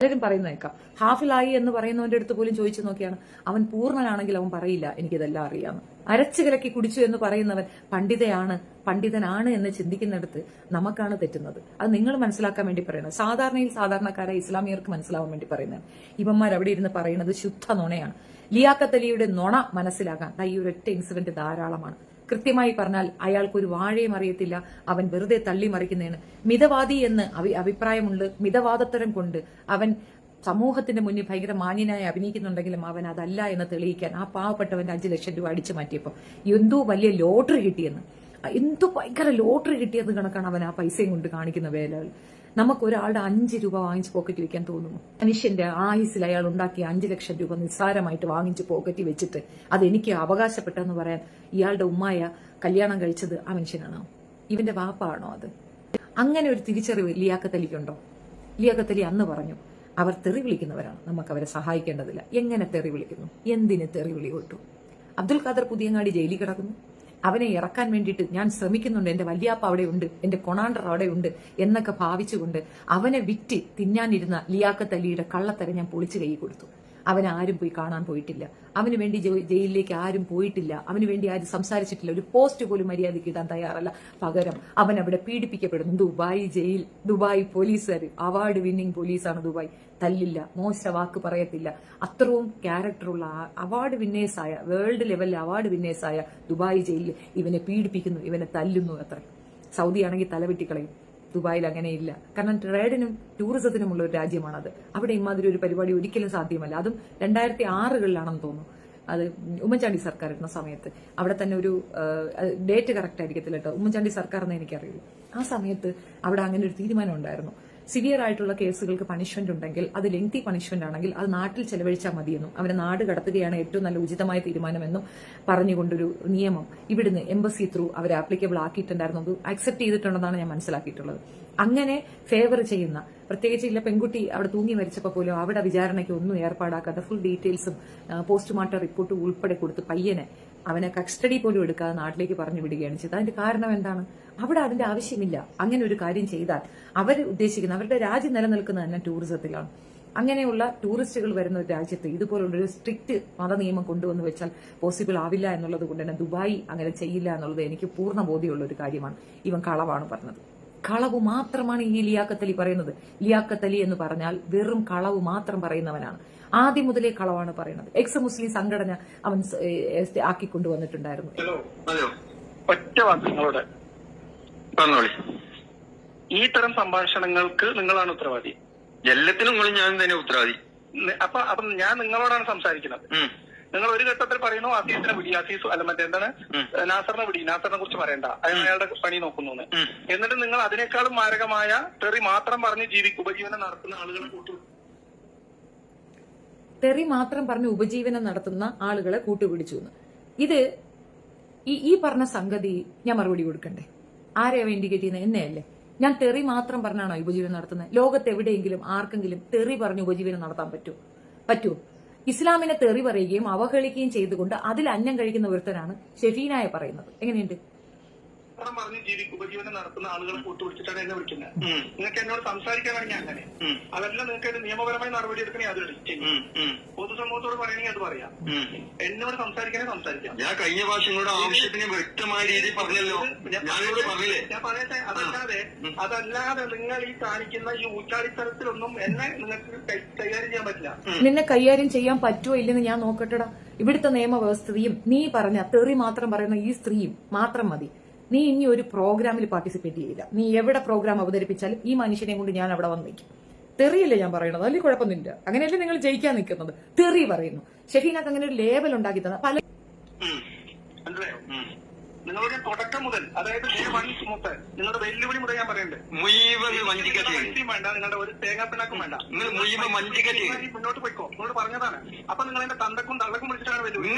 പലരും പറയുന്നേക്കാം. ഹാഫിലായി എന്ന് പറയുന്നവന്റെ അടുത്ത് പോലും ചോദിച്ചു നോക്കിയാണ് അവൻ പൂർണ്ണനാണെങ്കിൽ അവൻ പറയില്ല എനിക്കിതെല്ലാം അറിയാമെന്ന്. അരച്ചു കലക്കി കുടിച്ചു എന്ന് പറയുന്നവൻ പണ്ഡിതനാണ് എന്ന് ചിന്തിക്കുന്നിടത്ത് നമുക്കാണ് തെറ്റുന്നത്. അത് നിങ്ങൾ മനസ്സിലാക്കാൻ വേണ്ടി പറയുന്നത്. സാധാരണക്കാരെ ഇസ്ലാമിയർക്ക് മനസ്സിലാവാൻ വേണ്ടി പറയുന്നത്. ഇവന്മാർ അവിടെ ഇരുന്ന് പറയുന്നത് ശുദ്ധ നുണയാണ്. ലിയാഖത്ത് അലിയുടെ നുണ മനസ്സിലാക്കാൻ ഈ ഒരൊറ്റ ഇൻസിഡന്റ് ധാരാളമാണ്. കൃത്യമായി പറഞ്ഞാൽ അയാൾക്കൊരു വാഴയും അറിയത്തില്ല, അവൻ വെറുതെ തള്ളിമറിക്കുന്നതാണ്. മിതവാദി എന്ന് അഭിപ്രായമുണ്ട്. മിതവാദത്തരം കൊണ്ട് അവൻ സമൂഹത്തിന്റെ മുന്നിൽ ഭയങ്കര മാന്യനായി അഭിനയിക്കുന്നുണ്ടെങ്കിലും അവൻ അതല്ല എന്ന് തെളിയിക്കാൻ ആ പാവപ്പെട്ടവന്റെ 5 ലക്ഷം രൂപ അടിച്ചു മാറ്റിയപ്പോൾ എന്തോ വലിയ ലോട്ടറി കിട്ടിയെന്ന്, എന്തോ ഭയങ്കര ലോട്ടറി കിട്ടിയെന്ന് കണക്കാണ് അവൻ ആ പൈസയും കൊണ്ട് കാണിക്കുന്ന വേലകൾ. നമുക്ക് ഒരാളുടെ 5 രൂപ വാങ്ങിച്ച് പോക്കറ്റ് വെക്കാൻ തോന്നുന്നു? മനുഷ്യന്റെ ആയുസിൽ അയാൾ ഉണ്ടാക്കിയ 5 ലക്ഷം രൂപ നിസ്സാരമായിട്ട് വാങ്ങിച്ച് പോക്കറ്റ് വെച്ചിട്ട് അതെനിക്ക് അവകാശപ്പെട്ടെന്ന് പറയാൻ ഇയാളുടെ ഉമ്മായ കല്യാണം കഴിച്ചത് ആ മനുഷ്യനാണോ? ഇവന്റെ വാപ്പാണോ അത്? അങ്ങനെ ഒരു തിരിച്ചറിവ് ലിയാഖത്ത് അലിക്കുണ്ടോ? ലിയാഖത്ത് അലി അന്ന് പറഞ്ഞു അവർ തെറി വിളിക്കുന്നവരാണ്, നമുക്ക് അവരെ സഹായിക്കേണ്ടതില്ല. എങ്ങനെ തെറി വിളിക്കുന്നു? എന്തിന് തെറി വിളി കൊട്ടു? അബ്ദുൽ ഖാദർ പുതിയങ്ങാടി ജയിലിൽ കിടക്കുന്നു. അവനെ ഇറക്കാൻ വേണ്ടിയിട്ട് ഞാൻ ശ്രമിക്കുന്നുണ്ട്, എന്റെ വല്യാപ്പ അവിടെ ഉണ്ട്, എന്റെ കൊണാണ്ടർ അവിടെ ഉണ്ട് എന്നൊക്കെ ഭാവിച്ചുകൊണ്ട് അവനെ വിറ്റ് തിന്നാനിരുന്ന ലിയാഖത്ത് അലിയുടെ കള്ളത്തരം ഞാൻ പൊളിച്ചു കൈ കൊടുത്തു. അവനെ ആരും പോയി കാണാൻ പോയിട്ടില്ല, അവന് വേണ്ടി ജയിലിലേക്ക് ആരും പോയിട്ടില്ല, അവന് വേണ്ടി ആരും സംസാരിച്ചിട്ടില്ല, ഒരു പോസ്റ്റ് പോലും മര്യാദയ്ക്ക് ഇടാൻ തയ്യാറല്ല. പകരം അവൻ അവിടെ പീഡിപ്പിക്കപ്പെടുന്നു. ദുബായ് ജയിൽ, ദുബായ് പോലീസുകാർ, അവാർഡ് വിന്നിംഗ് പോലീസാണ് ദുബായ്. തല്ലില്ല, മോശ വാക്ക് പറയത്തില്ല, അത്രയും ക്യാരക്ടറുള്ള അവാർഡ് വിന്നേഴ്സായ, വേൾഡ് ലെവലിൽ അവാർഡ് വിന്നേഴ്സായ ദുബായ് ജയിലിൽ ഇവനെ പീഡിപ്പിക്കുന്നു, ഇവനെ തല്ലുന്നു. അത്ര സൗദി ആണെങ്കിൽ തലവെട്ടിക്കളയും. ദുബായിൽ അങ്ങനെയില്ല. കാരണം ട്രേഡിനും ടൂറിസത്തിനുമുള്ള ഒരു രാജ്യമാണത്. അവിടെ ഇമാതിരി ഒരു പരിപാടി ഒരിക്കലും സാധ്യമല്ല. അതും 2006 തോന്നുന്നു. അത് ഉമ്മൻചാണ്ടി സർക്കാർ ഇരുന്ന സമയത്ത്. അവിടെ തന്നെ ഒരു ഡേറ്റ് കറക്റ്റ് ആയിരിക്കത്തില്ല കേട്ടോ, ഉമ്മൻചാണ്ടി സർക്കാർ എന്ന് എനിക്കറിയില്ല. ആ സമയത്ത് അവിടെ അങ്ങനെ ഒരു തീരുമാനം ഉണ്ടായിരുന്നു. സിവിയർ ആയിട്ടുള്ള കേസുകൾക്ക് പണിഷ്മെന്റ് ഉണ്ടെങ്കിൽ അത് ലെങ്തി പണിഷ്മെന്റ് ആണെങ്കിൽ അത് നാട്ടിൽ ചെലവഴിച്ചാൽ മതിയെന്നും അവരെ നാട് കടത്തുകയാണ് ഏറ്റവും നല്ല ഉചിതമായ തീരുമാനമെന്നും പറഞ്ഞുകൊണ്ടൊരു നിയമം ഇവിടുന്ന് എംബസി ത്രൂ അവർ ആപ്ലിക്കബിൾ ആക്കിയിട്ടുണ്ടായിരുന്നു. അത് ആക്സെപ്റ്റ് ചെയ്തിട്ടുണ്ടെന്നാണ് ഞാൻ മനസ്സിലാക്കിയിട്ടുള്ളത്. അങ്ങനെ ഫേവർ ചെയ്യുന്ന, പ്രത്യേകിച്ച് ഇല്ല പെൺകുട്ടി അവിടെ തൂങ്ങി മരിച്ചപ്പോൾ പോലും അവിടെ വിചാരണയ്ക്ക് ഒന്നും ഏർപ്പാടാക്കാതെ ഫുൾ ഡീറ്റെയിൽസും പോസ്റ്റ്മോർട്ടം റിപ്പോർട്ടും ഉൾപ്പെടെ കൊടുത്ത് പയ്യനെ അവനെ കസ്റ്റഡി പോലും എടുക്കാതെ നാട്ടിലേക്ക് പറഞ്ഞു വിടുകയാണ് ചെയ്തത്. അതിന്റെ കാരണം എന്താണ്? അവിടെ അതിന്റെ ആവശ്യമില്ല. അങ്ങനെ ഒരു കാര്യം ചെയ്താൽ അവർ ഉദ്ദേശിക്കുന്ന അവരുടെ രാജ്യം നിലനിൽക്കുന്നത് തന്നെ ടൂറിസത്തിലാണ്. അങ്ങനെയുള്ള ടൂറിസ്റ്റുകൾ വരുന്ന ഒരു രാജ്യത്ത് ഇതുപോലുള്ളൊരു സ്ട്രിക്റ്റ് മതനിയമം കൊണ്ടുവന്ന് വെച്ചാൽ പോസിബിൾ ആവില്ല എന്നുള്ളത് കൊണ്ട് തന്നെ ദുബായ് അങ്ങനെ ചെയ്യില്ല എന്നുള്ളത് എനിക്ക് പൂർണ്ണ ബോധ്യമുള്ള ഒരു കാര്യമാണ്. ഇവൻ കളവാണ് പറഞ്ഞത്. കളവ് മാത്രമാണ് ഈ ലിയാഖത്ത് അലി പറയുന്നത്. ലിയാഖത്ത് അലി എന്ന് പറഞ്ഞാൽ വെറും കളവ് മാത്രം പറയുന്നവനാണ്. ആദ്യം മുതലേ കളവാണ് പറയുന്നത്. എക്സ് മുസ്ലിം സംഘടന അവൻ ആക്കിക്കൊണ്ടുവന്നിട്ടുണ്ടായിരുന്നു. ഒറ്റ വാക്കുകളോട് ഈ തരം സംഭാഷണങ്ങൾക്ക് നിങ്ങളാണ് ഉത്തരവാദി. എല്ലാത്തിനും ഞാൻ തന്നെ ഉത്തരവാദി. അപ്പം ഞാൻ നിങ്ങളോടാണ് സംസാരിക്കുന്നത്. നിങ്ങൾ ഒരു ഘട്ടത്തിൽ പറയുന്നു അസീസിനെ വിടി, അസീസ് അല്ല മറ്റെന്താണ് നാസറിനെ വിടി, നാസറിനെ കുറിച്ച് പറയണ്ട, അയാളുടെ പണി നോക്കുന്നു. എന്നിട്ട് നിങ്ങൾ അതിനേക്കാളും മാരകമായ തെറി മാത്രം പറഞ്ഞ് ഉപജീവനം നടത്തുന്ന ആളുകളെ തെറി മാത്രം പറഞ്ഞ് ഉപജീവനം നടത്തുന്ന ആളുകളെ കൂട്ടുപിടിച്ചു. ഇത് ഈ പറഞ്ഞ സംഗതി ഞാൻ മറുപടി കൊടുക്കണ്ടേ? ആരെയാ ഇൻഡിക്കേറ്റ് ചെയ്യുന്നത്? എന്നെയല്ലേ? ഞാൻ തെറി മാത്രം പറഞ്ഞാണോ ഉപജീവനം നടത്തുന്നത്? ലോകത്ത് എവിടെയെങ്കിലും ആർക്കെങ്കിലും തെറി പറഞ്ഞ് ഉപജീവനം നടത്താൻ പറ്റുമോ? ഇസ്ലാമിനെ തെറി പറയുകയും അവഹേളിക്കുകയും ചെയ്തുകൊണ്ട് അതിൽ അന്നം കഴിക്കുന്ന ഒരുത്തനാണ് ഷെഫീനായ പറയുന്നത്. എങ്ങനെയുണ്ട്? പറഞ്ഞ് ഉപജീവനം നടത്തുന്ന ആളുകളെ കൂട്ടുപിടിച്ചിട്ടാണ് എന്നെ വിളിക്കുന്നത്. നിങ്ങൾക്ക് എന്നോട് സംസാരിക്കാൻ വേണ്ടി അങ്ങനെ അതല്ല, നിങ്ങൾക്ക് നിയമപരമായി നടപടി എടുക്കണേ അത് പൊതുസമൂഹത്തോട് പറയണെങ്കിൽ അത് പറയാം. എന്നോട് സംസാരിക്കണേ സംസാരിക്കാം. ഞാൻ കഴിഞ്ഞ പ്രാവശ്യം ആവശ്യത്തിന് വ്യക്തമായ രീതിയിൽ പറഞ്ഞല്ലോ. ഞാൻ പറയട്ടെ. അതല്ലാതെ നിങ്ങൾ ഈ കാണിക്കുന്ന ഈ ഊച്ചാടിത്തരത്തിലൊന്നും എന്നെ നിങ്ങൾക്ക് കൈകാര്യം ചെയ്യാൻ പറ്റില്ല. നിന്നെ കൈകാര്യം ചെയ്യാൻ പറ്റുമോ ഇല്ലെന്ന് ഞാൻ നോക്കട്ടെടാ. ഇവിടുത്തെ നിയമവ്യവസ്ഥയും നീ പറഞ്ഞ തെറി മാത്രം പറയുന്ന ഈ സ്ത്രീയും മാത്രം മതി. നീ ഇനി ഒരു പ്രോഗ്രാമിൽ പാർട്ടിസിപ്പേറ്റ് ചെയ്യില്ല. നീ എവിടെ പ്രോഗ്രാം അവതരിപ്പിച്ചാലും ഈ മനുഷ്യനെ കൊണ്ട് ഞാൻ അവിടെ വന്ന് നിൽക്കും. തെറിയല്ലേ ഞാൻ പറയുന്നത്? അതിൽ കുഴപ്പമൊന്നുമില്ല. അങ്ങനെയല്ലേ നിങ്ങൾ ജയിക്കാൻ നിൽക്കുന്നത്? തെറി പറയുന്നു. ഷെഫീനക്ക് അങ്ങനെ ഒരു ലേബൽ ഉണ്ടാക്കി തന്ന പല നിങ്ങളുടെ തുടക്കം മുതൽ, അതായത് നിങ്ങളുടെ വെല്ലുവിളി മുതൽ ഞാൻ പറയുന്നുണ്ട്. വേണ്ട, നിങ്ങളുടെ ഒരു തേങ്ങാപ്പിണ്ണാക്കും വേണ്ട. മുന്നോട്ട് പോയിക്കോ. നിങ്ങളോട് പറഞ്ഞതാണ്. അപ്പൊ നിങ്ങൾ എന്റെ തന്തക്കും തള്ളക്കും വിളിച്ചിട്ടാണ് വെല്ലുവിളി.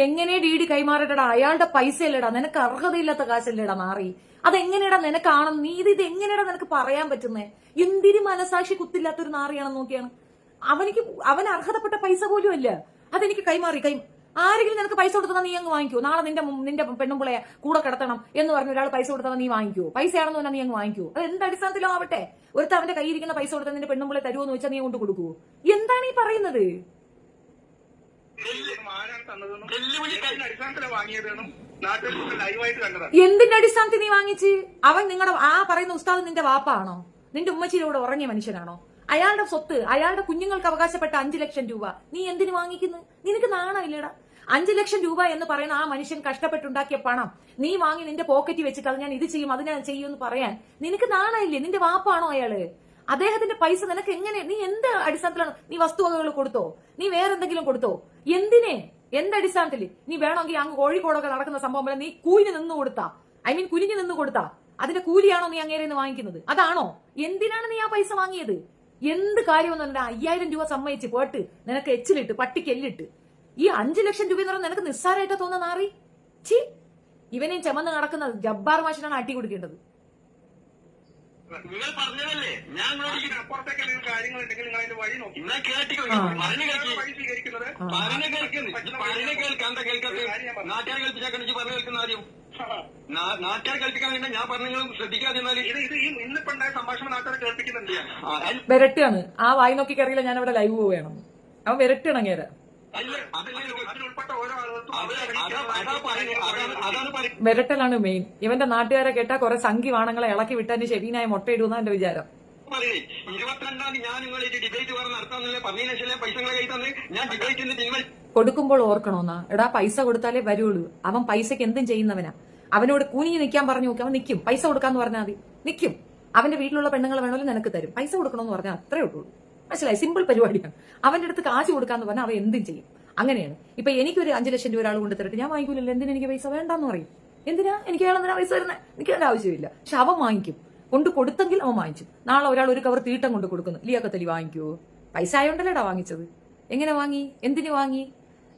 എങ്ങനെ ഡി കൈമാറിയടാ? അയാളുടെ പൈസ അല്ലേടാ, നിനക്ക് അർഹതയില്ലാത്ത കാശല്ലേടാ മാറി. അതെങ്ങനെയാടാ നിനക്കാണെന്ന് നീ ഇത് എങ്ങനെയാടാ നിനക്ക് പറയാൻ പറ്റുന്നേ? എന്തിന് മനസാക്ഷി കുത്തില്ലാത്തൊരു നാറിയാണെന്ന് നോക്കിയാണ്. അവന് അർഹതപ്പെട്ട പൈസ പോലും അല്ല അതെനിക്ക് കൈമാറി. ആരെങ്കിലും നിനക്ക് പൈസ കൊടുത്താൽ നീ അങ്ങ് വാങ്ങിക്കോ? നാളെ നിന്റെ പെണ്ണുമ്പിളയെ കൂടെ കിടത്തണം എന്ന് പറഞ്ഞ ഒരാൾ പൈസ കൊടുത്താൽ നീ വാങ്ങിക്കോ? പൈസയാണെന്ന് പറഞ്ഞാൽ നീ അങ്ങ് വാങ്ങിക്കോ? അത് എന്ത് അടിസ്ഥാനത്തിലോ ആവട്ടെ. ഒരുത്ത അവന്റെ കയ്യിരിക്കുന്ന പൈസ കൊടുത്താൽ നിന്റെ പെണ്ണുമ്പിളെ തരുമോ എന്ന് വെച്ചാൽ നീ കൊണ്ട് കൊടുക്കൂ? എന്താണ് ഈ പറയുന്നത്? എന്തിന്റെ അടിസ്ഥാനത്തിൽ നീ വാങ്ങിച്ച്? അവൻ നിങ്ങളുടെ പറയുന്ന ഉസ്താദ് നിന്റെ വാപ്പാണോ? നിന്റെ ഉമ്മച്ചിയിലൂടെ ഉറങ്ങിയ മനുഷ്യനാണോ? അയാളുടെ സ്വത്ത്, അയാളുടെ കുഞ്ഞുങ്ങൾക്ക് അവകാശപ്പെട്ട 5 ലക്ഷം രൂപ നീ എന്തിനു വാങ്ങിക്കുന്നു? നിനക്ക് നാണമില്ലടാ? 5 ലക്ഷം രൂപ എന്ന് പറയുന്ന ആ മനുഷ്യൻ കഷ്ടപ്പെട്ടുണ്ടാക്കിയ പണം നീ വാങ്ങി നിന്റെ പോക്കറ്റിൽ വെച്ചിട്ട് അത് ഞാൻ ഇത് ചെയ്യും അത് ഞാൻ ചെയ്യും എന്ന് പറയാൻ നിനക്ക് നാണമില്ലേ? നിന്റെ വാപ്പാണോ അയാള്? അദ്ദേഹത്തിന്റെ പൈസ നിനക്ക് എങ്ങനെ? നീ എന്ത് അടിസ്ഥാനത്തിലാണ്? നീ വസ്തുവകകൾ കൊടുത്തോ? നീ വേറെന്തെങ്കിലും കൊടുത്തോ? എന്തിനെ? എന്തടിസ്ഥാനത്തില്? നീ വേണമെങ്കിൽ അങ്ങ് കോഴിക്കോടൊക്കെ നടക്കുന്ന സംഭവം പോലെ നീ കുനിഞ്ഞു നിന്ന് കൊടുത്താ അതിന്റെ കൂലിയാണോ നീ അങ്ങേരെ വാങ്ങിക്കുന്നത്? അതാണോ? എന്തിനാണ് നീ ആ പൈസ വാങ്ങിയത്? എന്ത് കാര്യമെന്ന് പറഞ്ഞാൽ 5000 രൂപ സമ്മതിച്ച് പോട്ട് നിനക്ക് എച്ചിലിട്ട് പട്ടിക്ക് എല്ലിട്ട് ഈ 5 ലക്ഷം രൂപ എന്ന് പറഞ്ഞാൽ നിനക്ക് നിസ്സാരമായിട്ട് തോന്നുന്ന നാറി. ചി, ഇവനെയും ചമന്ന് നടക്കുന്ന ജബ്ബാർ മാഷിനാണ് അട്ടി കൊടുക്കേണ്ടത്. നിങ്ങൾ പറഞ്ഞതല്ലേ ഞാൻ അപ്പുറത്തേക്ക് കാര്യങ്ങളുണ്ടെങ്കിൽ നിങ്ങൾ അതിന്റെ വഴി നോക്കി നാട്ടുകാർ കൽപ്പിച്ചാൽ പറഞ്ഞു കേൾക്കുന്ന ആദ്യം നാട്ടുകാർ കൽപ്പിക്കാൻ ഞാൻ പറഞ്ഞെങ്കിലും ശ്രദ്ധിക്കാതെ ഇത് ഈ ഇന്നിപ്പോ ഉണ്ടായ സംഭാഷണം നാട്ടുകാരെ കേൾപ്പിക്കുന്നുണ്ട്. വിരട്ടാണ്. ആ വായി നോക്കി കറിയില്ല ഞാൻ അവിടെ ലൈവ് പോവുകയാണ്. അവൻ വിരട്ടാണ് അങ്ങേരെ. അതിലുൾപ്പെട്ട ഓരോ ആളുകൾക്കും വിരട്ടലാണ് മെയിൻ. ഇവന്റെ നാട്ടുകാരെ കേട്ടാ കുറെ സംഘിവാണങ്ങളെ ഇളക്കി വിട്ടതിന് ശരിയായ മുട്ടയിടുന്ന എന്റെ വിചാരം. 22-ാം തീയതി ഞാൻ നിങ്ങളായിട്ട് ഡിബേറ്റ് നടത്താന്നില്ല പറഞ്ഞതിന് ശേഷം പൈസകളെ കൈ തന്ന് ഞാൻ ഡിബേറ്റ് കൊടുക്കുമ്പോൾ ഓർക്കണോന്നാ, എടാ പൈസ കൊടുത്താലേ വരുള്ളൂ. അവൻ പൈസക്ക് എന്തും ചെയ്യുന്നവനാ. അവനോട് കൂനിഞ്ഞ് നിൽക്കാൻ പറഞ്ഞു നോക്കി, അവൻ നിൽക്കും. പൈസ കൊടുക്കാന്ന് പറഞ്ഞാൽ മതി, നിൽക്കും. അവന്റെ വീട്ടിലുള്ള പെണ്ണുങ്ങൾ വേണമെങ്കിലും നിനക്ക് തരും. പൈസ കൊടുക്കണമെന്ന് പറഞ്ഞാൽ അത്രേ ഉള്ളൂ. മനസ്സിലായി? സിമ്പിൾ പരിപാടിയാണ്. അവന്റെ അടുത്ത് കാശ് കൊടുക്കാന്ന് പറഞ്ഞാൽ അവൻ എന്തും ചെയ്യും. അങ്ങനെയാണ്. ഇപ്പൊ എനിക്കൊരു 5 ലക്ഷം രൂപ ഒരാൾ കൊണ്ട് തരട്ടെ, ഞാൻ വാങ്ങിക്കൂലല്ലോ. എന്തിനാ എനിക്ക് പൈസ വേണ്ടെന്ന് പറയും. എന്തിനാ എനിക്ക് അയാൾ എന്തിനാ പൈസ തരുന്നത്? എനിക്ക് അതിന്റെ ആവശ്യമില്ല. പക്ഷെ അവൻ വാങ്ങിക്കും. കൊണ്ട് കൊടുത്തെങ്കിൽ അവൻ വാങ്ങിച്ചു. നാളെ ഒരാൾ ഒരു കവർ തീട്ടം കൊണ്ട് കൊടുക്കുന്നു, ലിയാക്കത്തലി വാങ്ങിക്കുവോ? പൈസ ആയോണ്ടല്ലേടാ വാങ്ങിച്ചത്. എങ്ങനെ വാങ്ങി? എന്തിനു വാങ്ങി?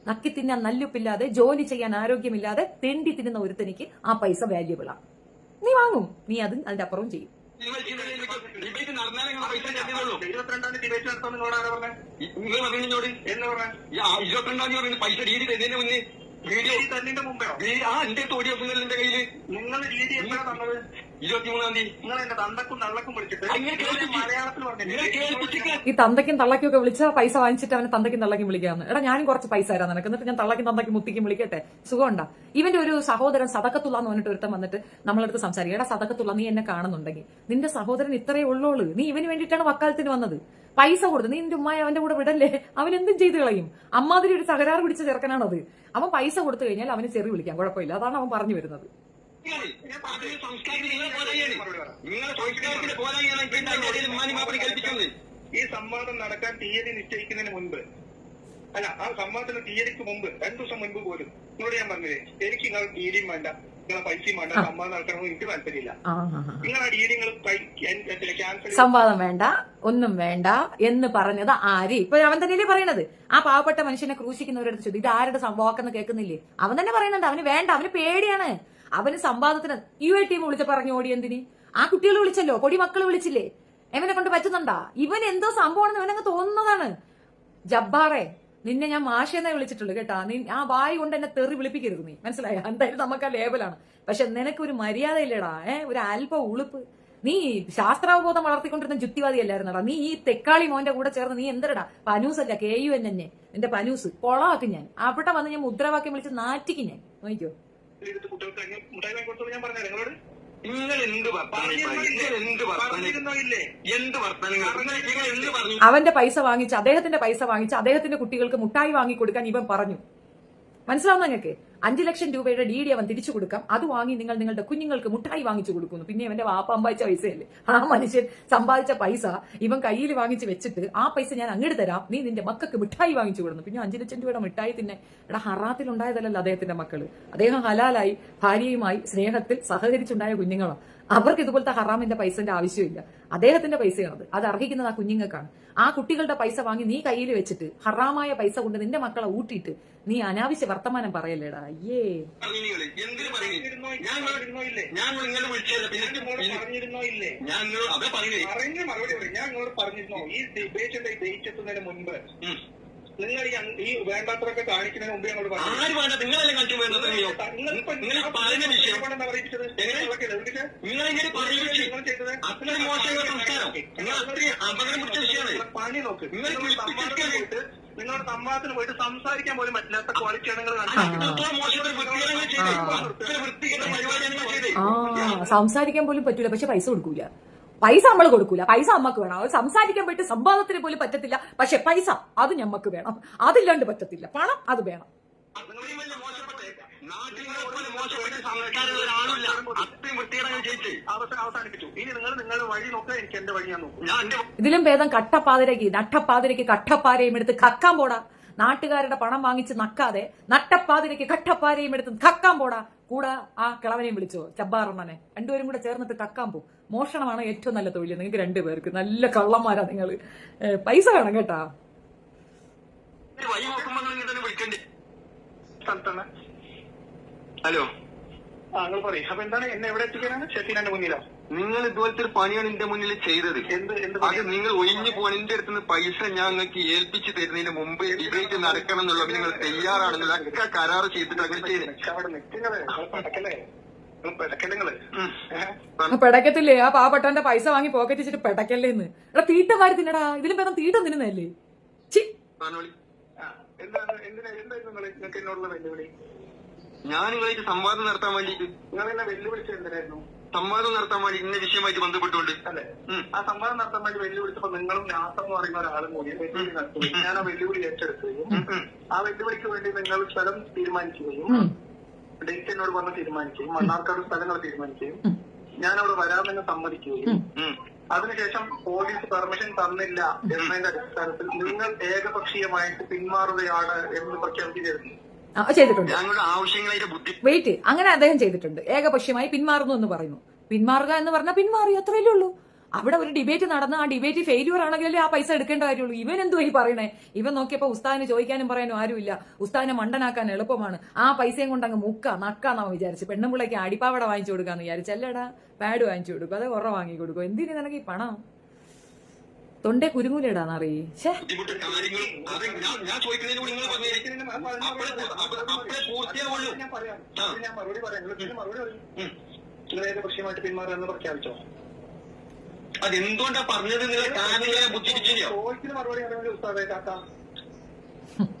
നക്കി തിന്നാൻ നല്ലുപ്പില്ലാതെ, ജോലി ചെയ്യാൻ ആരോഗ്യമില്ലാതെ തെണ്ടി തിന്നുന്ന ഒരുത്തനിക്ക് ആ പൈസ വാല്യുബിളാ. നീ വാങ്ങും, നീ അതിന്റെ അപ്പുറവും ചെയ്യും. ഡിബേറ്റ് നടന്നാലേ പൈസ 22-ാം തീയതി ഡിബേറ്റ് നടത്താൻ നിങ്ങളോട് ആരാ പറഞ്ഞത്? നിങ്ങൾ പറഞ്ഞോട് എന്ന് പറഞ്ഞ 22-ാം തീയതി പൈസ ഡീഡി തരുന്നതിന് മുന്നേ വീഡിയോ തന്നിന്റെ മുമ്പോ എന്റെ ഓഡിയോ എന്റെ കയ്യില് നിങ്ങൾ രീതി എപ്പോഴാണ് തന്നത്? 23-ാം തീയതി നിങ്ങൾ എന്റെ തന്തക്കും തള്ളക്കും വിളിച്ചിട്ട് മലയാളത്തിൽ പറഞ്ഞു. ഈ തന്തയ്ക്കും തള്ളക്കും ഒക്കെ വിളിച്ചാൽ പൈസ വാങ്ങിച്ചിട്ട് അവനെ തന്തയ്ക്കും തള്ളക്കും വിളിക്കാന്ന്. എടാ ഞാനും കുറച്ച് പൈസ തരാൻ നിനക്ക്, എന്നിട്ട് ഞാൻ തള്ളക്കും തന്തയ്ക്കും മുത്തിക്കും വിളിക്കട്ടെ? സുഖമുണ്ടാ? ഇവന്റെ ഒരു സഹോദരൻ സദക്കത്തുള്ള എന്ന് പറഞ്ഞിട്ട് ഒരുത്തം വന്നിട്ട് നമ്മളടുത്ത് സംസാരിക്കും. എടാ സദക്കത്തുള്ള, നീ എന്നെ കാണുന്നുണ്ടെങ്കിൽ നിന്റെ സഹോദരൻ ഇത്രയേ ഉള്ളോളൂ. നീ ഇവന് വേണ്ടിയിട്ടാണ് വക്കാലത്തിന് വന്നത്. പൈസ കൊടുത്ത് നീ നിന്റെ ഉമ്മായ അവന്റെ കൂടെ വിടല്ലേ? അവൻ എന്തും ചെയ്ത് കളയും. അമ്മാതിരി ഒരു തകരാറ് പിടിച്ച ചെറുക്കനാണത്. അവൻ പൈസ കൊടുത്തു കഴിഞ്ഞാൽ അവന് ചെറി വിളിക്കാം, കുഴപ്പമില്ല. അതാണ് അവൻ പറഞ്ഞു വരുന്നത്. ഈ സംവാദം നടക്കാൻ തീയതി നിശ്ചയിക്കുന്നതിന് മുൻപ്, അല്ല ആ സംവാദത്തിന്റെ തീയതിക്ക് മുമ്പ് 2 ദിവസം മുൻപ് പോലും നിങ്ങളോട് ഞാൻ പറഞ്ഞത് എനിക്ക് നിങ്ങൾ ഡീലിയും വേണ്ട, നിങ്ങളെ പൈസയും വേണ്ട, സംവാദം നടക്കണമെന്ന് എനിക്ക് താല്പര്യമില്ല. നിങ്ങൾ ആ ഡീൽ നിങ്ങൾ ക്യാൻസൽ, സംവാദം വേണ്ട, ഒന്നും വേണ്ട എന്ന് പറഞ്ഞത് ആര്? ഇപ്പൊ അവൻ തന്നെയല്ലേ പറയണത്. ആ പാവപ്പെട്ട മനുഷ്യനെ ക്രൂശിക്കുന്നവരടുത്ത് ചോദിച്ചു ഇത് ആരുടെ വാക്കെന്ന് കേൾക്കുന്നില്ലേ? അവൻ തന്നെ പറയുന്നുണ്ട് അവന് വേണ്ട, അവന് പേടിയാണ്. അവന് സംവാദത്തിന് ടീം വിളിച്ച പറഞ്ഞു ഓടി. എന്തിന്? ആ കുട്ടികൾ വിളിച്ചല്ലോ, പൊടി മക്കൾ വിളിച്ചില്ലേ? എവനെ കൊണ്ട് പറ്റുന്നുണ്ടാ? ഇവൻ എന്തോ സംഭവമാണെന്ന് ഇവനങ്ങ് തോന്നുന്നതാണ്. ജബ്ബാറെ, നിന്നെ ഞാൻ മാഷെന്നേ വിളിച്ചിട്ടുള്ളൂ കേട്ടാ. നീ ആ വായി കൊണ്ട് എന്നെ തെറി വിളിപ്പിക്കരുത്. നീ മനസ്സിലായോ? എന്തായാലും നമുക്ക് ആ ലേബലാണ്. പക്ഷെ നിനക്കൊരു മര്യാദ ഇല്ലടാ. ഒരു അല്പ ഉളുപ്പ്. നീ ശാസ്ത്രാവബോധം വളർത്തിക്കൊണ്ടിരുന്ന ജുക്തിവാദിയല്ലായിരുന്നടാ. നീ ഈ തെക്കാളി മോന്റെ കൂടെ ചേർന്ന് നീ എന്തരടാ? പനൂസല്ല, KUN തന്നെ നിന്റെ പനൂസ്. കൊളാക്കി ഞാൻ അവിടെ വന്ന് ഞാൻ മുദ്രാവാക്യം വിളിച്ച് നാറ്റിക്ക് ഞാൻ. നോക്കിക്കോ. ഞാൻ പറഞ്ഞ നിങ്ങളോട് നിങ്ങൾ എന്ത് അവന്റെ പൈസ വാങ്ങിച്ച്, അദ്ദേഹത്തിന്റെ പൈസ വാങ്ങിച്ച് അദ്ദേഹത്തിന്റെ കുട്ടികൾക്ക് മുട്ടായി വാങ്ങിക്കൊടുക്കാൻ ഇവൻ പറഞ്ഞു. മനസ്സിലാവുന്ന നിങ്ങൾക്ക്? 5 ലക്ഷം രൂപയുടെ DD അവൻ തിരിച്ചു കൊടുക്കാം. അത് വാങ്ങി നിങ്ങൾ നിങ്ങളുടെ കുഞ്ഞുങ്ങൾക്ക് മുട്ടായി വാങ്ങിച്ചു കൊടുക്കുന്നു. പിന്നെ ഇവന്റെ വാപ്പ സമ്പാദിച്ച പൈസയല്ലേ? ആ മനുഷ്യൻ സമ്പാദിച്ച പൈസ ഇവൻ കയ്യിൽ വാങ്ങിച്ച് വെച്ചിട്ട് ആ പൈസ ഞാൻ അങ്ങോട്ട് തരാം, നീ നിന്റെ മക്കൾക്ക് മിഠായി വാങ്ങിച്ചു കൊടുക്കുന്നു. പിന്നെ 5 ലക്ഷം രൂപയുടെ മിഠായി തിന്നെ എടാ ഹറാത്തിൽ ഉണ്ടായതല്ലല്ലോ അദ്ദേഹത്തിന്റെ മക്കള്. അദ്ദേഹം ഹലാലായി ഭാര്യയുമായി സ്നേഹത്തിൽ സഹകരിച്ചുണ്ടായ കുഞ്ഞുങ്ങളാണ്. അവർക്ക് ഇതുപോലത്തെ ഹറാമിന്റെ പൈസന്റെ ആവശ്യമില്ല. അദ്ദേഹത്തിന്റെ പൈസയാണത്. അത് അർഹിക്കുന്നത് ആ കുഞ്ഞുങ്ങൾക്കാണ്. ആ കുട്ടികളുടെ പൈസ വാങ്ങി നീ കയ്യിൽ വെച്ചിട്ട് ഹറാമായ പൈസ കൊണ്ട് നിന്റെ മക്കളെ ഊട്ടിയിട്ട് നീ അനാവശ്യ വർത്തമാനം പറയല്ലേടാ. അയ്യേ, എന്തിനു പറയുന്നു? ഞാൻ നിങ്ങളെ വിളിച്ചതല്ല. പറഞ്ഞിരുന്നോ ഇല്ലേ? ഞാൻ അതെ പറയുന്നത് പറഞ്ഞ മറുപടി പറയും. ഞാൻ നിങ്ങളോട് പറഞ്ഞിരുന്നോ ഈ ഡിബേറ്റിന്റെ ഡേറ്റ് എത്തുന്നതിന് മുൻപ് നിങ്ങൾ ഈ വേണ്ടാത്തതൊക്കെ കാണിക്കുന്നതിന് മുമ്പ് ഞങ്ങളോട് പറഞ്ഞു. ആര് വേണ്ട? നിങ്ങളല്ലേ കാണിച്ചു വേണ്ടത്? നിങ്ങൾ പറയുന്ന വിഷയം നിങ്ങളെങ്ങനെ പറയുന്നത്? അത്രയും മോശമായ സംസ്കാരം, നിങ്ങൾ അത്രയും അപകടം പിടിച്ച വിഷയമാണ്. പണി നോക്ക്. നിങ്ങൾ നിങ്ങളുടെ സംവാദത്തിന് പോയിട്ട് സംസാരിക്കാൻ പോലും പറ്റില്ലാത്ത ക്വാളിറ്റിയാണ് നിങ്ങൾ സംസാരിക്കാൻ പോലും പറ്റൂല, പക്ഷെ പൈസ കൊടുക്കൂല. പൈസ നമ്മൾ കൊടുക്കൂല, പൈസ അമ്മക്ക് വേണം. അത് സംസാരിക്കാൻ പറ്റി സംവാദത്തിന് പോലും പറ്റത്തില്ല, പക്ഷെ പൈസ അത് ഞമ്മക്ക് വേണം. അതില്ലാണ്ട് പറ്റത്തില്ല. പണം അത് വേണം. അവസാനിപ്പിച്ചു. ഇനി നിങ്ങൾ നിങ്ങളുടെ വഴി നോക്കുക, എനിക്ക് എന്റെ വഴി ഞാൻ നോക്കും. ഇതിലും ഭേദം നട്ടപ്പാതിരയ്ക്ക് കട്ടപ്പാരയും എടുത്ത് കക്കാൻ പോടാ. നാട്ടുകാരുടെ പണം വാങ്ങിച്ച് നക്കാതെ നട്ടപ്പാതിരയ്ക്ക് കട്ടപ്പാരയും എടുത്ത് കക്കാൻ പോടാ. കൂടെ ആ കിളവനെയും വിളിച്ചോ, ചബ്ബാറണ്ണനെ. രണ്ടുപേരും കൂടെ ചേർന്നിട്ട് കക്കാൻ പോ. മോഷണമാണ് ഏറ്റവും നല്ല തൊഴിൽ. നിങ്ങൾക്ക് രണ്ടുപേർക്ക് നല്ല കള്ളന്മാരാ നിങ്ങൾ. പൈസ വേണം കേട്ടാ. ഹലോ, നിങ്ങൾ പറയും. അപ്പൊ എന്താണ് എന്നെ എവിടെ എത്തിക്കാനാണ്? ഷെഫീനാന്റെ മുന്നിലോ? നിങ്ങൾ ഇതുപോലത്തെ ഒരു പണിയാണ് എന്റെ മുന്നിൽ ചെയ്തത്. അത് നിങ്ങൾ ഒഴിഞ്ഞു പോകാൻ എന്റെ അടുത്ത് നിന്ന് പൈസ ഞാൻ നിങ്ങൾക്ക് ഏൽപ്പിച്ചു തരുന്നതിന് മുമ്പ് ഡിബേറ്റ് നടക്കണം എന്നുള്ളത് നിങ്ങൾ തയ്യാറാണെന്നുള്ള ഒക്കെ കരാർ ചെയ്തിട്ട് അങ്ങനെ ചെയ്യുന്നത്. അവിടെ നിൽക്കുന്നത് പടക്കല്ലേ? പെടക്കത്തില്ലേ? ആ പാവപ്പെട്ടവന്റെ പൈസ വാങ്ങി പോക്കറ്റ് വെച്ചിട്ട് പെടക്കല്ലേ എന്ന്. എടാ തീട്ട വാരി തിന്നടാ. ഇതിലും ഭേദം തീട്ടം തിന്നുന്നല്ലേ. നിങ്ങൾക്ക് എന്നോടുള്ള വെല്ലുവിളി? ഞാൻ നിങ്ങളായിട്ട് സംവാദം നടത്താൻ വേണ്ടിട്ട്. നിങ്ങൾ എന്നെ വെല്ലുവിളിച്ചത് എന്തിനായിരുന്നു? സംവാദം നടത്താൻ വേണ്ടി ഇന്ന വിഷയമായിട്ട് ബന്ധപ്പെട്ടുകൊണ്ട് അല്ലെ? ആ സംവാദം നടത്താൻ വേണ്ടി വെല്ലുവിളിച്ചപ്പോ നിങ്ങളും നാസർ എന്ന് പറയുന്ന ഒരാളും കൂടി വെല്ലുവിളി നടത്തുകയും ഞാൻ ആ വെല്ലുവിളി ഏറ്റെടുക്കുകയും ആ വെല്ലുവിളിക്ക് വേണ്ടി നിങ്ങൾ സ്ഥലം തീരുമാനിക്കുകയും ഡേറ്റ് എന്നോട് പറഞ്ഞ് തീരുമാനിക്കുകയും മണ്ണാർക്കാട് സ്ഥലങ്ങൾ തീരുമാനിക്കുകയും ഞാൻ അവിടെ വരാമെന്ന് സമ്മതിക്കുകയും അതിനുശേഷം പോലീസ് പെർമിഷൻ തന്നില്ല എന്നതിന്റെ അടിസ്ഥാനത്തിൽ നിങ്ങൾ ഏകപക്ഷീയമായിട്ട് പിന്മാറുകയാണ് എന്ന് പ്രഖ്യാപിച്ചിരുന്നു. ചെയ്തിട്ടുണ്ട്. വെയിറ്റ്, അങ്ങനെ അദ്ദേഹം ചെയ്തിട്ടുണ്ട്. ഏകപക്ഷീയമായി പിന്മാറുന്നു എന്ന് പറയുന്നു. പിന്മാറുക എന്ന് പറഞ്ഞാൽ പിന്മാറി, അത്രയല്ലേ ഉള്ളൂ. അവിടെ ഒരു ഡിബേറ്റ് നടന്ന് ആ ഡിബേറ്റ് ഫെയിലിയർ ആണെങ്കിലല്ലേ ആ പൈസ എടുക്കേണ്ട കാര്യമുള്ളൂ. ഇവൻ എന്തുവാ ഈ പറയണേ? ഇവൻ നോക്കിയപ്പോ ഉസ്താദിന് ചോദിക്കാനും പറയാനും ആരുമില്ല. ഉസ്താദിനെ മണ്ടനാക്കാൻ എളുപ്പമാണ്. ആ പൈസയും കൊണ്ട് അങ്ങ് നക്കാന്നാവും വിചാരിച്ചു. പെണ്ണുമ്പിള്ളേക്ക് അടിപ്പാവട വാങ്ങിച്ചു കൊടുക്കാന്ന് വിചാരിച്ചു. അല്ലടാ, പാഡ് വാങ്ങിച്ചു കൊടുക്കും, അതെ ഉറ വാങ്ങി കൊടുക്കും. എന്തിനു നിനക്ക് ഈ പണം? തൊണ്ടേ കുരുങ്ങൂലേടാന്നറിയേ. ഏകപക്ഷീയമായിട്ട് പിന്മാറാന്ന് പ്രഖ്യാപിച്ചോ? അതെന്തുകൊണ്ടാ പറഞ്ഞത്? ബുദ്ധിമുട്ടിയോ? ചോദിക്കുന്ന മറുപടി അറിയാമെങ്കിൽ ഉസ്താദേ കാക്ക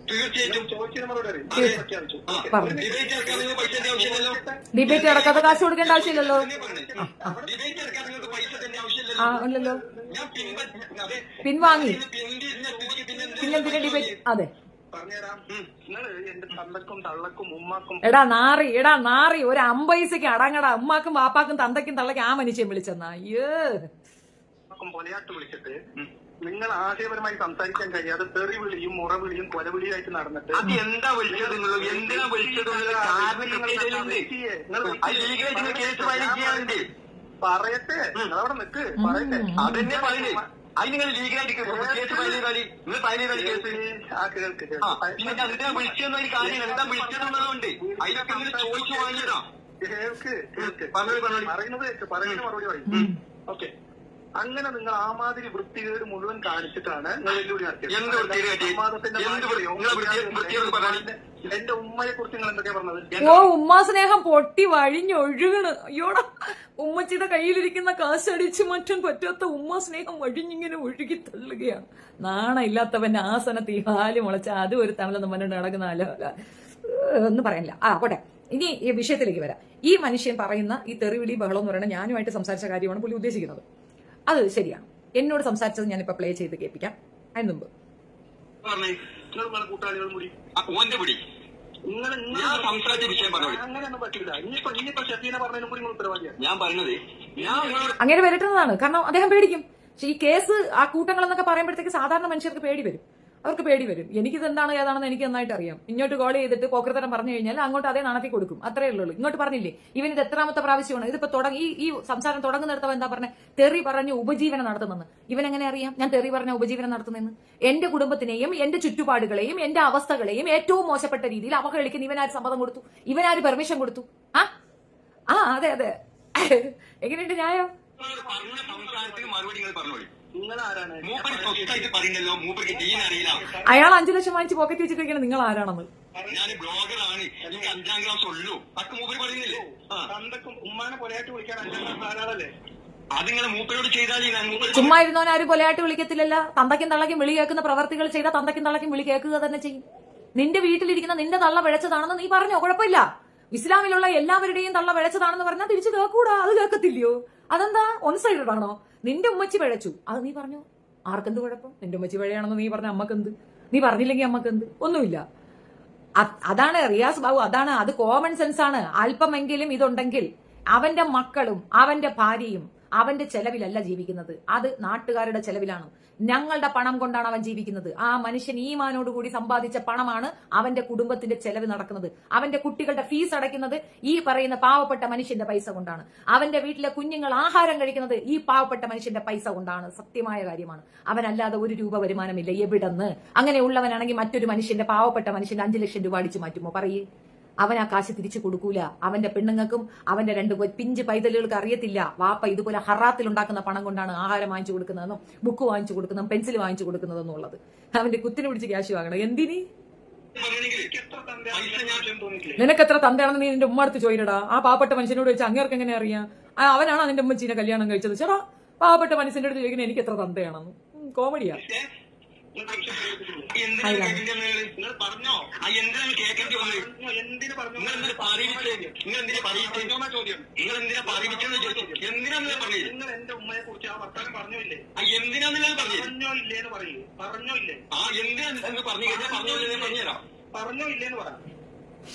തീർച്ചയായിട്ടും ചോദിക്കുന്ന മറുപടി അറിയും. പ്രഖ്യാപിച്ചു. ഡിബേറ്റ് നടക്കാതെ കാശ് കൊടുക്കേണ്ട ആവശ്യമില്ലല്ലോ. ഇല്ലല്ലോ, പിൻവാങ്ങി. പിന്നെ ഡിബേറ്റ്. അതെ, എടാ നാറി ഒരു 50 പൈസക്ക് അടങ്ങടാ. ഉമ്മാക്കും വാപ്പാക്കും തന്തയ്ക്കും തള്ളയ്ക്കും ആ മനുഷ്യൻ വിളിച്ചെന്നാ. അയ്യോ, പൊലയാട്ട് വിളിച്ചിട്ട് നിങ്ങൾ ആശയപരമായി സംസാരിക്കാൻ കഴിയാതെ തെറി വിളിയും മുറവിളിയും കൊലവിളിയായിട്ട് നടന്നിട്ട് എന്താ വിളിച്ചത്? എന്തിനാ വിളിച്ചത്? പറയട്ടെ, അവിടെ നിൽക്ക്, പറയട്ടെ. അതെന്നെ പറയുന്നേ. അത് നിങ്ങൾ ലീഗലായിട്ട് കേസ് ആ കേൾക്ക് അതിനെ വിളിച്ചെന്ന ഒരു കാര്യം എന്താ വിളിച്ചതെന്നുള്ളതുകൊണ്ട് അതിലൊക്കെ നിങ്ങൾ ചോദിച്ചു വാങ്ങിയതാ. കേൾക്ക് പറയുന്നത് കേൾക്ക്, പറയുന്ന മറുപടി പറയും. ഓക്കെ, അങ്ങനെ നിങ്ങൾ ആ മാതിരി വൃത്തികേട് മുഴുവൻ കാണിച്ചിട്ടാണ് നിങ്ങൾ വെല്ലുവിളി നടത്തിയത്. എന്റെ ഉമ്മയെ കുറിച്ച് നിങ്ങൾ എന്തൊക്കെയാ പറഞ്ഞത്? ഓ, ഉമ്മ സ്നേഹം പൊട്ടി വഴിഞ്ഞൊഴുകണ്. അയ്യോടാ, ഉമ്മച്ചിയുടെ കയ്യിലിരിക്കുന്ന കാശടിച്ചു മാറ്റാൻ പറ്റാത്ത ഉമ്മ സ്നേഹം വഴിഞ്ഞിങ്ങനെ ഒഴുകി തള്ളുകയാണ്. നാണ ഇല്ലാത്തവന്റെ ആസനത്ത് ഈ ഹാല് മുളച്ച അത് ഒരു തണലൊന്നും പറഞ്ഞിട്ട് നടക്കുന്ന അല്ല ഒന്നും പറയാനില്ല. പോട്ടെ, ഇനി ഈ വിഷയത്തിലേക്ക് വരാം. ഈ മനുഷ്യൻ പറയുന്ന ഈ തെറിവിളി ബഹളം എന്ന് പറയുന്നത് ഞാനുമായിട്ട് സംസാരിച്ച കാര്യമാണ് പുള്ളി ഉദ്ദേശിക്കുന്നത്. അത് ശരിയാണ്. എന്നോട് സംസാരിച്ചത് ഞാനിപ്പോ പ്ലേ ചെയ്ത് കേൾപ്പിക്കാം. അതിന് മുമ്പ് കൂട്ടാളികൾ കൂടി അങ്ങനെയൊന്നും പറ്റില്ല. ഇനിയിപ്പോ ഷെഫീനെ പറഞ്ഞതിനും കൂടി ഉത്തരവാദിയാണ് ഞാൻ പറഞ്ഞത്. അങ്ങനെ വരട്ടുന്നതാണ്. കാരണം അദ്ദേഹം പേടിക്കും. പക്ഷെ ഈ കേസ് ആ കൂട്ടങ്ങൾ എന്നൊക്കെ പറയുമ്പോഴത്തേക്ക് സാധാരണ മനുഷ്യർക്ക് പേടി വരും. അവർക്ക് പേടി വരും. എനിക്കിത് എന്താണ് ഏതാണെന്ന് എനിക്ക് നന്നായിട്ട് അറിയാം. ഇങ്ങോട്ട് കോൾ ചെയ്തിട്ട് പോക്കർത്തരം പറഞ്ഞു കഴിഞ്ഞാൽ അങ്ങോട്ട് അതേ നാണത്തി കൊടുക്കും. അത്രേ ഉള്ളൂ. ഇങ്ങോട്ട് പറഞ്ഞില്ലേ ഇവൻ ഇത് എത്രാമത്തെ പ്രാവശ്യമാണ് ഇതിപ്പോ തുടങ്ങി. ഈ സംസാരം തുടങ്ങുന്നിടത്തവൻ എന്താ പറഞ്ഞ തെറി പറഞ്ഞ് ഉപജീവനം നടത്തുമെന്ന്. ഇവൻ എങ്ങനെ അറിയാം ഞാൻ തെറി പറഞ്ഞ ഉപജീവനം നടത്തുന്നെന്ന്? എന്റെ കുടുംബത്തിനെയും എന്റെ ചുറ്റുപാടുകളെയും എന്റെ അവസ്ഥകളെയും ഏറ്റവും മോശപ്പെട്ട രീതിയിൽ അവഹേളിക്കുന്ന ഇവനാര് സമ്മതം കൊടുത്തു? ഇവനാര് പെർമിഷൻ കൊടുത്തു? ആ അതെ അതെ എങ്ങനെയുണ്ട് ന്യായം? മറുപടി പറഞ്ഞോളൂ. അയാൾ 5 ലക്ഷം വാങ്ങിച്ച് പോക്കറ്റ് വെച്ചിട്ടിരിക്കണം. നിങ്ങൾ ആരാണെന്ന്? ഞാൻ ബ്ലോഗറാണ്. എനിക്ക് 5ാം ക്ലാസ് ഉള്ളൂ. അതൊക്കെ മൂപ്പര് പറയുന്നില്ലേ? ഉമ്മാനെ കൊലയായിട്ട് വിളിക്കാൻ 5ാം ക്ലാസ് ആരാളല്ലേ? അതിങ്ങനെ മൂപ്പരോട് ചെയ്താൽ ചുമ്മാ ഇരുന്നവൻ ആരും കൊലയായിട്ട് വിളിക്കത്തില്ലല്ലോ. തന്തയ്ക്കും തള്ളയ്ക്കും വിളി കേൾക്കുന്ന പ്രവർത്തികൾ ചെയ്താൽ തന്തയ്ക്കും തള്ളയ്ക്കും വിളി കേൾക്കുക തന്നെ ചെയ്യും. നിന്റെ വീട്ടിലിരിക്കുന്ന നിന്റെ തള്ള പിഴച്ചതാണെന്ന് നീ പറഞ്ഞോ, കുഴപ്പമില്ല. ഇസ്ലാമിലുള്ള എല്ലാവരുടെയും തള്ള പിഴച്ചതാണെന്ന് പറഞ്ഞാൽ തിരിച്ചു കേൾക്കൂടാ. അത് കേൾക്കത്തില്ലയോ? അതെന്താ ഒൺ സൈഡഡ് ആണോ? നിന്റെ ഉമ്മച്ചി പിഴച്ചു, അത് നീ പറഞ്ഞു. ആർക്കെന്ത് കുഴപ്പം? നിന്റെ ഉമ്മച്ചി പിഴയാണെന്ന് നീ പറഞ്ഞ അമ്മക്കെന്ത്? നീ പറഞ്ഞില്ലെങ്കിൽ അമ്മക്കെന്ത്? ഒന്നുമില്ല. അതാണ് റിയാസ് ബാബു, അതാണ്. അത് കോമൺ സെൻസ് ആണ്. അല്പമെങ്കിലും ഇതുണ്ടെങ്കിൽ അവന്റെ മക്കളും അവന്റെ ഭാര്യയും അവന്റെ ചെലവിലല്ല ജീവിക്കുന്നത്, അത് നാട്ടുകാരുടെ ചെലവിലാണ്. ഞങ്ങളുടെ പണം കൊണ്ടാണ് അവൻ ജീവിക്കുന്നത്. ആ മനുഷ്യൻ ഈമാനോടുകൂടി സമ്പാദിച്ച പണമാണ് അവന്റെ കുടുംബത്തിന്റെ ചെലവ് നടക്കുന്നത്. അവന്റെ കുട്ടികളുടെ ഫീസ് അടയ്ക്കുന്നത് ഈ പറയുന്ന പാവപ്പെട്ട മനുഷ്യന്റെ പൈസ കൊണ്ടാണ്. അവന്റെ വീട്ടിലെ കുഞ്ഞുങ്ങൾ ആഹാരം കഴിക്കുന്നത് ഈ പാവപ്പെട്ട മനുഷ്യന്റെ പൈസ കൊണ്ടാണ്. സത്യമായ കാര്യമാണ്. അവനല്ലാതെ 1 രൂപ വരുമാനമില്ല. എവിടെന്ന്? അങ്ങനെയുള്ളവനാണെങ്കിൽ മറ്റൊരു മനുഷ്യന്റെ പാവപ്പെട്ട മനുഷ്യന്റെ 5 ലക്ഷം രൂപ അടിച്ചു മാറ്റുമോ? പറയേ. അവൻ ആ കാശ് തിരിച്ചു കൊടുക്കൂല. അവന്റെ പെണ്ണുങ്ങൾക്കും അവന്റെ 2 പിഞ്ച് പൈതലുകൾക്ക് അറിയത്തില്ല വാപ്പ ഇതുപോലെ ഹറാത്തിൽ ഉണ്ടാക്കുന്ന പണം കൊണ്ടാണ് ആഹാരം വാങ്ങിച്ചു കൊടുക്കുന്നതെന്നും ബുക്ക് വാങ്ങിച്ചു കൊടുക്കുന്നതും പെൻസിൽ വാങ്ങിച്ചു കൊടുക്കുന്നതെന്നുള്ളത്. അവന്റെ കുത്തിനെ പിടിച്ച് ക്യാഷ് വാങ്ങണം. എന്തിന്? നിനക്ക് എത്ര തന്തയാണെന്ന് നീ നിന്റെ ഉമ്മ അടുത്ത് ചോദിക്കടാ. ആ പാവപ്പെട്ട മനുഷ്യനോട് ചോദിച്ചാൽ അങ്ങേർക്ക് എങ്ങനെ അറിയാം? അവനാണ് അതിന്റെ ഉമ്മച്ചീനെ കല്യാണം കഴിച്ചത്. ചേട്ടാ പാവപ്പെട്ട മനുഷ്യന്റെ അടുത്ത് ചോദിക്കുന്നത് എനിക്ക് എത്ര തന്തയാണെന്ന്. കോമഡിയാ. പറഞ്ഞോ എന്തിനാണ് കേൾക്കേണ്ടി വന്നത്? എന്തിനു പറഞ്ഞു? നിങ്ങൾ എന്തിനാ പറഞ്ഞത്? നിങ്ങൾ എന്റെ ഉമ്മയെ കുറിച്ച് ആ വർത്തമാനം പറഞ്ഞില്ലേ? എന്തിനാന്ന് പറഞ്ഞത്? പറഞ്ഞോ ഇല്ലേന്ന് പറയൂ. പറഞ്ഞോ ഇല്ലേ? എന്തിനാ പറഞ്ഞു കഴിഞ്ഞാൽ പറഞ്ഞുതരാം. പറഞ്ഞോ ഇല്ലേന്ന് പറ.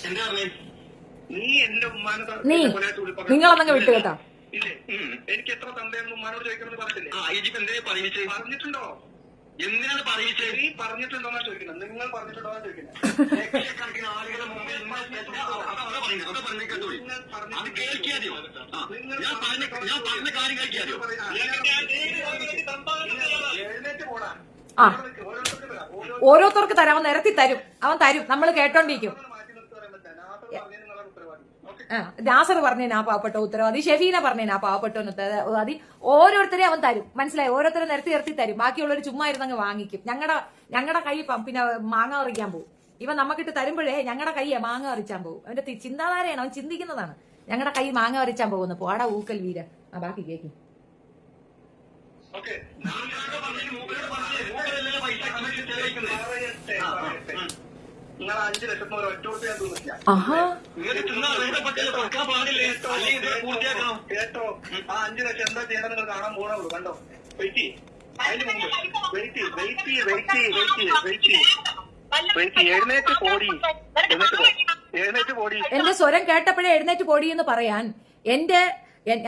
എന്താ പറഞ്ഞേ? നീ എന്റെ ഉമ്മാനെ നിങ്ങളെന്നങ്ങ് വിട്ടു കേട്ടാ. ഇല്ലേ? എനിക്ക് എത്ര തന്തയെന്ന് ഉമ്മാനോട് ചോദിക്കണമെന്ന് പറഞ്ഞില്ലേ? പറഞ്ഞിട്ടുണ്ടോ? എന്തിനാണ് പറയിച്ചത്? നീ പറഞ്ഞിട്ടുണ്ടോന്നാ ചോദിക്കുന്നത്. നിങ്ങൾ പറഞ്ഞിട്ടുണ്ടോന്നാ ചോദിക്കുന്നത്. ലക്ഷക്കണക്കിന് ആളുകളുടെ മുമ്പിൽ അത് കേൾക്കാതെയോ? ഞാൻ പറഞ്ഞ കാര്യം കേൾക്കാതെയോ? എഴുന്നേറ്റ് പോടാ. ഓരോരുത്തർക്ക് തരാം. അവൻ നിരത്തി തരും. അവൻ തരും. നമ്മൾ കേട്ടോണ്ടിരിക്കും. നാസർ പറഞ്ഞേനാ പാവപ്പെട്ട ഉത്തരവാദി, ഷെഫീന പറഞ്ഞേനാ പാവപ്പെട്ട ഉത്തരവാദി. ഓരോരുത്തരെയും അവൻ തരും. മനസ്സിലായി? ഓരോരുത്തരെ നിരത്തി തരും. ബാക്കിയുള്ളവർ ചുമ്മാ ഇരുന്നങ്ങ് വാങ്ങിക്കും. ഞങ്ങളുടെ കൈ പിന്നെ മാങ്ങ പറിക്കാൻ പോകും. ഇവൻ നമുക്കിട്ട് തരുമ്പോഴേ ഞങ്ങളുടെ കൈയെ മാങ്ങ പറിച്ചാൻ പോകും. അവന്റെ ചിന്താധാരയാണ്. അവൻ ചിന്തിക്കുന്നതാണ്. ഞങ്ങളുടെ കൈ മാങ്ങ പറിച്ചാൻ പോകുന്നു. പോടാ ഊക്കൽ വീര. ബാക്കി കേക്ക്. നിങ്ങൾ 5 ലക്ഷത്തിന് ഒരു ഒറ്റ ഞാൻ തോന്നില്ല. കേട്ടോ? ആ 5 ലക്ഷം എന്താ ചെയ്യണം നിങ്ങൾ കാണാൻ പോണുള്ളൂ. കണ്ടോ? വെയിറ്റ്. അതിന് മുമ്പ് വെയിറ്റ്. എഴുന്നേറ്റ് പോടി. എഴുന്നേറ്റ് പോടി. എന്റെ സ്വരം കേട്ടപ്പോഴേ എഴുന്നേറ്റ് പോടി എന്ന് പറയാൻ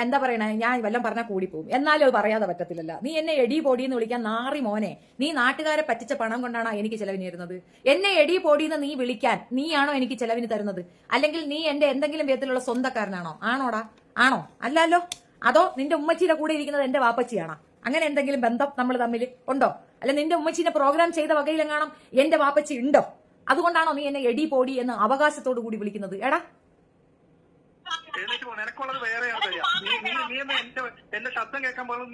എന്താ പറയണേ? ഞാൻ വല്ലതും പറഞ്ഞാൽ കൂടിപ്പോവും. എന്നാലും അത് പറയാതെ പറ്റത്തില്ലല്ല. നീ എന്നെ എടി പൊടി എന്ന് വിളിക്കാൻ നാറി മോനെ. നീ നാട്ടുകാരെ പറ്റിച്ച പണം കൊണ്ടാണോ എനിക്ക് ചെലവിന് തരുന്നത്? എന്നെ എടി പൊടിയെന്ന് നീ വിളിക്കാൻ നീയാണോ എനിക്ക് ചെലവിന് തരുന്നത്? അല്ലെങ്കിൽ നീ എന്റെ എന്തെങ്കിലും വിധത്തിലുള്ള സ്വന്തക്കാരനാണോ? ആണോടാ? ആണോ? അല്ലല്ലോ. അതോ നിന്റെ ഉമ്മച്ചിയുടെ കൂടെ ഇരിക്കുന്നത് എന്റെ വാപ്പച്ചിയാണോ? അങ്ങനെ എന്തെങ്കിലും ബന്ധം നമ്മൾ തമ്മിൽ ഉണ്ടോ? അല്ല നിന്റെ ഉമ്മച്ചിനെ പ്രോഗ്രാം ചെയ്ത വകയിലെങ്ങാണം എന്റെ വാപ്പച്ചി ഉണ്ടോ? അതുകൊണ്ടാണോ നീ എന്നെ എടി പൊടി എന്ന് അവകാശത്തോടു കൂടി വിളിക്കുന്നത്? എടാ നിനക്കുള്ളത് വേറെ എന്റെ ശബ്ദം കേൾക്കാൻ പോലും.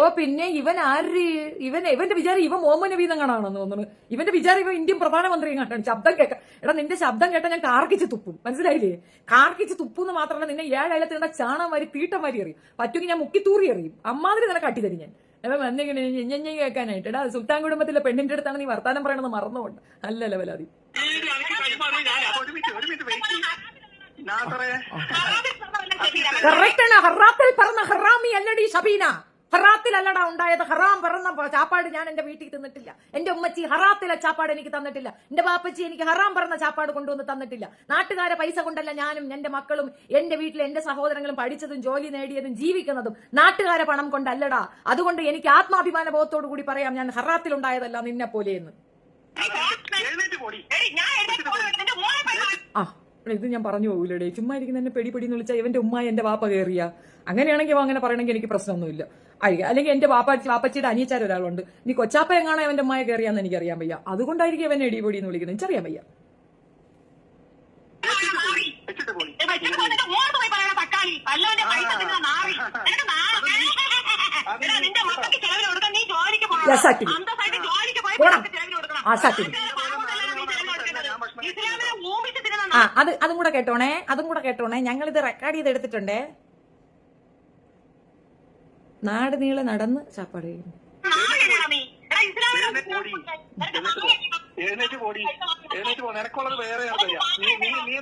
ഓ പിന്നെ ഇവൻ ആര്? ഇവന്റെ വിചാരം ഇവൻ മുഹമ്മദ് നബി എങ്ങാണെന്ന് തോന്നുന്നു. ഇവന്റെ വിചാരം ഇവൻ ഇന്ത്യൻ പ്രധാനമന്ത്രി എങ്ങാണ്ടാണ്. ശബ്ദം കേൾക്കാം. എടാ നിന്റെ ശബ്ദം കേട്ടാ ഞാൻ കാർക്കിച്ച് തുപ്പും. മനസ്സിലായില്ലേ? കാർക്കിച്ച് തുപ്പുന്ന് മാത്രമല്ല നിന്നെ 7 അയലത്തിണ്ട ചാണം വാരി തീട്ടം വാരി എറിയും. പറ്റുമെങ്കിൽ ഞാൻ മുക്കിത്തൂറി എറിയും. അമ്മാതിരി നിനക്ക് കാട്ടി തരും ഞാൻ. അപ്പം എന്തെങ്കിലും ഞെഞ്ഞ കേൾക്കാനായിട്ട്. എടാ സുൽത്താൻ കുടുംബത്തിലെ പെണ്ണിന്റെ അടുത്താണ് നീ വർത്താനം പറയണമെന്ന് മറന്നുകൊണ്ട്. അല്ലല്ലോ വലാതി. കറക്റ്റാണ്. ഹറാത്തിൽ പറഞ്ഞ ഹറാമി അല്ലടി ഷബീന. ഹറാത്തിലല്ലടാ ഉണ്ടായത്. ഹറാം പറഞ്ഞ ചാപ്പാട് ഞാൻ എന്റെ വീട്ടിൽ തിന്നിട്ടില്ല. എന്റെ ഉമ്മച്ചി ഹറാത്തിലെ ചാപ്പാട് എനിക്ക് തന്നിട്ടില്ല. എന്റെ ബാപ്പച്ചി എനിക്ക് ഹറാം പറഞ്ഞ ചാപ്പാട് കൊണ്ടുവന്ന് തന്നിട്ടില്ല. നാട്ടുകാരെ പൈസ കൊണ്ടല്ല ഞാനും എന്റെ മക്കളും എന്റെ വീട്ടിലെ എന്റെ സഹോദരങ്ങളും പഠിച്ചതും ജോലി നേടിയതും ജീവിക്കുന്നതും നാട്ടുകാരെ പണം കൊണ്ടല്ലടാ. അതുകൊണ്ട് എനിക്ക് ആത്മാഭിമാന ബോധത്തോടു കൂടി പറയാം ഞാൻ ഹറാത്തിലുണ്ടായതല്ല നിന്നെ പോലെയെന്ന്. ആ ഇത് ഞാൻ പറഞ്ഞു പോകൂലേ, ചുമ്മാ ഇരിക്കുന്ന എന്നെ പെടി എന്ന് വിളിച്ചാൽ ഇവന്റെ ഉമ്മ എന്റെ വാപ്പ കയറിയ അങ്ങനെയാണെങ്കിൽ അങ്ങനെ പറയണമെങ്കിൽ എനിക്ക് പ്രശ്നമൊന്നുമില്ല. അല്ലെങ്കിൽ എന്റെ വാപ്പച്ചിയുടെ അനിയച്ചാർ ഒരാളുണ്ട്, നീ കൊച്ചാപ്പ എങ്ങാണോ അവന്റെ ഉമ്മയെ കയറിയാന്ന് എനിക്കറിയാൻ വയ്യ, അതുകൊണ്ടായിരിക്കും അവൻ എടിപൊടി എന്ന് വിളിക്കുന്നത്, എനിക്കറിയാൻ വയ്യ. അതും കൂടെ കേട്ടോണേ, ഞങ്ങൾ ഇത് റെക്കോർഡ് ചെയ്ത് എടുത്തിട്ടുണ്ടേ. നാട് നീളെ നടന്ന് ചാപ്പാട് ചെയ്യും. എഴുന്നേറ്റ് പോടി, നിനക്കുള്ളത് വേറെ നീ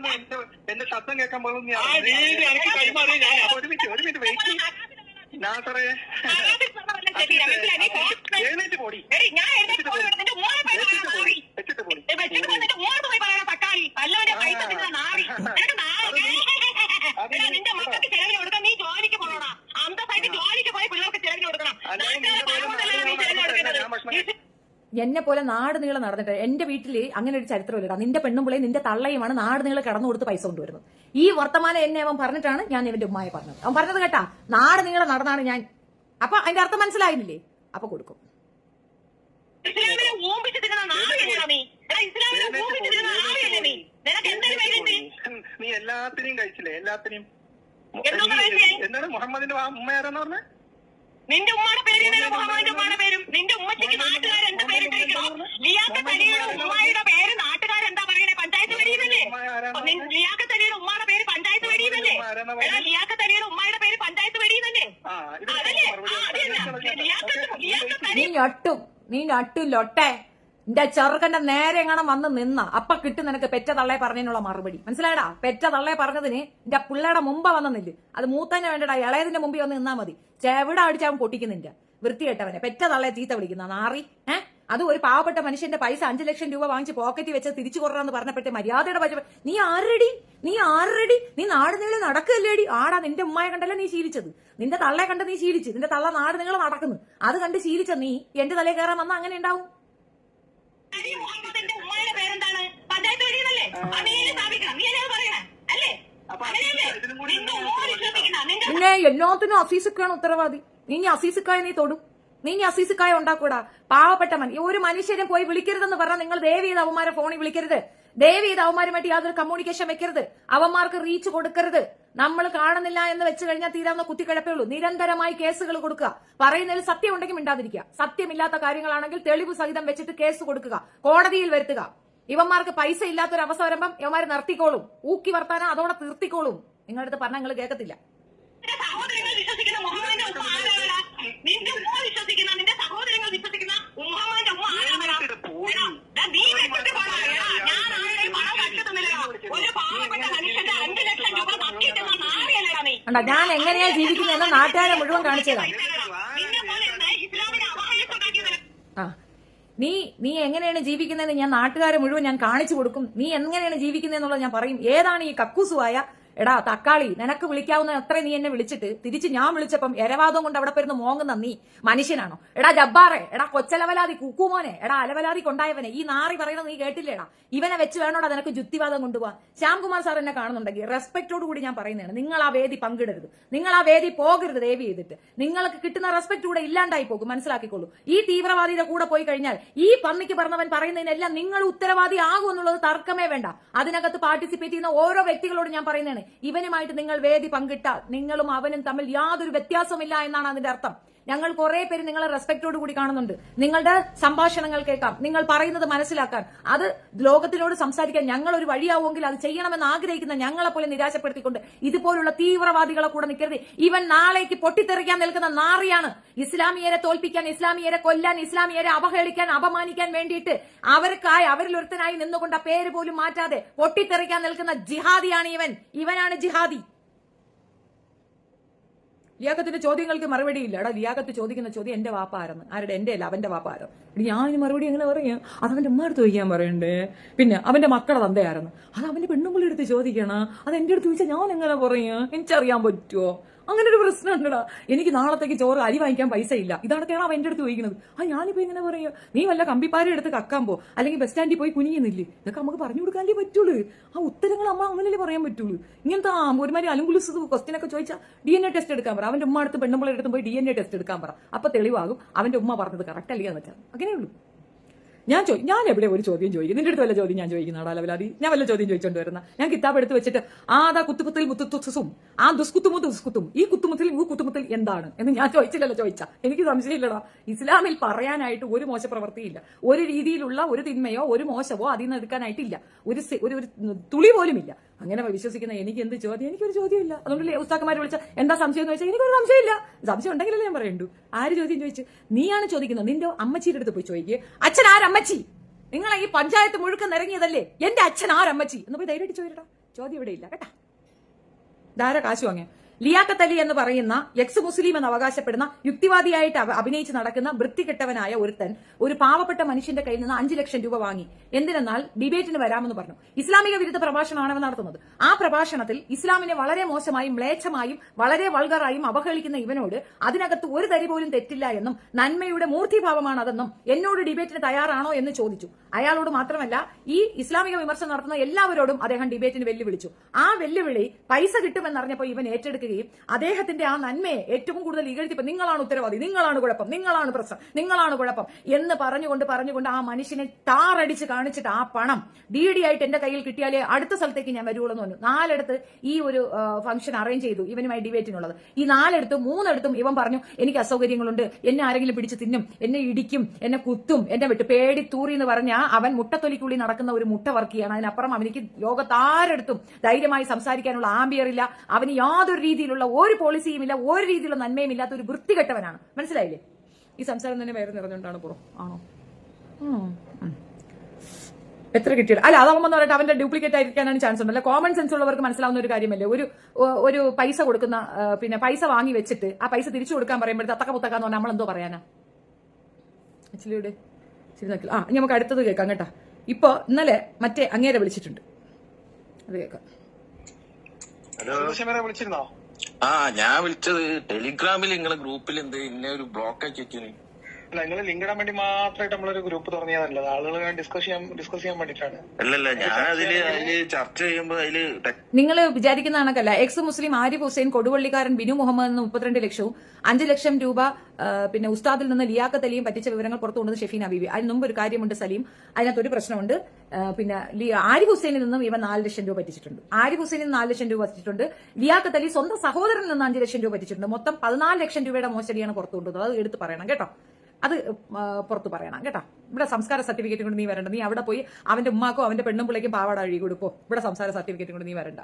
എന്റെ ശബ്ദം കേൾക്കാൻ പോകുന്നു. ഒരു മിനിറ്റ് വെയിറ്റ് നാസറേ, എഴുന്നേറ്റ് പോടി, വെച്ചിട്ട് പോടി. എന്നെ പോലെ നാട് നീളെ നടന്നിട്ട് എന്റെ വീട്ടില് അങ്ങനെ ഒരു ചരിത്രമില്ലടാ. നിന്റെ പെണ്ണുമ്പിളയും നിന്റെ തള്ളയുമാണ് നാട് നീളെ കടന്നു കൊടുത്ത് പൈസ കൊണ്ടുവരുന്നത്. ഈ വർത്തമാനം എന്നെ അവൻ പറഞ്ഞിട്ടാണ് ഞാൻ ഇവന്റെ ഉമ്മയെ പറഞ്ഞത്. അവൻ പറഞ്ഞത് കേട്ടാ, നാട് നീളെ നടന്നാണ് ഞാൻ. അപ്പൊ അതിന്റെ അർത്ഥം മനസ്സിലായില്ലേ? അപ്പൊ കൊടുക്കും. നീ എല്ലാത്തിനെയും കഴിച്ചില്ലേ? എല്ലാത്തിനെയും എന്താണ് മുഹമ്മദിന്റെ ഉമ്മയാരെന്ന് പറഞ്ഞ? നിന്റെ ഉമ്മയുടെ പേര് മുഹമ്മദിന്റെ ഉമ്മയുടെ പേരും നിന്റെ ഉമ്മച്ചിക്ക് നാട്ടുകാരെന്താ പേരിട്ടിരിക്കണം? ലിയാഖത്ത് അലിയുടെ ഉമ്മയുടെ പേര് നാട്ടുകാരെന്താ പറയണേ? പഞ്ചായത്ത് വഴിയുന്നല്ലേ? ലിയാഖത്ത് അലിയുടെ ഉമ്മയുടെ പേര് പഞ്ചായത്ത് വഴിയുന്നല്ലേ? ലിയാഖത്ത് അലിയുടെ ഉമ്മയുടെ പേര് പഞ്ചായത്ത് വഴിയുന്നല്ലേ? നീ ഞട്ടും എന്റെ ചെറുക്കന്റെ നേരെ എങ്ങനെ വന്ന് നിന്ന അപ്പൊ കിട്ടും നിനക്ക് പെറ്റ തള്ളയെ പറഞ്ഞതിനുള്ള മറുപടി. മനസ്സിലായടാ? പെറ്റ തള്ളയെ പറഞ്ഞതിന് എന്റെ പിള്ളയുടെ മുമ്പ് വന്നില്ല, അത് മൂത്തന്നെ വേണ്ടടാ, ഇളയതിന്റെ മുമ്പിൽ വന്ന് നിന്നാ മതി. ചെവിട അടിച്ചവൻ പൊട്ടിക്കുന്നില്ല, വൃത്തികെട്ടവനെ പെറ്റ തള്ളയെ ചീത്ത വിളിക്കുന്ന നാറി. അത് ഒരു പാവപ്പെട്ട മനുഷ്യന്റെ പൈസ 5 ലക്ഷം രൂപ വാങ്ങിച്ച് പോക്കറ്റ് വെച്ച് തിരിച്ചു കൊറാന്ന് പറഞ്ഞപ്പോഴത്തെ മര്യാദയുടെ പച്ച. നീ ആരടി? നീ നാട് നീളെ നടക്കല്ലേടി? ആടാ, നിന്റെ ഉമ്മയെ കണ്ടല്ലേ നീ ശീലിച്ചത്, നിന്റെ തള്ളയെ കണ്ട് നീ ശീലിച്ച്, നിന്റെ തള്ള നാട് നീളെ നടക്കുന്നു, അത് കണ്ട് ശീലിച്ച നീ എന്റെ തലയിൽ കയറാൻ വന്ന അങ്ങനെ ഉണ്ടാവും. ഉമ്മയുടെ പേരെന്താണ്? പഞ്ചായത്ത് വഴിയുന്നല്ലേ? പിന്നെ എല്ലാത്തിനും അസീസിക്കാണ് ഉത്തരവാദി. നീ അസീസിക്കായ നീ തൊടും, നീ അസീസിക്കായ ഉണ്ടാക്കൂടാ. പാവപ്പെട്ട ഒരു മനുഷ്യരെ പോയി വിളിക്കരുതെന്ന് പറഞ്ഞാൽ നിങ്ങൾ ദയവ് ചെയ്ത് അവന്മാരെ ഫോണിൽ വിളിക്കരുത്, ദയവ് ചെയ്ത് അവന്മാരുമായിട്ട് യാതൊരു കമ്മ്യൂണിക്കേഷൻ വെക്കരുത്, അവന്മാർക്ക് റീച്ച് കൊടുക്കരുത്. നമ്മൾ കാണുന്നില്ല എന്ന് വെച്ച് കഴിഞ്ഞാൽ തീരാവുന്ന കുത്തിക്കിഴപ്പേ ഉള്ളൂ. നിരന്തരമായി കേസുകൾ കൊടുക്കുക, പറയുന്നതിൽ സത്യം ഉണ്ടെങ്കിൽ മിണ്ടാതിരിക്കുക, സത്യമില്ലാത്ത കാര്യങ്ങളാണെങ്കിൽ തെളിവ് സഹിതം വെച്ചിട്ട് കേസ് കൊടുക്കുക, കോടതിയിൽ വരുത്തുക. ഇവന്മാർക്ക് പൈസ ഇല്ലാത്തൊരു അവസ്ഥ വരുമ്പം ഇവന്മാർ നിർത്തിക്കോളും, ഊക്കി വർത്താനം അതോടെ തീർത്തിക്കോളും. നിങ്ങളുടെ അടുത്ത് പറഞ്ഞാൽ നിങ്ങൾ കേൾക്കത്തില്ല. ഞാൻ എങ്ങനെയാ ജീവിക്കുന്നതെന്ന് നാട്ടുകാരെ മുഴുവൻ കാണിച്ചതാണ്. നീ എങ്ങനെയാണ് ജീവിക്കുന്നതെന്ന് ഞാൻ നാട്ടുകാരെ മുഴുവൻ ഞാൻ കാണിച്ചു കൊടുക്കും. നീ എങ്ങനെയാണ് ജീവിക്കുന്നതെന്നുള്ളത് ഞാൻ പറയും. ഏതാണ് ഈ കക്കൂസുവായ എടാ തക്കാളി, നിനക്ക് വിളിക്കാവുന്ന അത്ര നീ എന്നെ വിളിച്ചിട്ട് തിരിച്ച് ഞാൻ വിളിച്ചപ്പം എരവാദം കൊണ്ട് അവിടെ പെരുന്ന് മോങ്ങുന്ന നീ മനുഷ്യനാണോ? എടാ ജബ്ബാറെ, എടാ കൊച്ചലവലാതി കുക്കുമോനെ, എടാ അലവലാതി കൊണ്ടായവനെ, ഈ നാറി പറയുന്നത് നീ കേട്ടില്ലേടാ? ഇവനെ വെച്ച് വേണോടാ നിനക്ക് ജുക്തിവാദം കൊണ്ടുപോവാൻ. ശ്യാംകുമാർ സാർ എന്നെ കാണുന്നുണ്ടെങ്കിൽ റെസ്പെക്ടോട് കൂടി ഞാൻ പറയുന്നതാണ്, നിങ്ങൾ ആ വേദി പങ്കിടരുത്, നിങ്ങൾ ആ വേദി പോകരുത്. ദയവ് ചെയ്തിട്ട് നിങ്ങൾക്ക് കിട്ടുന്ന റെസ്പെക്ട് കൂടെ ഇല്ലാണ്ടായി പോകും, മനസ്സിലാക്കിക്കോളൂ. ഈ തീവ്രവാദിയുടെ കൂടെ പോയി കഴിഞ്ഞാൽ ഈ പന്നിക്ക് പറഞ്ഞവൻ പറയുന്നതിനെല്ലാം നിങ്ങൾ ഉത്തരവാദി ആകും എന്നുള്ളത് തർക്കമേ വേണ്ട. അതിനകത്ത് പാർട്ടിസിപ്പേറ്റ് ചെയ്യുന്ന ഓരോ വ്യക്തികളോട് ഞാൻ പറയുന്നതാണ്, ഇവനുമായിട്ട് നിങ്ങൾ വേദി പങ്കിട്ടാൽ നിങ്ങളും അവനും തമ്മിൽ യാതൊരു വ്യത്യാസമില്ല എന്നാണ് അതിന്റെ അർത്ഥം. ഞങ്ങൾ കുറെ പേര് നിങ്ങളെ റെസ്പെക്ടോട് കൂടി കാണുന്നുണ്ട്. നിങ്ങളുടെ സംഭാഷണങ്ങൾ കേൾക്കാം, നിങ്ങൾ പറയുന്നത് മനസ്സിലാക്കാൻ, അത് ലോകത്തിനോട് സംസാരിക്കാൻ ഞങ്ങൾ ഒരു വഴിയാവുമെങ്കിൽ അത് ചെയ്യണമെന്ന് ആഗ്രഹിക്കുന്ന ഞങ്ങളെ പോലെ നിരാശപ്പെടുത്തിക്കൊണ്ട് ഇതുപോലുള്ള തീവ്രവാദികളെ കൂടെ നിൽക്കരുത്. ഇവൻ നാളേക്ക് പൊട്ടിത്തെറിക്കാൻ നിൽക്കുന്ന നാറിയാണ്. ഇസ്ലാമിയരെ തോൽപ്പിക്കാൻ, ഇസ്ലാമിയരെ കൊല്ലാൻ, ഇസ്ലാമിയരെ അവഹേളിക്കാൻ, അപമാനിക്കാൻ വേണ്ടിയിട്ട് അവർക്കായി അവരിൽ ഒരുത്തനായി നിന്നുകൊണ്ട് ആ പേര് പോലും മാറ്റാതെ പൊട്ടിത്തെറിക്കാൻ നിൽക്കുന്ന ജിഹാദിയാണ് ഇവൻ. ഇവനാണ് ജിഹാദി. ലിയാഖത്തിന്റെ ചോദ്യങ്ങൾക്ക് മറുപടിയില്ല. എടാ ലിയാഖത്ത് ചോദിക്കുന്ന ചോദ്യം എന്റെ വാപ്പ ആരെന്ന്. ആരുടെ? എന്റെ അല്ല, അവന്റെ വാപ്പ ആരെന്ന്. ഞാൻ ഇതിന് മറുപടി എങ്ങനെ പറയാം? അത് അവന്റെ ഉമ്മ അടുത്ത് ചോദിക്കാൻ പറയണ്ടേ? പിന്നെ അവന്റെ മക്കളെ തന്തയാരെന്ന് അത് അവന്റെ പെണ്ണുമ്പിളി എടുത്ത് ചോദിക്കണം. അത് എന്റെ അടുത്ത് ചോദിച്ചാൽ ഞാൻ എങ്ങനെ പറയാ? എനിക്കറിയാൻ പറ്റുമോ? അങ്ങനെ ഒരു പ്രശ്നം ഉണ്ടടാ. എനിക്ക് നാളത്തേക്ക് ചോറ് അരി വാങ്ങിക്കാൻ പൈസ ഇല്ല. ഇതാണൊക്കെയാണ് അവൻ എന്റെ അടുത്ത് ചോദിക്കുന്നത്. ഞാനിപ്പോ എങ്ങനെ പറയാ? നീ വല്ല കമ്പിപ്പാരം എടുത്ത് കക്കാൻ പോ, അല്ലെങ്കിൽ ബസ് സ്റ്റാൻഡിൽ പോയി കുനിയുന്നില്ലേ? ഇതൊക്കെ നമുക്ക് പറഞ്ഞു കൊടുക്കാനേ പറ്റുള്ളൂ. ആ ഉത്തരങ്ങൾ അമ്മ അങ്ങനെയല്ലേ പറയാൻ പറ്റുള്ളൂ. ഇങ്ങനത്തെ ഒരുമാതിരി അലുങ്കുലുസ് ക്വസ്റ്റ്യൻ ഒക്കെ ചോദിച്ചാൽ DNA ടെസ്റ്റ് എടുക്കാൻ പറ. അവന്റെ ഉമ്മ അടുത്ത് പെണ്ണുമ്പിളെ അടുത്ത് പോയി DNA ടെസ്റ്റ് എടുക്കാൻ പറ. അപ്പൊ തെളിവാകും അവന്റെ ഉമ്മ പറഞ്ഞത് കറക്റ്റ് അല്ലേ എന്ന് വെച്ചാൽ. അങ്ങനെയുള്ളൂ. ഞാൻ എവിടെ ഒരു ചോദ്യം ചോദിക്കും? നിന്റെ അടുത്ത് വല്ല ചോദ്യം ഞാൻ ചോദിക്കുന്നതാടാ ലവലാതി? ഞാൻ വല്ല ചോദ്യം ചോദിച്ചോണ്ട് വരുന്ന? ഞാൻ കിതാബ് എടുത്ത് വെച്ചിട്ട് ആദാ കുത്തുപുത്തിൽ മുത്തുത്തുസും ആ ദുസ്കുത്തുമു ദുസ്കുത്തും ഈ കുത്തുമുത്തിൽ കുത്തുമുത്തിൽ എന്താണ് എന്ന് ഞാൻ ചോദിച്ചില്ലല്ലോ. ചോദിച്ചാ എനിക്ക് സംശയമില്ലടാ. ഇസ്ലാമിൽ പറയാനായിട്ട് ഒരു മോശപ്രവൃത്തിയില്ല. ഒരു രീതിയിലുള്ള ഒരു തിന്മയോ ഒരു മോശമോ അതിൽ നിന്ന് എടുക്കാനായിട്ടില്ല. ഒരു തുളി പോലും ഇല്ല. അങ്ങനെ വിശ്വസിക്കുന്ന എനിക്ക് എന്ത് ചോദ്യം? എനിക്കൊരു ചോദ്യമില്ല. അതുകൊണ്ടല്ലേ ഉസ്താക്കന്മാർ വിളിച്ച എന്താ സംശയം എന്ന് ചോദിച്ചാൽ എനിക്കൊരു സംശയമില്ല. സംശയം ഉണ്ടെങ്കിലല്ലേ ഞാൻ പറയണ്ടു. ആര് ചോദ്യം ചോദിച്ചു? നീയാണ് ചോദിക്കുന്നത്. നിന്റെ അമ്മച്ചിയുടെ അടുത്ത് പോയി ചോദിക്കുക, അച്ഛൻ ആരമ്മച്ചി? നിങ്ങളെ ഈ പഞ്ചായത്ത് മുഴുക്കം നിറങ്ങിയതല്ലേ, എന്റെ അച്ഛൻ ആരമ്മച്ചി എന്ന് പോയി ധൈര്യമായിട്ട് ചോദിക്കട്ടാ. ചോദ്യം ഇവിടെ ഇല്ല കേട്ടാ. ധാര കാശു വാങ്ങിയ ലിയാഖത്ത് അലി എന്ന് പറയുന്ന എക്സ് മുസ്ലിം എന്ന് അവകാശപ്പെടുന്ന യുക്തിവാദിയായിട്ട് അഭിനയിച്ച് നടക്കുന്ന വൃത്തികെട്ടവനായ ഒരുത്തൻ ഒരു പാവപ്പെട്ട മനുഷ്യന്റെ കയ്യിൽ നിന്ന് 5 ലക്ഷം രൂപ വാങ്ങി. എന്തിനെന്നാൽ ഡിബേറ്റിന് വരാമെന്ന് പറഞ്ഞു. ഇസ്ലാമിക വിരുദ്ധ പ്രഭാഷണമാണ് അവൻ നടത്തുന്നത്. ആ പ്രഭാഷണത്തിൽ ഇസ്ലാമിനെ വളരെ മോശമായും മ്ലേച്ഛമായും വളരെ വൾഗറായും അവഹേളിക്കുന്ന ഇവനോട് അതിനകത്ത് ഒരു തരി പോലും തെറ്റില്ല എന്നും നന്മയുടെ മൂർത്തിഭാവമാണ് അതെന്നും എന്നോട് ഡിബേറ്റിന് തയ്യാറാണോ എന്ന് ചോദിച്ചു. അയാളോട് മാത്രമല്ല, ഈ ഇസ്ലാമിക വിമർശനം നടത്തുന്ന എല്ലാവരോടും അദ്ദേഹം ഡിബേറ്റിന് വെല്ലുവിളിച്ചു. ആ വെല്ലുവിളി പൈസ കിട്ടുമെന്നറിഞ്ഞപ്പോൾ ഇവൻ ഏറ്റെടുക്കുകയും അദ്ദേഹത്തിന്റെ ആ നന്മയെ ഏറ്റവും കൂടുതൽ ഇകഴ്ത്തിയപ്പോൾ നിങ്ങളാണ് ഉത്തരവാദി, നിങ്ങളാണ് കുഴപ്പം, നിങ്ങളാണ് പ്രശ്നം, നിങ്ങളാണ് കുഴപ്പം എന്ന് പറഞ്ഞുകൊണ്ട് ആ മനുഷ്യനെ ടാറടിച്ച് കാണിച്ചിട്ട് ആ പണം DD ആയിട്ട് എന്റെ കയ്യിൽ കിട്ടിയാലേ അടുത്ത സ്ഥലത്തേക്ക് ഞാൻ വരുള്ളൂ എന്ന് പറഞ്ഞു. 4 ഇടത്ത് ഈ ഒരു ഫംഗ്ഷൻ അറേഞ്ച് ചെയ്തു ഇവനുമായി ഡിബേറ്റിനുള്ളത്. ഈ 3 ഇവൻ പറഞ്ഞു എനിക്ക് അസൗകര്യങ്ങളുണ്ട്, എന്നെ ആരെങ്കിലും പിടിച്ച് തിന്നും, എന്നെ ഇടിക്കും, എന്നെ കുത്തും, എന്നെ വിട്ട് പേടി തൂറി എന്ന് പറഞ്ഞ അവൻ മുട്ടത്തൊലിക്കുള്ളി നടക്കുന്ന ഒരു മുട്ട വർക്കിയാണ്. അതിനപ്പുറം അവനിക്ക് ലോകത്താരെടുത്തും ധൈര്യമായി സംസാരിക്കാനുള്ള ആംബിയറില്ല. അവന് യാതൊരു രീതിയിലുള്ള ഒരു പോളിസിയും ഇല്ല, ഒരു രീതിയിലുള്ള നന്മയും ഇല്ലാത്ത ഒരു വൃത്തികെട്ടവനാണ്. മനസ്സിലായില്ലേ? ഈ സംസാരം തന്നെ വയറ് നിറഞ്ഞുകൊണ്ടാണ് പുറം ആണോ? എത്ര കിട്ടിയത്? അല്ല, അതാവുമ്പോൾ പറയട്ടെ അവന്റെ ഡ്യൂപ്ലിക്കേറ്റ് ആയിരിക്കാനാണ് ചാൻസ് ഉണ്ടല്ലോ. കോമൺ സെൻസ് ഉള്ളവർക്ക് മനസ്സിലാവുന്ന ഒരു കാര്യമല്ലേ. ഒരു പൈസ കൊടുക്കുന്ന പിന്നെ പൈസ വാങ്ങി വെച്ചിട്ട് ആ പൈസ തിരിച്ചു കൊടുക്കാൻ പറയുമ്പോഴത്തെ അത്തക്ക പുത്തക്കാന്ന് പറഞ്ഞാൽ നമ്മൾ എന്തോ പറയാനാ? ആക്ച്വലിയുടെ ഇനി നമുക്ക് അടുത്തത് കേൾക്കാം കേട്ടാ. ഇപ്പൊ ഇന്നലെ മറ്റേ അങ്ങേരെ വിളിച്ചിട്ടുണ്ട്, അത് കേൾക്കാം. വിളിച്ചിരുന്നോ? ഞാൻ വിളിച്ചത് ടെലിഗ്രാമിൽ നിങ്ങളെ ഗ്രൂപ്പിൽ എന്ത് ഇന്നെ ഒരു ബ്ലോക്ക് ആക്കി വെച്ചിന്. അല്ല, നിങ്ങൾ ലിങ്ക് ഇടാൻ വേണ്ടി മാത്രമായിട്ട് നമ്മളൊരു ഗ്രൂപ്പ് തുടങ്ങിയതല്ല, ആളുകൾ ഡിസ്കസ് ചെയ്യാൻ വേണ്ടിട്ടാണ്. അല്ലല്ല, ഞാൻ അതില് ചർച്ച ചെയ്യുമ്പോ അതില് നിങ്ങൾ വിചാരിക്കുന്ന കണക്കല്ല. എക്സ് മുസ്ലിം ആരിഫ് ഹുസൈൻ, കൊടുവള്ളിക്കാരൻ ബിനു മുഹമ്മദ് നിന്ന് 32 ലക്ഷവും 5 ലക്ഷം രൂപ പിന്നെ ഉസ്താദിൽ നിന്ന് ലിയാഖത്ത് അലിയും പറ്റിച്ച വിവരങ്ങൾ പുറത്തു കൊണ്ടത് ഷെഫീന ബീവി. അതിന് മുമ്പ് ഒരു കാര്യമുണ്ട് സലീം, അതിനകത്ത് ഒരു പ്രശ്നമുണ്ട്. പിന്നെ ആരിഫ് ഹുസൈനിൽ നിന്നും ഇവൻ 4 ലക്ഷം രൂപ പറ്റിച്ചിട്ടുണ്ട്. ആരിഫ് ഹുസൈനിൽ നിന്ന് 4 ലക്ഷം രൂപ പറ്റിച്ചിട്ടുണ്ട്. ലിയാഖത്ത് അലി സ്വന്തം സഹോദരനിൽ നിന്ന് 5 ലക്ഷം രൂപ പറ്റിച്ചിട്ടുണ്ട്. മൊത്തം 14 ലക്ഷം രൂപയുടെ മോശടിയാണ് പുറത്തു കൊണ്ടുവന്നത്. അത് എടുത്ത് പറയണം കേട്ടോ, അത് പുറത്ത് പറയണം കേട്ടോ. ഇവിടെ സംസ്കാര സർട്ടിഫിക്കറ്റ് കൊണ്ട് നീ വരണ്ട. നീ അവിടെ പോയി അവന്റെ ഉമ്മാക്കോ അവന്റെ പെണ്ണും പിള്ളേക്കും പാവാട അഴുകി കൊടുപ്പോ. ഇവിടെ സംസ്കാര സർട്ടിഫിക്കറ്റ് കൊണ്ട് നീ വരണ്ട.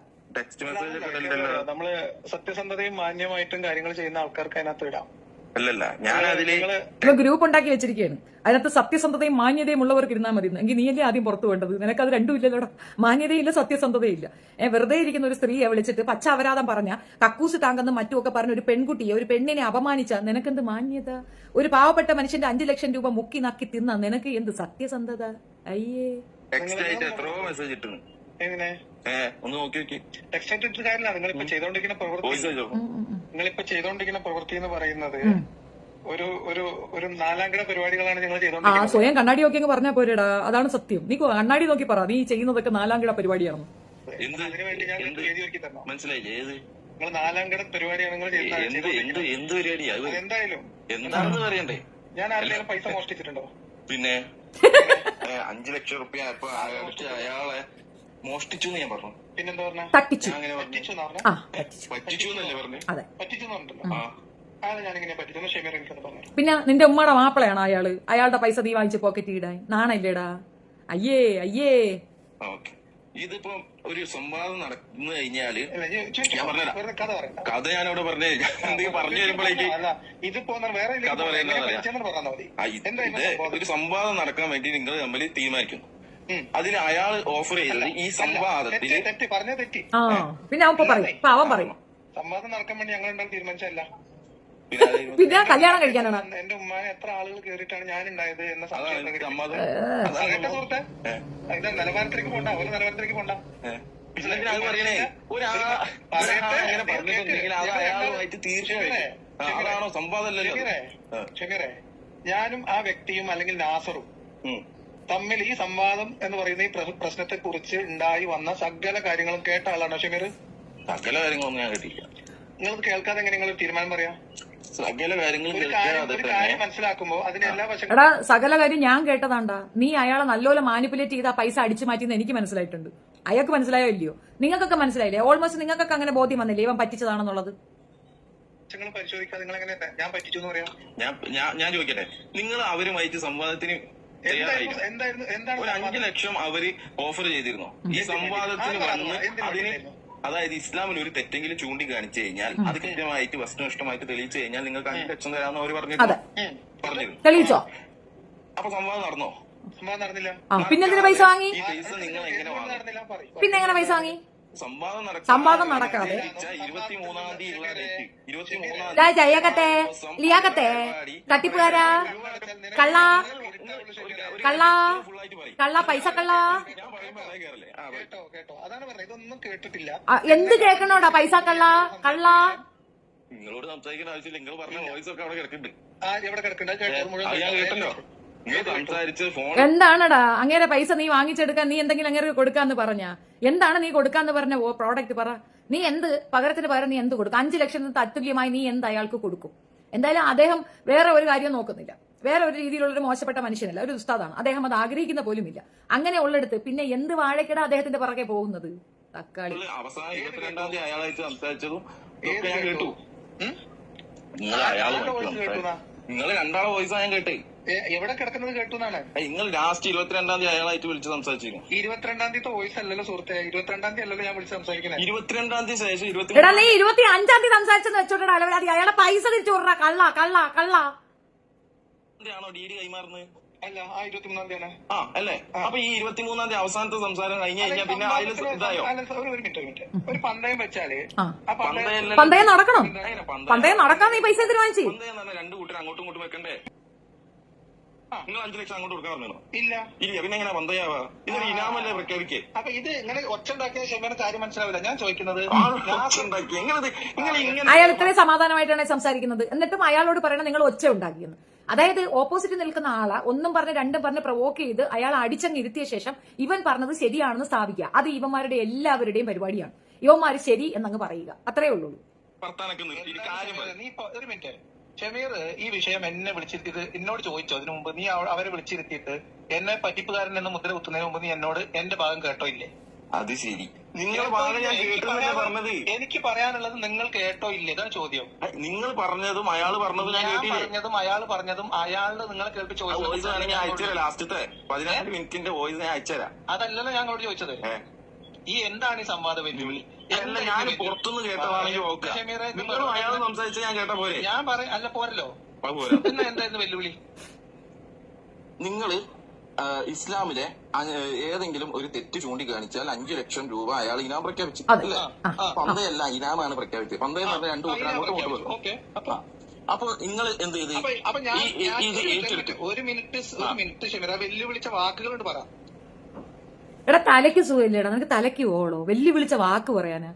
നമ്മള് സത്യസന്ധതയും മാന്യമായിട്ടും കാര്യങ്ങൾ ചെയ്യുന്ന ആൾക്കാർക്ക് അതിനകത്ത് ഇടാം. അല്ലല്ല, ഞാൻ അതില് ഗ്രൂപ്പ് ഉണ്ടാക്കി വെച്ചിരിക്കുകയാണ്. അതിനകത്ത് സത്യസന്ധതയും മാന്യതയും ഉള്ളവർക്ക് ഇരുന്നാൽ മതി. എങ്കിൽ നീയല്ലേ ആദ്യം പുറത്തു വേണ്ടത്? നിനക്കത് രണ്ടും ഇല്ലല്ലോടാ. മാന്യതയില്ല, സത്യസന്ധതയില്ല. വെറുതെ ഇരിക്കുന്ന ഒരു സ്ത്രീയെ വിളിച്ചിട്ട് പച്ച അപരാധം പറഞ്ഞ കക്കൂസ് ടാങ്കെന്നും മറ്റുമൊക്കെ പറഞ്ഞ ഒരു പെൺകുട്ടിയെ, ഒരു പെണ്ണിനെ അപമാനിച്ച നിനക്കെന്ത് മാന്യത? ഒരു പാവപ്പെട്ട മനുഷ്യന്റെ 5 ലക്ഷം രൂപ മുക്കി നക്കി തിന്ന നിനക്ക് എന്ത് സത്യസന്ധത? അയ്യേ, എത്രയോ മെസ്സേജ് ഇട്ടു. എങ്ങനെ ഒന്ന് നോക്കി നോക്കി. ടെക്സ്റ്റ് ഇട്ട് കാര്യമില്ല. നിങ്ങളിപ്പോ ചെയ്തോണ്ടിരിക്കുന്ന പ്രവൃത്തി എന്ന് പറയുന്നത് ഒരു 4 കിട പരിപാടികളാണ് നിങ്ങൾ ചെയ്തോണ്ടിരിക്കുന്നത്. സ്വയം കണ്ണാടി നോക്കി അങ്ങ് പറഞ്ഞാ പോരെടാ, അതാണ് സത്യം. നീ കണ്ണാടി നോക്കി പറ, നീ ചെയ്യുന്നതൊക്കെ 4 കിട പരിപാടിയാണ്. അതിനുവേണ്ടി ഞാൻ എഴുതി വെക്കി തരണം. മനസ്സിലായില്ലേ? ഏത് നിങ്ങൾ 4 കിട പരിപാടിയാണ് നിങ്ങൾ ചെയ്യുന്നത്. എന്ത് പരിപാടിയാ? എന്തായാലും എന്താണെന്ന് പറയണ്ടേ? ഞാൻ ആരെങ്കിലും പൈസ മോഷ്ടിച്ചിട്ടുണ്ടോ? പിന്നെ 5 ലക്ഷം റുപ്യ ഇപ്പൊ അയാളെ മോഷ്ടിച്ചു ഞാൻ പറഞ്ഞു. പിന്നെന്താ പറഞ്ഞ? തട്ടിച്ചു. അങ്ങനെ പറ്റിച്ചു പറ്റിച്ചു എന്നല്ലേ പറഞ്ഞു? പറ്റിച്ചു പറഞ്ഞിട്ടുണ്ടോ? അയാളെ ഞാനിങ്ങനെ പറ്റിച്ചു ഷെമീർ എനിക്കൊന്ന് പറഞ്ഞു. പിന്നെ നിന്റെ ഉമ്മയുടെ മാപ്പിളയാണ് അയാള്. അയാളുടെ പൈസ നീ വാങ്ങിച്ച് പോക്കറ്റ് ഇടാൻ നാണല്ലേടാ? അയ്യേ അയ്യേ. ഓക്കെ, ഇതിപ്പോ ഒരു സംവാദം നടന്നു കഴിഞ്ഞാല് ഞാൻ പറഞ്ഞ കഥ ഞാനവിടെ പറഞ്ഞു പറഞ്ഞു വരുമ്പോഴേക്ക് ഇതിപ്പോ വേറെ കഥ പറയുന്നത് ഒരു സംവാദം നടക്കാൻ വേണ്ടി നിങ്ങൾ തമ്മിൽ തീരുമാനിക്കുന്നു. അതിന് അയാൾ ഓഫർ ചെയ്തത് ഈ സംവാദത്തിൽ തെറ്റി പറഞ്ഞ തെറ്റി. പിന്നെ അവൻ പറയും, അവൻ പറയും സംവാദം നടക്കാൻ വേണ്ടി ഞങ്ങൾ ഉണ്ടാകും തീരുമാനിച്ചല്ല. പിന്നെ കല്യാണം കഴിക്കാനാണ്. എന്റെ ഉമ്മാനെ എത്ര ആളുകൾ കേറിയിട്ടാണ് ഞാൻ ഉണ്ടായത് എന്ന സുഹൃത്തെ നിലവാരത്തിലേക്ക് പോണ്ട, ഒരു നിലവാരത്തിലേക്ക് പോണ്ട. പിന്നെ എന്തിനാ അത് പറയണേ? അങ്ങനെ പറഞ്ഞിട്ടുണ്ടെങ്കിൽ അത് അയാളുമായിട്ട് തീർച്ചയായിട്ടും അതാണോ സംവാദമല്ലല്ലോ. ഷമീറെ, ഞാനും ആ വ്യക്തിയും അല്ലെങ്കിൽ നാസറും തമ്മിൽ ഈ സംവാദം എന്ന് പറയുന്ന ഈ പ്രശ്നത്തെ കുറിച്ച് ഉണ്ടായി വന്ന സകല കാര്യങ്ങളും കേട്ട ആളാണോ ഷമീർ? സകല കാര്യങ്ങളൊന്നും ഞാൻ കേട്ടില്ല. നിങ്ങൾക്ക് കേൾക്കാതെ എങ്ങനെ നിങ്ങൾ തീരുമാനം പറയാം? സകല കാര്യങ്ങളും ഒരു കാര്യം മനസ്സിലാക്കുമ്പോ അതിന്റെ എല്ലാ വശങ്ങളും എടാ, സകല കാര്യം ഞാൻ കേട്ടതാണ്ടാ. നീ അയാളെ നല്ലോലെ മാനിപ്പുലേറ്റ് ചെയ്ത് ആ പൈസ അടിച്ചു മാറ്റിയെന്ന് എനിക്ക് മനസ്സിലായിട്ടുണ്ട്. അയാൾക്ക് മനസ്സിലായോ ഇല്ലയോ? നിങ്ങൾക്കൊക്കെ മനസ്സിലായില്ലേ? ഓൾമോസ്റ്റ് നിങ്ങൾക്കൊക്കെ അങ്ങനെ ബോധ്യം വന്നില്ലേ ഇവൻ പറ്റിച്ചതാണെന്നുള്ളത്? പരിശോധിക്കാതെ നിങ്ങൾ എങ്ങനെ ഞാൻ പറ്റിച്ചു എന്ന് പറയാം? ഞാൻ ചോദിക്കട്ടെ, നിങ്ങൾ അവരുമായിട്ട് സംവാദത്തിന് എന്താണ് ഒരു 5 ലക്ഷം അവര് ഓഫർ ചെയ്തിരുന്നോ ഈ സംവാദത്തിന് വന്ന്? അതിന് അതായത് ഇസ്ലാമിൽ ഒരു തെറ്റെങ്കിലും ചൂണ്ടിക്കാണിച്ചു കഴിഞ്ഞാൽ അത് കൃത്യമായിട്ട് വസ്തുനിഷ്ഠമായിട്ട് തെളിയിച്ചു കഴിഞ്ഞാൽ നിങ്ങൾക്ക് 5 ലക്ഷം തരാമെന്ന് അവർ പറഞ്ഞിരുന്നു. തെളിയിച്ചോ? അപ്പൊ സംവാദം നടന്നോ? സംവാദം നടന്നില്ല. പിന്നെന്തിനാ പൈസ വാങ്ങി? ഈ പൈസ നിങ്ങൾ എങ്ങനെ വാങ്ങി? പിന്നെ എങ്ങനെ പൈസ വാങ്ങി? സംവാദം നടക്കാതെ 23-ാം തീയതി ഉള്ള ഡേറ്റ് 23-ാം ജയകത്തെ ലിയാകത്തെ തട്ടിപ്പുകാരാ, കള്ള കള്ള കള്ള പൈസ കള്ള. കേട്ടോ, അതാണ് പറഞ്ഞത്. ഇതൊന്നും കേട്ടിട്ടില്ല. എന്ത് കേൾക്കണോടാ? പൈസ കള്ള കള്ള. നിങ്ങളോട് സംസാരിക്കേണ്ട ആവശ്യമില്ല. നിങ്ങൾ പറഞ്ഞ വോയിസ് ഒക്കെ അവിടെ കിടക്കുന്നുണ്ട്. എവിടെ കിടക്കണ്ട? ഞാൻ കേട്ടല്ലോ നിങ്ങൾ സംസാരിച്ച് ഫോൺ. എന്താണടാ അങ്ങേരെ പൈസ നീ വാങ്ങിച്ചെടുക്കാൻ? നീ എന്തെങ്കിലും അങ്ങേരെ കൊടുക്കാന്ന് പറഞ്ഞാ? എന്താണ് നീ കൊടുക്കാന്ന് പറഞ്ഞ പ്രോഡക്റ്റ് പറ. നീ എന്ത് പകരത്തിന് പകരം നീ എന്ത് കൊടുക്കും? 5 ലക്ഷത്തിന് തത്തുല്യമായി നീ എന്ത് അയാൾക്ക് കൊടുക്കും? എന്തായാലും അദ്ദേഹം വേറെ ഒരു കാര്യം നോക്കുന്നില്ല. വേറെ ഒരു രീതിയിലുള്ളൊരു മോശപ്പെട്ട മനുഷ്യനല്ല, ഒരു ഉസ്താദാണ്. അദ്ദേഹം അത് ആഗ്രഹിക്കുന്ന പോലുമില്ല. അങ്ങനെ ഉള്ളിടത്ത് പിന്നെ എന്ത് വാഴക്കിട അദ്ദേഹത്തിന്റെ പുറകെ പോകുന്നത്? തക്കാളി. അവസാനം 22-ാം തീയതി അയാളായിട്ട് സംസാരിച്ചതും ഒക്കെ ഞാൻ കേട്ടു. നിങ്ങൾ രണ്ടാളെ വോയിസാ ഞാൻ കേട്ടേ. എവിടെ കിടക്കുന്നത് കേട്ടു എന്നാണ്. നിങ്ങൾ ലാസ്റ്റ് 22-ാം തീയതി അയാളായിട്ട് വിളിച്ച് സംസാരിച്ചിരുന്നു. 22-ാം തീയതി വോയിസ് അല്ലല്ലോ സുഹൃത്തെ. 22-ാം തീയതി അല്ലല്ലോ ഞാൻ വിളിച്ച് സംസാരിക്കുന്നത്. 22-ാം തീയതി ശേഷം എടാ നീ 25-ാം തീയതി സംസാരിച്ചെന്ന് വെച്ചോട്ടാ. അയാളെ പൈസ തിരിച്ചു കൊടുറാ. കള്ള കള്ള കള്ള. ആണോ ഡി കൈമാറുന്നത്? അല്ല, ആ 23-ാം തീയതി ആണ്. അല്ലേ? അപ്പൊ ഈ 23-ാം തീയതി അവസാനത്തെ സംസാരം കഴിഞ്ഞ് കഴിഞ്ഞാൽ പിന്നെ അതിൽ ഇതായോ? ഒരു മിനിറ്റ്. ഒരു പന്തയം വെച്ചാല് പന്തയം നടക്കണം. പന്തയം നടക്കാൻ നീ പൈസ എന്തിനു വാങ്ങിച്ചു? പന്തയം തന്നെ 2 കൂട്ടർ അങ്ങോട്ടും ഇങ്ങോട്ടും വെക്കണ്ടേ? നിങ്ങൾ 5 ലക്ഷം അങ്ങോട്ട് കൊടുക്കാൻ പറഞ്ഞോ? ഇല്ല. പിന്നെ എങ്ങനെ പന്തയാവാ? ഇതൊരു ഇനാമല്ലേ പ്രഖ്യാപിക്കേ? അപ്പൊ ഇത് ഇങ്ങനെ ഒച്ചുണ്ടാക്കിയ ക്ഷമയുടെ കാര്യം മനസ്സിലാവില്ല. ഞാൻ ചോദിക്കുന്നത് അയാൾ ഇത്രയും സമാധാനമായിട്ടാണ് സംസാരിക്കുന്നത്. എന്നിട്ടും അയാളോട് പറയണം നിങ്ങൾ ഒച്ച ഉണ്ടാക്കിയെന്ന്. അതായത് ഓപ്പോസിറ്റ് നിൽക്കുന്ന ആളെ ഒന്നും പറഞ്ഞ് രണ്ടും പറഞ്ഞ് പ്രൊവോക്ക് ചെയ്ത് അയാൾ അടിച്ചങ്ങ് ഇരുത്തിയ ശേഷം ഇവൻ പറഞ്ഞത് ശരിയാണെന്ന് സ്ഥാപിക്കുക. അത് ഇവന്മാരുടെ എല്ലാവരുടെയും പരിപാടിയാണ്. ഇവന്മാര് ശരി എന്നങ്ങ് പറയുക. അത്രേ ഉള്ളൂ. നീ ഒരു മിനിറ്റ് ഷമീർ, ഈ വിഷയം എന്നെ വിളിച്ചിരുത്തിയത് എന്നോട് ചോദിച്ചോ? അതിനു മുമ്പ് നീ അവരെ വിളിച്ചിരുത്തിയിട്ട് എന്നെ പറ്റിപ്പുകാരൻ എന്ന് മുദ്ര കുത്തുന്നതിന് മുമ്പ് നീ എന്നോട് എന്റെ ഭാഗം കേട്ടോ ഇല്ലേ? അത് ശരി. നിങ്ങൾ പറഞ്ഞത് എനിക്ക് പറയാനുള്ളത് നിങ്ങൾ കേട്ടോ ഇല്ലേ? ഇതാണ് ചോദ്യം. നിങ്ങൾ പറഞ്ഞതും അയാൾ പറഞ്ഞതും ഞാൻ പറഞ്ഞതും അയാൾ പറഞ്ഞതും അയാളുടെ നിങ്ങളെ കേൾപ്പിച്ച വോയിസ് വേണമെങ്കിൽ അയച്ചുതരാം. ലാസ്റ്റത്തെ 14 മിനിറ്റിന്റെ വോയിസ് ഞാൻ അയച്ചുതരാം. അതല്ലല്ലോ ഞാൻ അങ്ങോട്ട് ചോദിച്ചത്. ഈ എന്താണ് ഈ സംവാദ വെല്ലുവിളി? അല്ല, ഞാൻ പുറത്തുനിന്ന് കേട്ടതാണെങ്കിൽ നിങ്ങളും അയാൾ സംസാരിച്ച ഞാൻ കേട്ട പോലെ ഞാൻ പറയാം. അല്ല പോരല്ലോ. പിന്നെ എന്തായിരുന്നു വെല്ലുവിളി? നിങ്ങള് ഇസ്ലാമിലെ ഏതെങ്കിലും ഒരു തെറ്റ് ചൂണ്ടിക്കാണിച്ചാൽ 5 ലക്ഷം രൂപ അയാൾ ഇനാം പ്രഖ്യാപിച്ചു അല്ലേ? പന്തയല്ല, ഇനാമാണ് പ്രഖ്യാപിച്ചത്. പന്തയം പറഞ്ഞ 2 കൂട്ടർ അങ്ങോട്ട് കൊണ്ടുപോകും. അപ്പൊ നിങ്ങൾ എന്ത് ചെയ്ത് ഒരു മിനിറ്റ് ഷമീറ, വെല്ലുവിളിച്ച വാക്കുകളോട് പറ. എടാ തലയ്ക്ക് സുഖമില്ലേടാ നിനക്ക്? തലയ്ക്ക് ഓളോ വെല്ലുവിളിച്ച വാക്ക് പറയാന്?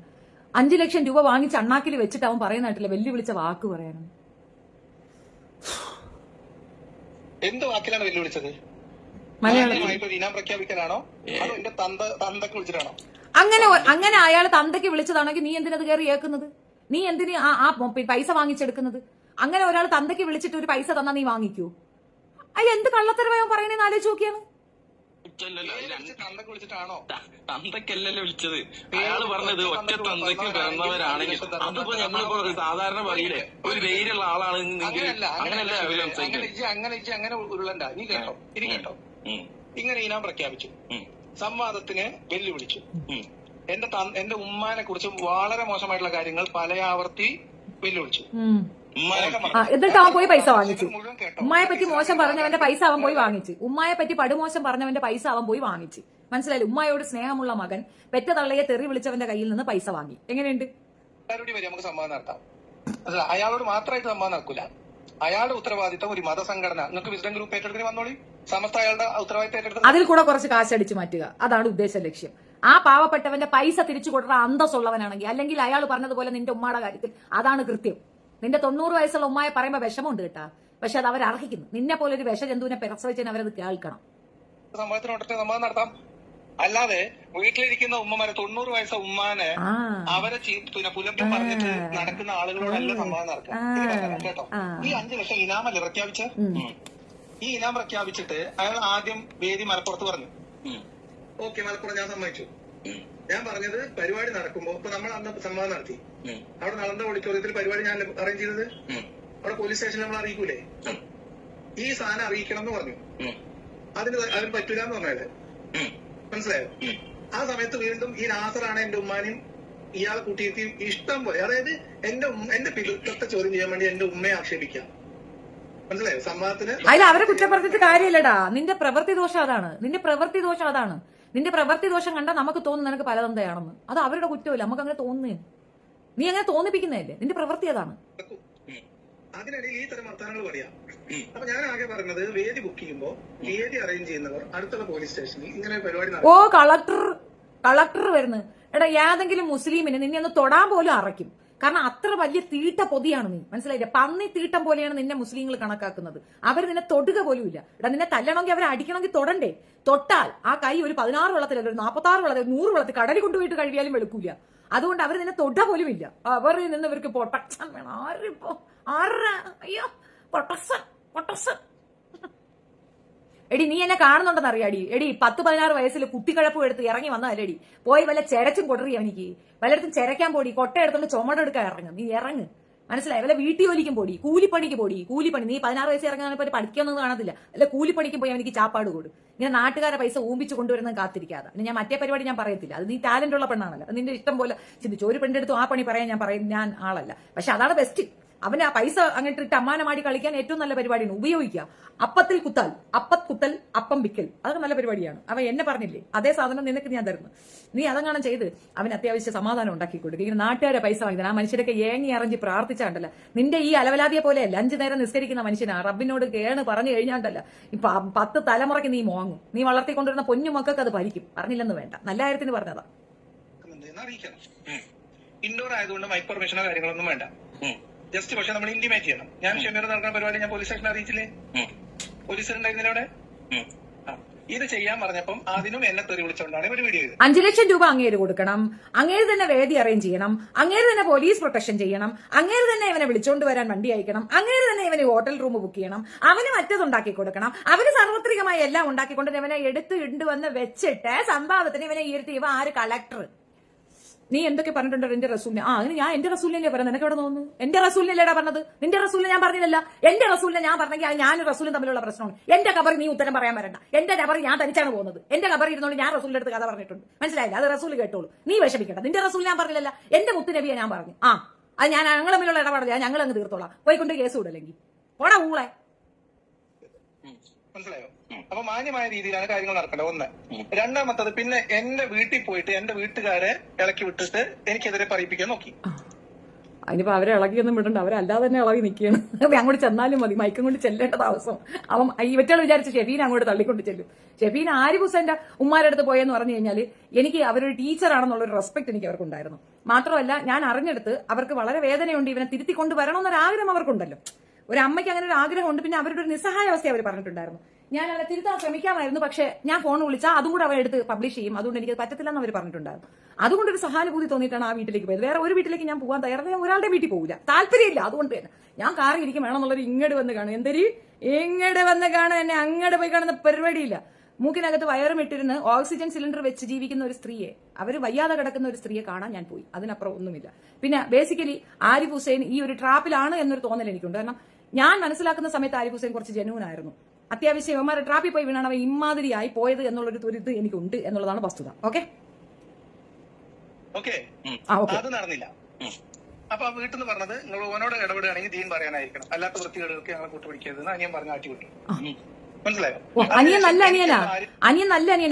5 ലക്ഷം രൂപ വാങ്ങിച്ച് അണ്ണാക്കിൽ വെച്ചിട്ട് അവൻ പറയുന്നതായിട്ടില്ല വെല്ലുവിളിച്ച വാക്ക് പറയാനും. എന്ത് വാക്കിലാണ് വെല്ലുവിളിച്ചത്? ഇനാം പ്രഖ്യാപിക്കലാണോ അതോ എന്റെ തന്തക്ക് വിളിച്ചിട്ടാണോ? അങ്ങനെ അയാൾ തന്തയ്ക്ക് വിളിച്ചതാണെങ്കിൽ നീ എന്തിനത് കയറി ഏക്കുന്നത്? നീ എന്തിന് ആ പൈസ വാങ്ങിച്ചെടുക്കുന്നത്? അങ്ങനെ ഒരാൾ തന്തയ്ക്ക് വിളിച്ചിട്ട് ഒരു പൈസ തന്നാ നീ വാങ്ങിക്കൂ? അയ്യ എന്ത് കള്ളത്തരമായോ പറയണേന്ന് ആലോചിച്ച് നോക്കിയാണ്. തന്തക്കല്ലല്ലോ വിളിച്ചത്. അയാള് പറഞ്ഞത് ഒറ്റ തന്തയ്ക്ക് പിറന്നവരാണെങ്കിൽ അതിപ്പോ നമ്മളിപ്പോ സാധാരണ പറയില്ലേ ഒരു ധൈര്യമുള്ള ആളാണെങ്കിൽ അങ്ങനെയല്ല അങ്ങനെ ഉരുളണ്ട. നീ കേട്ടോ, ഇനി കേട്ടോ. ഇങ്ങനെ ഇനാം പ്രഖ്യാപിച്ചു, സംവാദത്തിന് വെല്ലുവിളിച്ചു, എന്റെ ഉമ്മാനെ കുറിച്ച് വളരെ മോശമായിട്ടുള്ള കാര്യങ്ങൾ പല ആവർത്തി വെല്ലുവിളിച്ചു. എന്നിട്ട് അവൻ പോയി പൈസ വാങ്ങിച്ചു. ഉമ്മായെ പറ്റി മോശം പറഞ്ഞവന്റെ പൈസ അവൻ പോയി വാങ്ങിച്ചു. ഉമ്മായെ പറ്റി പടുമോശം പറഞ്ഞവന്റെ പൈസ അവൻ പോയി വാങ്ങിച്ചു. മനസ്സിലായില്ല? ഉമ്മായോട് സ്നേഹമുള്ള മകൻ പെറ്റ തള്ളയെ തെറി വിളിച്ചവന്റെ കയ്യിൽ നിന്ന് പൈസ വാങ്ങി. എങ്ങനെയുണ്ട്? നമുക്ക് സംവാദം നടത്താം. അയാളോട് മാത്രമായിട്ട് സംവാദം നടക്കൂല. അയാളുടെ ഉത്തരവാദിത്തം ഒരു മതസംഘടന, നിങ്ങൾക്ക് വിസ്ഡം ഗ്രൂപ്പ് ഏറ്റെടുക്കുന്ന വന്നോളി, സമസ്ത അയാളുടെ ഉത്തരവാദിത്തം ഏറ്റെടുത്ത് അതിൽ കൂടെ കുറച്ച് കാശടിച്ചു മാറ്റുക. അതാണ് ഉദ്ദേശ ലക്ഷ്യം. ആ പാവപ്പെട്ടവന്റെ പൈസ തിരിച്ചു കൊടുത്ത അന്തസ്സുള്ളവനാണെങ്കിൽ, അല്ലെങ്കിൽ അയാൾ പറഞ്ഞതുപോലെ നിന്റെ ഉമ്മയുടെ കാര്യത്തിൽ അതാണ് കൃത്യം. നിന്റെ 90 വയസ്സുള്ള ഉമ്മയെ പറയുമ്പോൾ വിഷമമുണ്ട് കേട്ടാ, പക്ഷെ അത് അവർ അർഹിക്കുന്നു. നിന്നെ പോലെ ഒരു വിഷജന്തുവിനെ പ്രസവിച്ചതിന് അവരത് കേൾക്കണം. സംഭവത്തിനോട്ട് സമ്മതം നടത്താം. അല്ലാതെ വീട്ടിലിരിക്കുന്ന ഉമ്മമാരെ 90 വയസ്സ ഉമ്മാനെ അവരെ പുലമ്പി പറഞ്ഞിട്ട് നടക്കുന്ന ആളുകളോടല്ല സമ്മതം നടക്കാം കേട്ടോ. ഈ 5 ലക്ഷം ഇനാമല്ലേ പ്രഖ്യാപിച്ച? ഈ ഇനാം പ്രഖ്യാപിച്ചിട്ട് അയാൾ ആദ്യം വേദി മലപ്പുറത്ത് പറഞ്ഞു. ഓക്കെ, മലപ്പുറം ഞാൻ സമ്മതിച്ചു. ഞാൻ പറഞ്ഞത് പരിപാടി നടക്കുമ്പോ ഇപ്പൊ നമ്മൾ അന്ന് സമ്മതം നടത്തി. അവിടെ നളന്ദ ഓഡിറ്റോറിയത്തിൽ പരിപാടി ഞാൻ അറേഞ്ച് ചെയ്തത്. അവിടെ പോലീസ് സ്റ്റേഷനിൽ നമ്മൾ അറിയിക്കൂലേ? ഈ സാധനം അറിയിക്കണം എന്ന് പറഞ്ഞു. അതിന് പറ്റൂല എന്ന് പറഞ്ഞത് മനസ്സിലായോ? ആ സമയത്ത് വീണ്ടും ഈ നാസറാണ് എന്റെ ഉമ്മാനെയും ഇയാളെ കൂട്ടിയിട്ട് ഇഷ്ടം പോലെ, അതായത് എന്റെ പിതൃത്വത്തെ ചോദ്യം ചെയ്യാൻ വേണ്ടി എന്റെ ഉമ്മയെ ആക്ഷേപിക്കാം. മനസ്സിലായോ? സമ്മതത്തിന് അതിൽ അവരെ കുറ്റപ്പെടുത്തിയിട്ട് കാര്യമില്ലടാ. നിന്റെ പ്രവൃത്തി ദോഷം അതാണ്. നിന്റെ പ്രവൃത്തി ദോഷം കണ്ടാൽ നമുക്ക് തോന്നുന്നു നിനക്ക് പലതന്തയാണെന്ന്. അത് അവരുടെ കുറ്റമില്ല, നമുക്ക് അങ്ങനെ തോന്നുന്നേ. നീ അങ്ങനെ തോന്നിപ്പിക്കുന്നതല്ലേ, നിന്റെ പ്രവൃത്തി അതാണ്. അതിനിടയിൽ ഈ തരം വർത്തമാനങ്ങൾ പറയാം. അപ്പൊ ഞാൻ ആകെ പറഞ്ഞത്, വേദി ബുക്ക് ചെയ്യുമ്പോ വേദി അറേഞ്ച് ചെയ്യുന്നവർ അടുത്തുള്ള പോലീസ് സ്റ്റേഷനിൽ ഇങ്ങനെ പരിപാടി ഓ കളക്ടർ വരുന്നു. എടാ, ഏതെങ്കിലും മുസ്ലിമിന് നിന്നെ ഒന്ന് തൊടാൻ പോലും അറയ്ക്കും. കാരണം അത്ര വലിയ തീട്ട പൊതിയാണ് നീ, മനസ്സിലായില്ലേ? പന്നി തീട്ടം പോലെയാണ് നിന്നെ മുസ്ലിങ്ങൾ കണക്കാക്കുന്നത്. അവർ നിന്നെ തൊടുക പോലും ഇല്ല. എടാ, നിന്നെ തല്ലണമെങ്കിൽ അവരെ അടിക്കണമെങ്കിൽ തൊടണ്ടേ? തൊട്ടാൽ ആ കൈ ഒരു 16 വെള്ളത്തിലല്ല, ഒരു 46 വെള്ളത്തിൽ, 100 വെള്ളത്തിൽ കടലിൽ കൊണ്ടുപോയിട്ട് കഴുകിയാലും വെളുക്കൂല. അതുകൊണ്ട് അവർ നിന്നെ തൊട പോലും ഇല്ല. അവർ നിന്നവർക്ക് പൊട്ടക്ഷൻ വേണം. അയ്യോ പൊട്ടക്ഷൻ. എടി, നീ എന്നെ കാണുന്നുണ്ടെന്ന് അറിയാടി. എടി, 10-16 വയസ്സിൽ കുത്തിക്കഴപ്പ് എടുത്ത് ഇറങ്ങി വന്നതല്ലേടി. പോയി വല്ല ചെരച്ചും കൊടറി അവനിക്ക് വല്ലയിടത്തും ചെരക്കാൻ പോടി, കൊട്ട എടുത്തോണ്ട് ചുമടെടുക്കാൻ ഇറങ്ങും. നീ ഇറങ്ങ്, മനസ്സിലായി? വല്ല വീട്ടിൽ ജോലിക്കും പോടി, കൂലിപ്പണിക്ക് പോടി. കൂലിപ്പണി നീ 16 വയസ്സ് ഇറങ്ങാൻ പഠിക്കാനൊന്നും കാണത്തില്ല. അല്ല, കൂലിപ്പണിക്ക് പോയി അവനിക്ക് ചാപ്പാട് കൊടു. ഇങ്ങനെ നാട്ടുകാരെ പൈസ ഊമ്പിച്ച് കൊണ്ടുവരുന്നത് കാത്തിരിക്കാതെ. ഞാൻ മറ്റേ പരിപാടി ഞാൻ പറയത്തില്ല. അത് നീ ടാലന്റ് ഉള്ള പെണ്ണാണല്ലോ, അത് നിന്റെ ഇഷ്ടം പോലെ ചിന്തിച്ചു. ഒരു പെണ്ണെടുത്തും ആ പണി പറയാൻ ഞാൻ ആളല്ല. പക്ഷെ അതാണ് ബെസ്റ്റ്. അവന് ആ പൈസ അങ്ങോട്ട് ഇട്ട് അമ്മാനമാടി കളിക്കാൻ ഏറ്റവും നല്ല പരിപാടിയാണ്. ഉപയോഗിക്കുക. അപ്പത്തിൽ കുത്താൽ അപ്പം വിക്കൽ, അതൊക്കെ നല്ല പരിപാടിയാണ്. അവൻ എന്നെ പറഞ്ഞില്ലേ, അതേ സാധനം നിനക്ക് ഞാൻ തരുന്നു. നീ അതങ്ങനെ ചെയ്ത് അവന് അത്യാവശ്യ സമാധാനം ഉണ്ടാക്കി കൊടുക്കുക. ഇങ്ങനെ നാട്ടുകാരെ പൈസ വാങ്ങിക്കണം. ആ മനുഷ്യരൊക്കെ ഏങ്ങി അറിഞ്ഞ് പ്രാർത്ഥിച്ചാണ്ടല്ല. നിന്റെ ഈ അലവലാതിയെ പോലെയല്ല 5 നേരം നിസ്കരിക്കുന്ന മനുഷ്യനാ. റബ്ബിനോട് കേണ് പറഞ്ഞു കഴിഞ്ഞാണ്ടല്ല, ഇപ്പൊ 10 തലമുറയ്ക്ക് നീ മോങ്ങും. നീ വളർത്തിക്കൊണ്ടിരുന്ന പൊന്നു മക്കൾക്ക് അത് ഭരിക്കും. പറഞ്ഞില്ലെന്ന് വേണ്ട, നല്ല കാര്യത്തിന് പറഞ്ഞതാ. ഇൻഡോർ ആയതുകൊണ്ട് മൈക്ക് പെർമിഷനോ കാര്യങ്ങളൊന്നും വേണ്ട. ജസ്റ്റ് പക്ഷെ നമ്മൾ ഇന്റിമേറ്റ് ചെയ്യണം. ഞാൻ ഷെമീർ നടക്കുന്ന പരിപാടി ഞാൻ പോലീസ് സ്റ്റേഷനിൽ അറിയിച്ചില്ലേ? പോലീസ് ഉണ്ടായിരുന്നില്ല അവിടെ. ഇത് ചെയ്യാൻ പറഞ്ഞപ്പം അതിനും എന്നെ തെറി വിളിച്ചുകൊണ്ടാണ് ഒരു വീഡിയോ ചെയ്തത്. 5 ലക്ഷം രൂപ അങ്ങേര് കൊടുക്കണം. അങ്ങേര് തന്നെ വേദി അറേഞ്ച് ചെയ്യണം. അങ്ങേര് തന്നെ പോലീസ് പ്രൊട്ടക്ഷൻ ചെയ്യണം. അങ്ങേര് തന്നെ ഇവനെ വിളിച്ചോണ്ട് വരാൻ വണ്ടി അയക്കണം. അങ്ങേര് തന്നെ ഇവന് ഹോട്ടൽ റൂം ബുക്ക് ചെയ്യണം. അവന് മറ്റതുണ്ടാക്കി കൊടുക്കണം. അവന് സാർവത്രികമായി എല്ലാം ഉണ്ടാക്കിക്കൊണ്ട് ഇവനെ എടുത്ത് ഇണ്ടുവന്ന് വെച്ചിട്ട് സംഭവത്തിന് ഇവനെ ഇരുത്തി ഇവ ആര് കളക്ടർ. നീ എന്തൊക്കെ പറഞ്ഞിട്ടുണ്ടോ എന്റെ റസൂലിനെ? അതിന് ഞാൻ എന്റെ റസൂലിനെ പറഞ്ഞത്. നിനക്ക് എവിടെ തോന്നുന്നു? എന്റെ റസൂലിനല്ലേടാ പറഞ്ഞത്, നിന്റെ റസൂലിനെ ഞാൻ പറഞ്ഞില്ലല്ല. എന്റെ റസൂലിനെ ഞാൻ പറഞ്ഞെങ്കിൽ ഞാനും റസൂലും തമ്മിലുള്ള പ്രശ്നമാണ്. എന്റെ കബറി നീ ഉത്തരം പറയാൻ വരണ്ട. എന്റെ കബറി ഞാൻ തനിച്ചാണ് പോകുന്നത്. എന്റെ കബറി ഇരുന്നോണ്ട് ഞാൻ റസൂലിന്റെ അടുത്ത് കഥ പറഞ്ഞിട്ടുണ്ട്, മനസ്സിലായില്ല? അത് റസൂൽ കേട്ടോളൂ, നീ വിഷമിക്കണ്ട. നിന്റെ റസൂൽ ഞാൻ പറഞ്ഞില്ലല്ല, എന്റെ മുത്തുനബിയെ ഞാൻ പറഞ്ഞു. അത് ഞാൻ ഞങ്ങൾ തമ്മിലുള്ള ഇടപാടില്ല, ഞങ്ങൾ അങ്ങ് തീർത്തോളാം. പോയിക്കൊണ്ട് കേസ് വിടല്ലെങ്കിൽ പോടാ ഊളെ. മനസ്സിലായോ? അപ്പൊ മാന്യമായ രീതിയിലാണ് കാര്യങ്ങൾ നടക്കേണ്ടത്. ഒന്ന്. രണ്ടാമത്തത്, പിന്നെ എന്റെ വീട്ടിൽ പോയിട്ട് എന്റെ വീട്ടുകാരെ ഇളക്കി വിട്ടിട്ട് എനിക്കെതിരെ പറയിപ്പിക്കാൻ നോക്കി. അതിനിപ്പോ അവരെ ഇളകിയൊന്നും വിടണ്ട, അവരല്ലാതെ തന്നെ ഇളകി നിൽക്കുകയാണ്. അങ്ങോട്ട് ചെന്നാലും മതി, മൈക്കും കൊണ്ട് ചെല്ലേണ്ട അവസ്ഥ. അവൻ ഇവറ്റകൾ വിചാരിച്ച് ഷെഫീൻ അങ്ങോട്ട് തള്ളിക്കൊണ്ട് ചെല്ലും. ഷെഫീൻ ആരിഫ് ഹുസൈന്റെ ഉമ്മാരുടെ അടുത്ത് പോയെന്ന് പറഞ്ഞു കഴിഞ്ഞാൽ എനിക്ക് അവരൊരു ടീച്ചറാണെന്നുള്ളൊരു റെസ്പെക്ട് എനിക്ക് അവർക്കുണ്ടായിരുന്നു. മാത്രമല്ല, ഞാൻ അറിഞ്ഞെടുത്ത് അവർക്ക് വളരെ വേദനയുണ്ട്, ഇവനെ തിരുത്തിക്കൊണ്ട് വരണമെന്നൊരാഗ്രഹം അവർക്കുണ്ടല്ലോ. ഒരു അമ്മയ്ക്ക് അങ്ങനെ ഒരു ആഗ്രഹമുണ്ട്. പിന്നെ അവരുടെ ഒരു നിസ്സഹായാവസ്ഥ അവർ പറഞ്ഞിട്ടുണ്ടായിരുന്നു. ഞാൻ അവരെ തിരുത്താൻ ശ്രമിക്കാമായിരുന്നു, പക്ഷെ ഞാൻ ഫോൺ വിളിച്ചാൽ അതും കൂടെ അവരെടുത്ത് പബ്ലിഷ് ചെയ്യും. അതുകൊണ്ട് എനിക്ക് പറ്റത്തില്ലെന്ന് അവർ പറഞ്ഞിട്ടുണ്ടായിരുന്നു. അതുകൊണ്ട് ഒരു സഹാനുഭൂതി തോന്നിയിട്ടാണ് ആ വീട്ടിലേക്ക് പോയത്. വേറെ ഒരു വീട്ടിലേക്ക് ഞാൻ പോകാൻ തയ്യാറാണ്. ഞാൻ ഒരാളുടെ വീട്ടിൽ പോകില്ല, താല്പര്യമില്ല. അതുകൊണ്ട് തന്നെ ഞാൻ കാറിൽ ഇരിക്കും വേണമെന്നുള്ളൊരു ഇങ്ങോട്ട് വന്ന് കാണും. എന്തൊരു ഇങ്ങോട്ട് വന്ന് കാണാൻ, എന്നെ അങ്ങോട്ട് പോയി കാണുന്ന പരിപാടിയില്ല. മൂക്കിനകത്ത് വയറുമിട്ടിരുന്ന് ഓക്സിജൻ സിലിണ്ടർ വെച്ച് ജീവിക്കുന്ന ഒരു സ്ത്രീയെ, അവർ വയ്യാതെ കിടക്കുന്ന ഒരു സ്ത്രീയെ കാണാൻ ഞാൻ പോയി. അതിനപ്പുറം ഒന്നുമില്ല. പിന്നെ ബേസിക്കലി ആരിഫ് ഹുസൈൻ ഈ ഒരു ട്രാപ്പിലാണ് എന്നൊരു തോന്നൽ എനിക്കുണ്ട്. കാരണം ഞാൻ മനസ്സിലാക്കുന്ന സമയത്ത് ആരിഫ് ഹുസൈൻ കുറച്ച് ജെന്യൂൻ ആയിരുന്നു. അത്യാവശ്യം ഇവന്മാരെ ട്രാപ്പിൽ പോയി വീണാണ് അവൻ ഇമ്മാതിരിയായി പോയത് എന്നുള്ളൊരു ഇത് എനിക്കുണ്ട് എന്നുള്ളതാണ് വസ്തുത. ഓക്കെ, അത് നടന്നില്ല. അപ്പൊ ആ വീട്ടിൽ നിന്ന് പറഞ്ഞത്, നിങ്ങൾ ഓനോട് ഇടപെടുകയാണെങ്കിൽ ദീൻ പറയാനായിരിക്കണം, അല്ലാത്ത വൃത്തികേടുകൾക്ക് ഞങ്ങളെ കൂട്ടുപിടിക്കരുതെന്ന് അനിയൻ പറഞ്ഞ ആട്ടി വിട്ടു. മനസ്സിലായോ? അനിയൻ നല്ല അനിയനാ,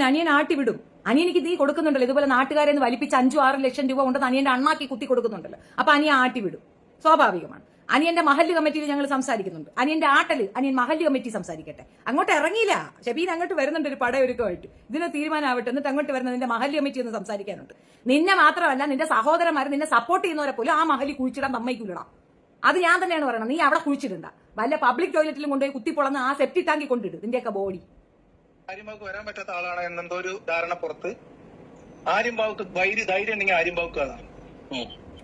അനിയൻ ആട്ടി വിടും. അനിയനിക്ക് നീ കൊടുക്കുന്നുണ്ടല്ലോ ഇതുപോലെ നാട്ടുകാരെ വലിപ്പിച്ച് 5-6 ലക്ഷം രൂപ കൊണ്ടെന്ന് അനിയന്റെ അണ്ണാക്കി കുത്തി കൊടുക്കുന്നുണ്ടല്ലോ. അപ്പൊ അനിയൻ ആട്ടി വിടും, സ്വാഭാവികമാണ്. അനിയന്റെ മഹല്ല് കമ്മിറ്റിയിൽ ഞങ്ങൾ സംസാരിക്കുന്നുണ്ട്. അനിയന്റെ ആട്ടല് അനിയൻ മഹല്ല് കമ്മിറ്റി സംസാരിക്കട്ടെ. അങ്ങോട്ട് ഇറങ്ങിയില്ല. ഷെബീൻ അങ്ങോട്ട് വരുന്നുണ്ട് ഒരു പടയൊരുക്കമായിട്ട്. ഇതിന് തീരുമാനമാവട്ടെ. എന്നിട്ട് അങ്ങോട്ട് വരുന്ന നിന്റെ മഹല്ല് കമ്മിറ്റി ഒന്ന് സംസാരിക്കാനുണ്ട്. നിന്നെ മാത്രമല്ല നിന്റെ സഹോദരന്മാർ നിന്നെ സപ്പോർട്ട് ചെയ്യുന്നവരെ പോലും ആ മഹല്ല് കുഴിച്ചിടാൻ സമ്മതിക്കൂലടാ. അത് ഞാൻ തന്നെയാണ് പറയണം. നീ അവിടെ കുഴിച്ചിടണ്ട. വല്ല പബ്ലിക് ടോയ്ലറ്റിലും കൊണ്ടുപോയി കുത്തിപ്പൊളന്ന് ആ സെപ്റ്റി ടാങ്കി കൊണ്ടിട്ട് നിന്റെയൊക്കെ ബോഡി. ആര്യമ്പാവുക്ക് വരാൻ പറ്റാത്ത ആളാണ് എന്നെന്തോ ഒരു ധാരണ പുറത്ത്. ആര്യമ്പാവുക്ക് ധൈര്യം ഉണ്ടെങ്കിൽ ആര്യമ്പാവുക്ക് അതാണ്.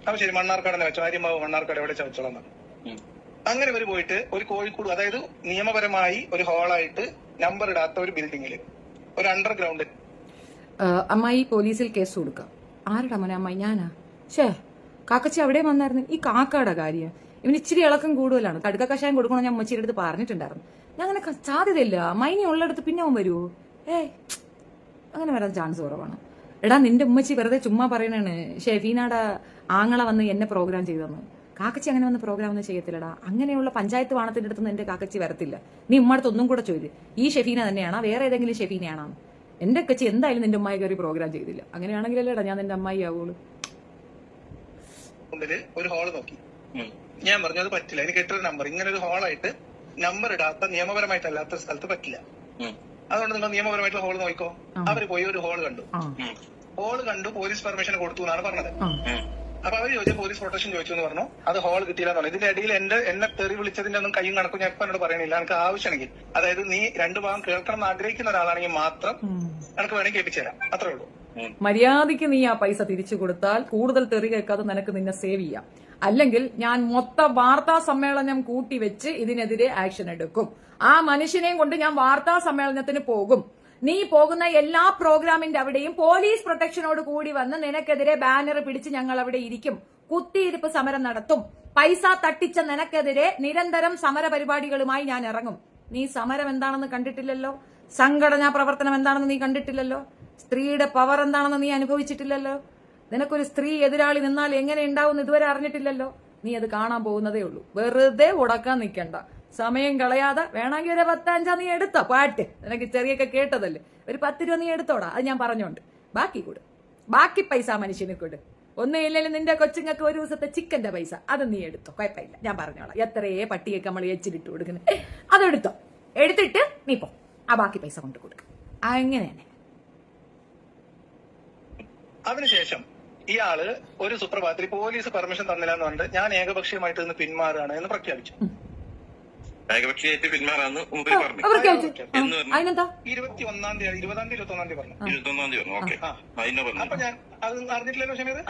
അപ്പൊ ശരി, മണ്ണാർക്കാടല്ലേ വെച്ചോ, ആര്യമ്പാവ് മണ്ണാർക്കാട് എവിടെ ചവച്ചോളാം. അങ്ങനെ ഇവര് പോയിട്ട് ഒരു കോഴിക്കോട്, അതായത് നിയമപരമായി ഒരു ഹാളായിട്ട് നമ്പർ ഇടാത്ത ഒരു ബിൽഡിങ്ങില് ഒരു അണ്ടർഗ്രൗണ്ട്. അമ്മായി പോലീസിൽ കേസ് കൊടുക്കാം. ആരുടെ മോനെ അമ്മായി? ഞാനാ? ഷേ, കാക്കച്ചി അവിടെ വന്നായിരുന്നു. ഈ കാക്കയുടെ കാര്യം ഇവന് ഇച്ചിരി ഇളക്കം കൂടുതലാണ്. കടുക്ക കഷായം കൊടുക്കണം ഞാൻ അമ്മച്ചിയുടെ അടുത്ത് പറഞ്ഞിട്ടുണ്ടായിരുന്നു. ഞാൻ അങ്ങനെ സാധ്യതയില്ല. മൈനി ഉള്ളിടത്ത് പിന്നെ അവൻ വരുമോ? അങ്ങനെ വരാൻ ചാൻസ് കുറവാണ്. എടാ, നിന്റെ ഉമ്മച്ചി വെറുതെ ചുമ്മാ പറയണാണ്. ഷെഫീനയുടെ ആങ്ങളെ വന്ന് എന്നെ പ്രോഗ്രാം ചെയ്തെന്ന്. കാക്കച്ചി അങ്ങനെ വന്ന് പ്രോഗ്രാം ഒന്നും ചെയ്യത്തില്ലടാ. അങ്ങനെയുള്ള പഞ്ചായത്ത് വാണത്തിന്റെ അടുത്ത് എന്റെ കാക്കച്ചി വരത്തില്ല. നീ ഉമ്മടുത്ത് ഒന്നും കൂടെ ചോദിച്ചു, ഈ ഷെഫീന തന്നെയാണോ വേറെ ഏതെങ്കിലും ഷെഫീനയാണോ? എന്റെ കച്ചി എന്തായാലും നിന്റെ അമ്മായി കയറി പ്രോഗ്രാം ചെയ്തില്ല. അങ്ങനെയാണെങ്കിലല്ലേടാ ഞാൻ നിന്റെ അമ്മായി ആവുള്ളൂ. ഒരു ഹാള് നോക്കി. ഞാൻ പറഞ്ഞു അത് പറ്റില്ല, എനിക്ക് എട്ടൊരു നമ്പർ ഇങ്ങനെ ഒരു ഹാളായിട്ട് നമ്പർ ഇടാത്ത നിയമപരമായിട്ടല്ലാത്ത സ്ഥലത്ത് പറ്റില്ല. അതുകൊണ്ട് നിങ്ങൾ നിയമപരമായിട്ടുള്ള ഹോള് നോക്കിക്കോ. അവര് പോയി ഒരു ഹോള് കണ്ടു. പോലീസ് പെർമിഷൻ കൊടുത്തു എന്നാണ് പറഞ്ഞത്. അപ്പൊ അവര് ചോദിച്ചു പോലീസ് പ്രൊട്ടക്ഷൻ ചോദിച്ചു എന്ന് പറഞ്ഞു. അത് ഹോൾ കിട്ടിയില്ല എന്ന് പറഞ്ഞു. ഇതിന്റെ ഇടയിൽ എന്നെ തെറി വിളിച്ചതിന്റെ ഒന്നും കയ്യും കണക്കും ഞാൻ ഇപ്പൊ എന്നോട് പറയണില്ല. എനിക്ക് ആവശ്യമെങ്കിൽ, അതായത് നീ രണ്ടു ഭാഗം കേൾക്കണം എന്ന് ആഗ്രഹിക്കുന്ന ഒരാളാണെങ്കിൽ മാത്രം എനിക്ക് വേണമെങ്കിൽ കേൾപ്പിച്ചു തരാം. അത്രേ ഉള്ളൂ. മര്യാദയ്ക്ക് നീ ആ പൈസ തിരിച്ചു കൊടുത്താൽ കൂടുതൽ തെറി കേൾക്കാതെ നിനക്ക് നിന്നെ സേവ് ചെയ്യാം. അല്ലെങ്കിൽ ഞാൻ മൊത്തം വാർത്താ സമ്മേളനം കൂട്ടിവെച്ച് ഇതിനെതിരെ ആക്ഷൻ എടുക്കും. ആ മനുഷ്യനെയും കൊണ്ട് ഞാൻ വാർത്താ സമ്മേളനത്തിന് പോകും. നീ പോകുന്ന എല്ലാ പ്രോഗ്രാമിന്റെ അവിടെയും പോലീസ് പ്രൊട്ടക്ഷനോട് കൂടി വന്ന് നിനക്കെതിരെ ബാനർ പിടിച്ച് ഞങ്ങൾ അവിടെ ഇരിക്കും. കുത്തിയിരിപ്പ് സമരം നടത്തും. പൈസ തട്ടിച്ച നിനക്കെതിരെ നിരന്തരം സമര പരിപാടികളുമായി ഞാൻ ഇറങ്ങും. നീ സമരം എന്താണെന്ന് കണ്ടിട്ടില്ലല്ലോ. സംഘടനാ പ്രവർത്തനം എന്താണെന്ന് നീ കണ്ടിട്ടില്ലല്ലോ. സ്ത്രീയുടെ പവർ എന്താണെന്ന് നീ അനുഭവിച്ചിട്ടില്ലല്ലോ. നിനക്കൊരു സ്ത്രീ എതിരാളി നിന്നാൽ എങ്ങനെ ഉണ്ടാവും ഇതുവരെ അറിഞ്ഞിട്ടില്ലല്ലോ. നീ അത് കാണാൻ പോകുന്നതേ ഉള്ളൂ. വെറുതെ ഉടക്കാൻ നിൽക്കണ്ട. സമയം കളയാതെ വേണമെങ്കിൽ ഒരു 10-5 നീ എടുത്തോ പാട്ട്. നിനക്ക് ചെറിയൊക്കെ കേട്ടതല്ലേ. ഒരു 10 രൂപ നീ എടുത്തോടാ. അത് ഞാൻ പറഞ്ഞോണ്ട് ബാക്കി കൂടെ ബാക്കി പൈസ മനുഷ്യന് കൊടു. ഒന്നും ഇല്ലെങ്കിൽ നിന്റെ കൊച്ചുങ്ങൾക്ക് ഒരു ദിവസത്തെ ചിക്കന്റെ പൈസ അത് നീ എടുത്തോ, കുഴപ്പമില്ല. ഞാൻ പറഞ്ഞോളാം. എത്രയേ പട്ടിയൊക്കെ നമ്മൾ എച്ചിലിട്ട് കൊടുക്കുന്നത് അതെടുത്തോ. എടുത്തിട്ട് നീ പോ. ആ ബാക്കി പൈസ കൊണ്ട് കൊടുക്കും. അങ്ങനെ തന്നെ. അതിനുശേഷം ഇയാള് ഒരു സുപ്രഭാതത്തിൽ പോലീസ് പെർമിഷൻ തന്നില്ല എന്ന് പറഞ്ഞിട്ട് ഞാൻ ഏകപക്ഷീയമായിട്ട് നിന്ന് പിന്മാറുകയാണ് എന്ന് പ്രഖ്യാപിച്ചു. ഏകപക്ഷീയമായിട്ട് പിന്മാറാന്ന് മുമ്പിൽ പറഞ്ഞു. 21-ാം തീയതി 21-ാം തീയതി പറഞ്ഞു. 21-ാം തീയതി പറഞ്ഞു. ഓക്കെ, അപ്പൊ ഞാൻ അത് അറിഞ്ഞിട്ടില്ലല്ലോ ക്ഷമയത്.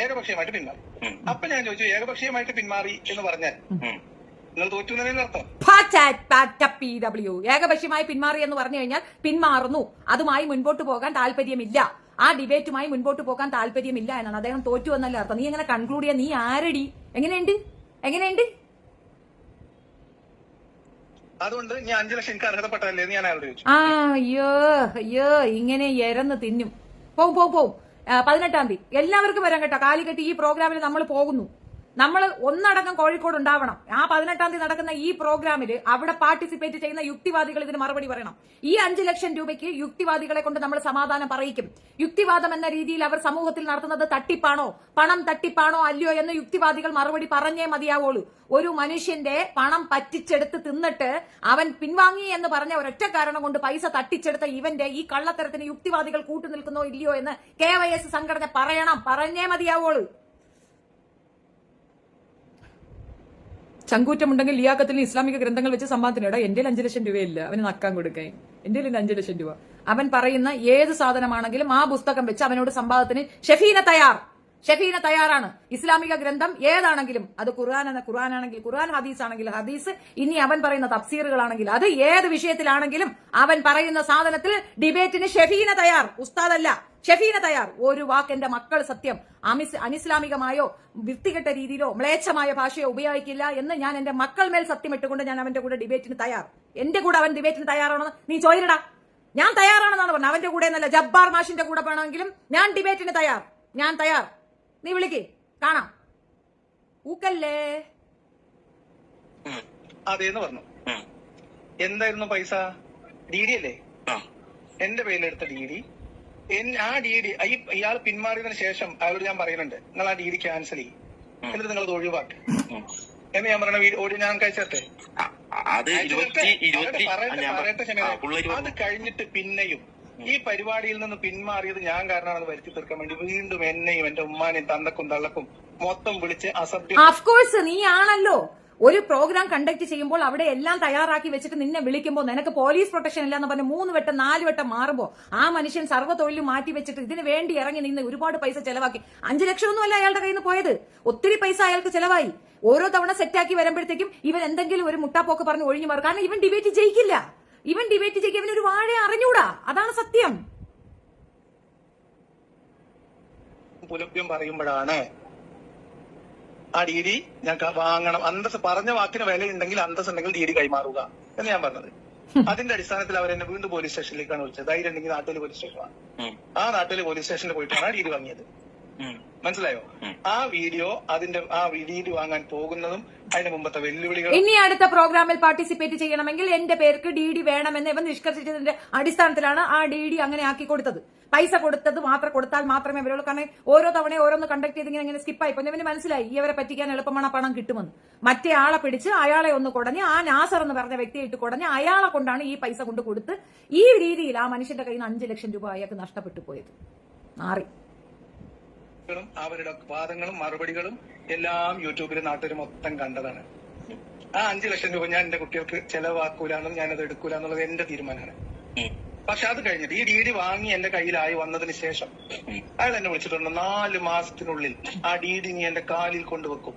ഏകപക്ഷീയമായിട്ട് പിന്മാറി. അപ്പൊ ഞാൻ ചോദിച്ചു, ഏകപക്ഷീയമായിട്ട് പിന്മാറി എന്ന് പറഞ്ഞാൽ നിങ്ങൾ തോറ്റു എന്നതിന് അർത്ഥം? ഏകപക്ഷീയമായി പിന്മാറി എന്ന് പറഞ്ഞു കഴിഞ്ഞാൽ പിന്മാറുന്നു, അതുമായി മുൻപോട്ട് പോകാൻ താല്പര്യമില്ല, ആ ഡിബേറ്റുമായി മുൻപോട്ട് പോകാൻ താല്പര്യമില്ല എന്നാണ്. അദ്ദേഹം തോറ്റു എന്നല്ല അർത്ഥം. നീ എങ്ങനെ കൺക്ലൂഡ് ചെയ്യാൻ? നീ ആരടി? എങ്ങനെയുണ്ട്? അതുകൊണ്ട് ഞാൻ 5 ലക്ഷം എനിക്ക് അർഹതപ്പെട്ടതല്ലേ എന്ന് ഞാൻ അയാളോട് ചോദിച്ചു. അയ്യോ ഇങ്ങനെ എരന്ന് തിന്നും. പോവും 18-ാം തീയതി എല്ലാവർക്കും വരാൻ കേട്ടോ. കാലിക്കറ്റ് ഈ പ്രോഗ്രാമിൽ നമ്മൾ പോകുന്നു. നമ്മൾ ഒന്നടങ്കം കോഴിക്കോട് ഉണ്ടാവണം. ആ 18-ാം തീയതി നടക്കുന്ന ഈ പ്രോഗ്രാമിൽ അവിടെ പാർട്ടിസിപ്പേറ്റ് ചെയ്യുന്ന യുക്തിവാദികൾ ഇതിന് മറുപടി പറയണം. ഈ 5 ലക്ഷം രൂപയ്ക്ക് യുക്തിവാദികളെ കൊണ്ട് നമ്മൾ സമാധാനം പറയിക്കും. യുക്തിവാദം എന്ന രീതിയിൽ അവർ സമൂഹത്തിൽ നടത്തുന്നത് തട്ടിപ്പാണോ, പണം തട്ടിപ്പാണോ അല്ലയോ എന്ന് യുക്തിവാദികൾ മറുപടി പറഞ്ഞേ മതിയാവുള്ളൂ. ഒരു മനുഷ്യന്റെ പണം പറ്റിച്ചെടുത്ത് തിന്നിട്ട് അവൻ പിൻവാങ്ങി എന്ന് പറഞ്ഞ ഒരൊറ്റ കാരണം കൊണ്ട് പൈസ തട്ടിച്ചെടുത്ത ഇവന്റെ ഈ കള്ളത്തരത്തിന് യുക്തിവാദികൾ കൂട്ടുനിൽക്കുന്നോ ഇല്ലയോ എന്ന് KYS സംഘടന പറഞ്ഞേ മതിയാവുള്ളൂ. ചങ്കൂറ്റമുണ്ടെങ്കിൽ ലിയാക്കത്തിൽ ഇസ്ലാമിക ഗ്രന്ഥങ്ങൾ വെച്ച് സമ്പാദത്തിനിട എന്റെ 5 ലക്ഷം രൂപയില്ല അവന് നക്കാൻ കൊടുക്കാൻ. എന്റെ 5 ലക്ഷം രൂപ. അവൻ പറയുന്ന ഏത് സാധനമാണെങ്കിലും ആ പുസ്തകം വെച്ച് അവനോട് സമ്പാദത്തിന് ഷെഫീന തയ്യാറാണ്. ഇസ്ലാമിക ഗ്രന്ഥം ഏതാണെങ്കിലും അത് ഖുർആനാണെങ്കിൽ ഖുർആൻ, ഹദീസ് ആണെങ്കിൽ ഹദീസ്, ഇനി അവൻ പറയുന്ന തഫ്സീറുകളാണെങ്കിൽ അത് ഏത് വിഷയത്തിലാണെങ്കിലും അവൻ പറയുന്ന സാധനത്തിൽ ഡിബേറ്റിന് ഷെഫീന തയ്യാർ. ഉസ്താദല്ല, ഷെഫീന തയ്യാർ. ഒരു വാക്ക് എന്റെ മക്കൾ സത്യം അനിസ്ലാമികമായോ വൃത്തികെട്ട രീതിയിലോ മ്ലേച്ഛമായ ഭാഷയോ ഉപയോഗിക്കില്ല എന്ന് ഞാൻ എന്റെ മക്കൾ മേൽ സത്യമിട്ടുകൊണ്ട് ഞാൻ അവന്റെ കൂടെ ഡിബേറ്റിന് തയ്യാർ. എന്റെ കൂടെ അവൻ ഡിബേറ്റിന് തയ്യാറാണെന്ന് നീ ചോദിരടാ. ഞാൻ തയ്യാറാണെന്നാണ് പറഞ്ഞത്. അവന്റെ കൂടെ എന്നല്ല, ജബ്ബാർ മാഷിന്റെ കൂടെ വേണമെങ്കിലും ഞാൻ ഡിബേറ്റിന് തയ്യാർ. നീ വിളിക്കേ, കാണാം. ഊക്കല്ലേ? അതേന്ന് പറഞ്ഞു. എന്തായിരുന്നു പൈസ? DD അല്ലേ? എന്റെ പേരിലെടുത്ത DD. ആ DD ഇയാൾ പിന്മാറിയതിനു ശേഷം അയാളോട് ഞാൻ പറയുന്നുണ്ട്, നിങ്ങൾ ആ DD ക്യാൻസൽ ചെയ്യും. എന്നിട്ട് നിങ്ങൾ ഒഴിവാക്കി എന്ന് ഞാൻ പറഞ്ഞ ഓഡിയോ ഞാൻ കഴിച്ചേ. അത് അത് കഴിഞ്ഞിട്ട് പിന്നെയും ഈ പരിപാടിയിൽ നിന്ന് പിന്മാറിയത് ഞാൻ കാരണമാണെന്ന് വരുത്തി തീർക്കാൻ വേണ്ടി വീണ്ടും എന്നെയും എന്റെ ഉമ്മാനെയും തന്തക്കും തള്ളക്കും മൊത്തം വിളിച്ച് അസഭ്യം. ഓഫ്കോഴ്സ് നീ ആണല്ലോ ഒരു പ്രോഗ്രാം കണ്ടക്ട് ചെയ്യുമ്പോൾ അവിടെ എല്ലാം തയ്യാറാക്കി വെച്ചിട്ട് നിന്നെ വിളിക്കുമ്പോൾ നിനക്ക് പോലീസ് പ്രൊട്ടക്ഷൻ ഇല്ലാന്ന് പറഞ്ഞ് 3 വട്ടം 4 വട്ടം മാറുമ്പോൾ ആ മനുഷ്യൻ സർവ്വ തൊഴിലും മാറ്റി വെച്ചിട്ട് ഇതിന് വേണ്ടി ഇറങ്ങി നിന്ന് ഒരുപാട് പൈസ ചെലവാക്കി. 5 ലക്ഷം ഒന്നുമല്ല അയാളുടെ കയ്യിൽ നിന്ന് പോയത്, ഒത്തിരി പൈസ അയാൾക്ക് ചെലവായി. ഓരോ തവണ സെറ്റാക്കി വരുമ്പോഴത്തേക്കും ഇവൻ എന്തെങ്കിലും ഒരു മുട്ടാപ്പോക്ക് പറഞ്ഞ് ഒഴിഞ്ഞു മാറും. കാരണം ഇവൻ ഡിബേറ്റ് ജയിക്കില്ല, ഇവനൊരു വാഴ അറിഞ്ഞൂടാ, അതാണ് സത്യം. പുലഭ്യം പറയുമ്പോഴാണ് ആ DD ഞാൻ വാങ്ങണം, അന്തസ് പറഞ്ഞ വാക്കിന് വിലയുണ്ടെങ്കിൽ അന്തസ് ഉണ്ടെങ്കിൽ DD കൈമാറുക എന്ന് ഞാൻ പറഞ്ഞത്. അതിന്റെ അടിസ്ഥാനത്തിൽ അവരെന്നെ വീണ്ടും പോലീസ് സ്റ്റേഷനിലേക്കാണ് വിളിച്ചത്. ധൈര്യം ഉണ്ടെങ്കിൽ നാട്ടിലെ പോലീസ് സ്റ്റേഷനാണ്. ആ നാട്ടിലെ പോലീസ് സ്റ്റേഷനിൽ പോയിട്ടാണ് DD വാങ്ങിയത്. മനസ്സിലായോ? ആ വീഡിയോ ആ DD വാങ്ങാൻ പോകുന്നതും അതിന് മുമ്പത്തെ വെല്ലുവിളികൾ. ഇനി അടുത്ത പ്രോഗ്രാമിൽ പാർട്ടിസിപ്പേറ്റ് ചെയ്യണമെങ്കിൽ എന്റെ പേർക്ക് DD വേണമെന്ന് ഇവൻ നിഷ്കർഷിച്ചതിന്റെ അടിസ്ഥാനത്തിലാണ് ആ DD അങ്ങനെ ആക്കി കൊടുത്തത്. പൈസ കൊടുത്തത് കൊടുത്താൽ മാത്രമേ വരുള്ളൂ. കാരണം ഓരോ തവണ ഓരോന്ന് കണ്ടക്ട് ചെയ്ത് ഇങ്ങനെ സ്കിപ്പായി. ഇപ്പൊ ഇവന് മനസ്സിലായി ഇവരെ പറ്റിക്കാൻ എളുപ്പമാണ് പണം കിട്ടുമെന്ന്. മറ്റേ ആളെ പിടിച്ച് അയാളെ ഒന്ന് കുടഞ്ഞ് ആ നാസർ എന്ന് പറഞ്ഞ വ്യക്തിയെ ഇട്ട് കുടഞ്ഞ് അയാളെ കൊണ്ടാണ് ഈ പൈസ കൊണ്ട് കൊടുത്ത് ഈ രീതിയിൽ ആ മനുഷ്യന്റെ കയ്യിൽ നിന്ന് 5 ലക്ഷം രൂപ അയാൾക്ക് നഷ്ടപ്പെട്ടു പോയത്. മാറി അവരുടെ വാദങ്ങളും മറുപടികളും എല്ലാം യൂട്യൂബിൽ നാട്ടുകാർ മൊത്തം കണ്ടതാണ്. ആ 5 ലക്ഷം രൂപ ഞാൻ എന്റെ കുട്ടികൾക്ക് ചെലവാക്കൂലെന്നും ഞാനത് എടുക്കൂല എന്നുള്ളത് എന്റെ തീരുമാനമാണ്. പക്ഷെ അത് കഴിഞ്ഞിട്ട് ഈ DD വാങ്ങി എന്റെ കയ്യിലായി വന്നതിന് ശേഷം അയാൾ എന്നെ വിളിച്ചിട്ടുണ്ട് 4 മാസത്തിനുള്ളിൽ ആ DD നീ എന്റെ കാലിൽ കൊണ്ടുവെക്കും.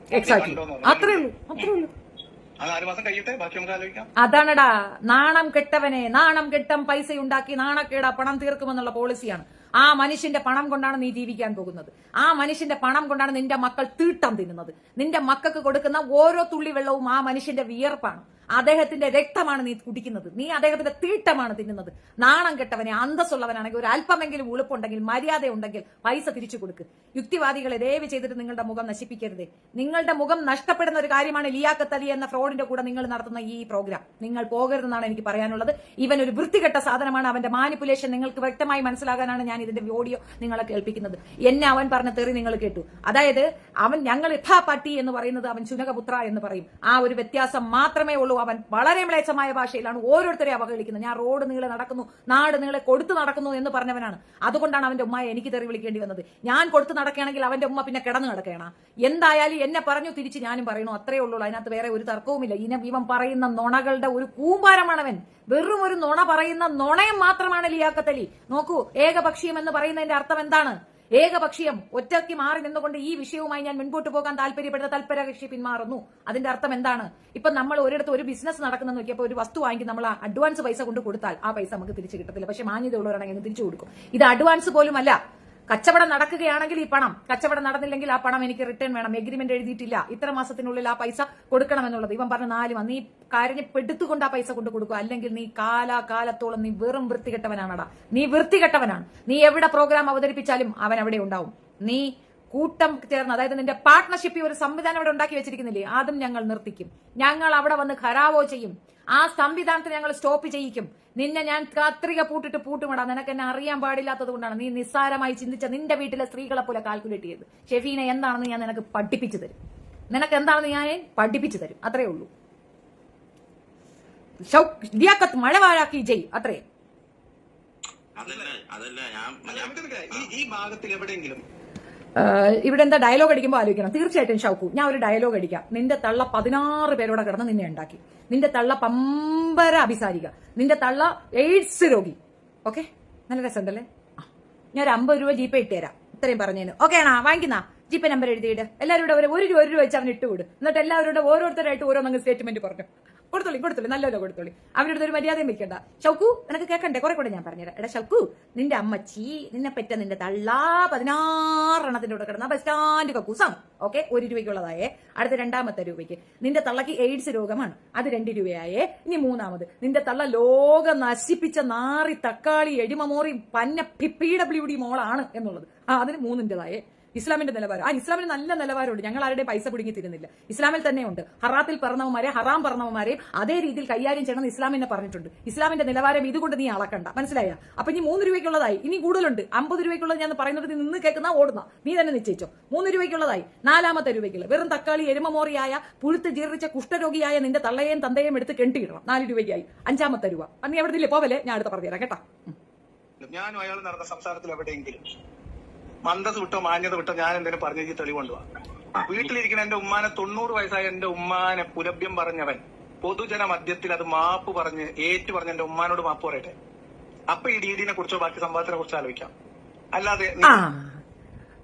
ആ 4 മാസം കഴിയട്ടെ, ബാക്കി നമുക്ക് ആലോചിക്കാം. അതാണടാ നാണം കെട്ടവനെ, നാണം കെട്ടം പൈസയുണ്ടാക്കി നാണക്കേടാ പണം തീർക്കുമെന്നുള്ള പോളിസിയാണ്. ആ മനുഷ്യന്റെ പണം കൊണ്ടാണ് നീ ജീവിക്കാൻ പോകുന്നത്. ആ മനുഷ്യന്റെ പണം കൊണ്ടാണ് നിന്റെ മക്കൾ തീട്ടം തിന്നുന്നത്. നിന്റെ മക്കൾക്ക് കൊടുക്കുന്ന ഓരോ തുള്ളി വെള്ളവും ആ മനുഷ്യന്റെ വിയർപ്പാണ്, അദ്ദേഹത്തിന്റെ രക്തമാണ് നീ കുടിക്കുന്നത്. നീ അദ്ദേഹത്തിന്റെ തീട്ടമാണ് തിന്നുന്നത്. നാണം കെട്ടവനെ, അന്തസ്സുള്ളവനാണെങ്കിൽ ഒരു അല്പമെങ്കിലും ഉളുപ്പുണ്ടെങ്കിൽ മര്യാദ ഉണ്ടെങ്കിൽ പൈസ തിരിച്ചു കൊടുക്ക്. യുക്തിവാദികളെ ദയവ് ചെയ്തിട്ട് നിങ്ങളുടെ മുഖം നശിപ്പിക്കരുതേ. നിങ്ങളുടെ മുഖം നഷ്ടപ്പെടുന്ന ഒരു കാര്യമാണ് ലിയാഖത്ത് അലി എന്ന ഫ്രോഡിന്റെ കൂടെ നിങ്ങൾ നടത്തുന്ന ഈ പ്രോഗ്രാം. നിങ്ങൾ പോകരുതെന്നാണ് എനിക്ക് പറയാനുള്ളത്. ഇവൻ ഒരു വൃത്തികെട്ട സാധനമാണ്. അവന്റെ മാനിപ്പുലേഷൻ നിങ്ങൾക്ക് വ്യക്തമായി മനസ്സിലാകാനാണ് ഞാൻ ഇതിന്റെ ഓഡിയോ നിങ്ങളെ കേൾപ്പിക്കുന്നത്. എന്നെ അവൻ പറഞ്ഞ തെറി നിങ്ങൾ കേട്ടു. അതായത് ഞങ്ങൾ പട്ടി എന്ന് പറയുന്നത് അവൻ ചുനകപുത്ര എന്ന് പറയും. ആ ഒരു വ്യത്യാസം മാത്രമേ ഉള്ളൂ. അവൻ വളരെ മ്ലേച്ഛമായ ഭാഷയിലാണ് ഓരോരുത്തരെ അവഹേളിക്കുന്നത്. ഞാൻ റോഡ് നീളെ നടക്കുന്നു, നാട് നീളെ കൊടുത്തു നടക്കുന്നു എന്ന് പറഞ്ഞവനാണ്. അതുകൊണ്ടാണ് അവന്റെ ഉമ്മയെ എനിക്ക് തെറി വിളിക്കേണ്ടി വന്നത്. ഞാൻ കൊടുത്തു നടക്കുകയാണെങ്കിൽ അവന്റെ ഉമ്മ പിന്നെ കിടന്നു കിടക്കണം. എന്തായാലും എന്നെ പറഞ്ഞു, തിരിച്ച് ഞാനും പറയണു. അത്രേ ഉള്ളൂ. അതിനകത്ത് വേറെ ഒരു തർക്കവുമില്ല. ഇവൻ പറയുന്ന നുണകളുടെ ഒരു കൂമ്പാരമാണവൻ. വെറും ഒരു നുണ പറയുന്ന നുണയം മാത്രമാണ് ലിയാഖത്ത് അലി. നോക്കൂ, ഏകപക്ഷീയം എന്ന് പറയുന്നതിന്റെ അർത്ഥം എന്താണ്? ഏകപക്ഷീയം, ഒറ്റയ്ക്ക് മാറി നിന്നുകൊണ്ട് ഈ വിഷയവുമായി ഞാൻ മുൻപോട്ട് പോകാൻ താല്പര്യപ്പെടുന്ന തൽപരകക്ഷി പിന്മാറുന്നു. അതിന്റെ അർത്ഥം എന്താണ്? ഇപ്പൊ നമ്മൾ ഒരിടത്ത് ഒരു ബിസിനസ് നടക്കുന്ന നോക്കിയപ്പോൾ ഒരു വസ്തു വാങ്ങിക്കും, നമ്മൾ അഡ്വാൻസ് പൈസ കൊണ്ട് കൊടുത്താൽ ആ പൈസ നമുക്ക് തിരിച്ചു കിട്ടത്തില്ല. പക്ഷെ മാന്യതയുള്ളവരാണെങ്കിൽ തിരിച്ചു കൊടുക്കും. ഇത് അഡ്വാൻസ് പോലുമല്ല. കച്ചവടം നടക്കുകയാണെങ്കിൽ ഈ പണം, കച്ചവടം നടന്നില്ലെങ്കിൽ ആ പണം എനിക്ക് റിട്ടേൺ വേണം. എഗ്രിമെന്റ് എഴുതിയിട്ടില്ല, ഇത്ര മാസത്തിനുള്ളിൽ ആ പൈസ കൊടുക്കണമെന്നുള്ളത്. ഇവൻ പറഞ്ഞ 4 നീ കാര്യപ്പെടുത്തുകൊണ്ട് ആ പൈസ കൊണ്ട് കൊടുക്കുക. അല്ലെങ്കിൽ നീ കാലാകാലത്തോളം നീ വെറും വൃത്തികെട്ടവനാണടാ. നീ വൃത്തികെട്ടവനാണ്. നീ എവിടെ പ്രോഗ്രാം അവതരിപ്പിച്ചാലും അവൻ അവിടെ ഉണ്ടാവും. നീ കൂട്ടം ചേർന്ന്, അതായത് നിന്റെ പാർട്ട്ണർഷിപ്പ് ഒരു സംവിധാനം അവിടെ ഉണ്ടാക്കി വെച്ചിരിക്കുന്നില്ലേ, അതും ഞങ്ങൾ നിർത്തിക്കും. ഞങ്ങൾ അവിടെ വന്ന് ഖരാവോ ചെയ്യും. ആ സംവിധാനത്തെ ഞങ്ങൾ സ്റ്റോപ്പ് ചെയ്യിക്കും. നിന്നെ ഞാൻ കത്രിക പൂട്ടുമിടാ. നിനക്ക് എന്നെ അറിയാൻ പാടില്ലാത്തത് കൊണ്ടാണ് നീ നിസ്സാരമായി ചിന്തിച്ച നിന്റെ വീട്ടിലെ സ്ത്രീകളെ പോലെ കാൽക്കുലേറ്റ് ചെയ്ത്. ഷെഫീനെ എന്താണെന്ന് ഞാൻ നിനക്ക് പഠിപ്പിച്ചു തരും. അത്രേ ഉള്ളൂ. ലിയാഖത്ത് മഴവാഴാക്കി ജയ്, അത്രേ. ഈ ഭാഗത്തിൽ എവിടെയെങ്കിലും ഇവിടെ എന്താ ഡയലോഗ് അടിക്കുമ്പോൾ ആലോചിക്കണം. തീർച്ചയായിട്ടും ഷൗക്കു, ഞാൻ ഒരു ഡയലോഗ് അടിക്കാം. നിന്റെ തള്ള 16 പേരോടെ കിടന്ന് നിന്നെ ഉണ്ടാക്കി. നിന്റെ തള്ള പമ്പര അഭിസാരിക. നിന്റെ തള്ള എയ്ഡ്സ് രോഗി. ഓക്കെ, നല്ല രസമുണ്ടല്ലേ? ഞാൻ ഒരു 50 രൂപ ജീപ്പേ ഇട്ടുതരാം. ഇത്രയും പറഞ്ഞതിന് ഓക്കെ ആണോ? വാങ്ങിക്കുന്ന ജീപ്പേ നമ്പർ എഴുതിയിട്ട് എല്ലാവരുടെ ഒരു രൂപ വെച്ച് അവൻ ഇട്ടുകൊടു. എന്നിട്ട് എല്ലാവരുടെ ഓരോരുത്തരായിട്ട് ഓരോന്നങ്ങ് സ്റ്റേറ്റ്മെന്റ് പറഞ്ഞു കൊടുത്തോളി, നല്ലല്ലോ കൊടുത്തോളി. അവരുടെ ഒരു മര്യാദയും വെക്കണ്ട. ഷൗക്കു, നിനക്ക് കേൾക്കണ്ടേ? കുറെ കൂടെ ഞാൻ പറഞ്ഞുതരാം. എടാ ഷൗക്കു, നിന്റെ അമ്മച്ചി നിന്നെ പെറ്റ നിന്റെ തള്ള 16 കൂടെ കിടന്ന ബസ് സ്റ്റാൻഡ് കക്കൂസാണ്. ഓക്കെ, 1 രൂപയ്ക്കുള്ളതായേ. അടുത്ത 2ാമത്തെ രൂപയ്ക്ക് നിന്റെ തള്ളക്ക് എയ്ഡ്സ് രോഗമാണ്, അത് 2 രൂപയായേ. ഇനി 3ാമത് നിന്റെ തള്ള ലോകം നശിപ്പിച്ച നാറി തക്കാളി എടിമമോറി പന്ന PWD മോളാണ് എന്നുള്ളത്, അതിന് 3-ൻ്റെതായേ. ഇസ്ലാമിന്റെ നിലവാരം. ആ ഇസ്ലാമിന് നല്ല നിലവാരമുണ്ട്. ഞങ്ങൾ ആരുടെയും പൈസ പിടുങ്ങി തരുന്നില്ല. ഇസ്ലാമിൽ തന്നെയുണ്ട്. ഹറാത്തിൽ പറഞ്ഞവന്മാരെ ഹറാം പറഞ്ഞവന്മാരെ അതേ രീതിയിൽ കൈകാര്യം ചെയ്യണമെന്ന് ഇസ്ലാമിനെ പറഞ്ഞിട്ടുണ്ട്. ഇസ്ലാമിന്റെ നിലവാരം ഇതുകൊണ്ട് നീ അളക്കണ്ട, മനസ്സിലായ? അപ്പൊ ഇനി 3 രൂപയ്ക്കുള്ളതായി, ഇനി കൂടുതലുണ്ട്. 50 രൂപയ്ക്കുള്ളത് ഞാൻ പറയുന്നത് നിന്ന് കേൾക്കുന്ന ഓടുന്ന നീ തന്നെ നിശ്ചയിച്ചോ. 3 രൂപയ്ക്കുള്ളതായി. 4ാമത്തെ രൂപയ്ക്കുള്ള വെറും തക്കാളി എരുമമോറിയായ പുഴുത്ത് ജീർണിച്ച കുഷ്ഠരോഗിയായ നിന്റെ തള്ളയെയും തന്തയെയും എടുത്ത് കെട്ടിയിടണം. 4 രൂപയ്ക്കായി. 5ാമത്തെ രൂപ. നീ എവിടെ നിന്നില്ലേ പോവല്ലേ, ഞാൻ അടുത്ത് പറഞ്ഞുതരാം കേട്ടാ. ഞാനും അയാൾ നടന്ന സംസാരത്തിൽ എവിടെയെങ്കിലും മന്ദസ് വിട്ടോ മാന്യത വിട്ടോ ഞാൻ എന്തെങ്കിലും പറഞ്ഞു തെളിവുകൊണ്ടുവാ. വീട്ടിലിരിക്കുന്ന എന്റെ ഉമ്മാനെ 90 വയസ്സായ എന്റെ ഉമ്മാനെ പുലഭ്യം പറഞ്ഞവൻ പൊതുജന മധ്യത്തിൽ അത് മാപ്പ് പറഞ്ഞ് ഏറ്റു പറഞ്ഞ് എന്റെ ഉമ്മാനോട് മാപ്പ് പറയട്ടെ. അപ്പൊ ഈ ഡീഡിനെ കുറിച്ചോ ബാക്കി സംഭവത്തിനെ കുറിച്ചോ ആലോചിക്കാം. അല്ലാതെ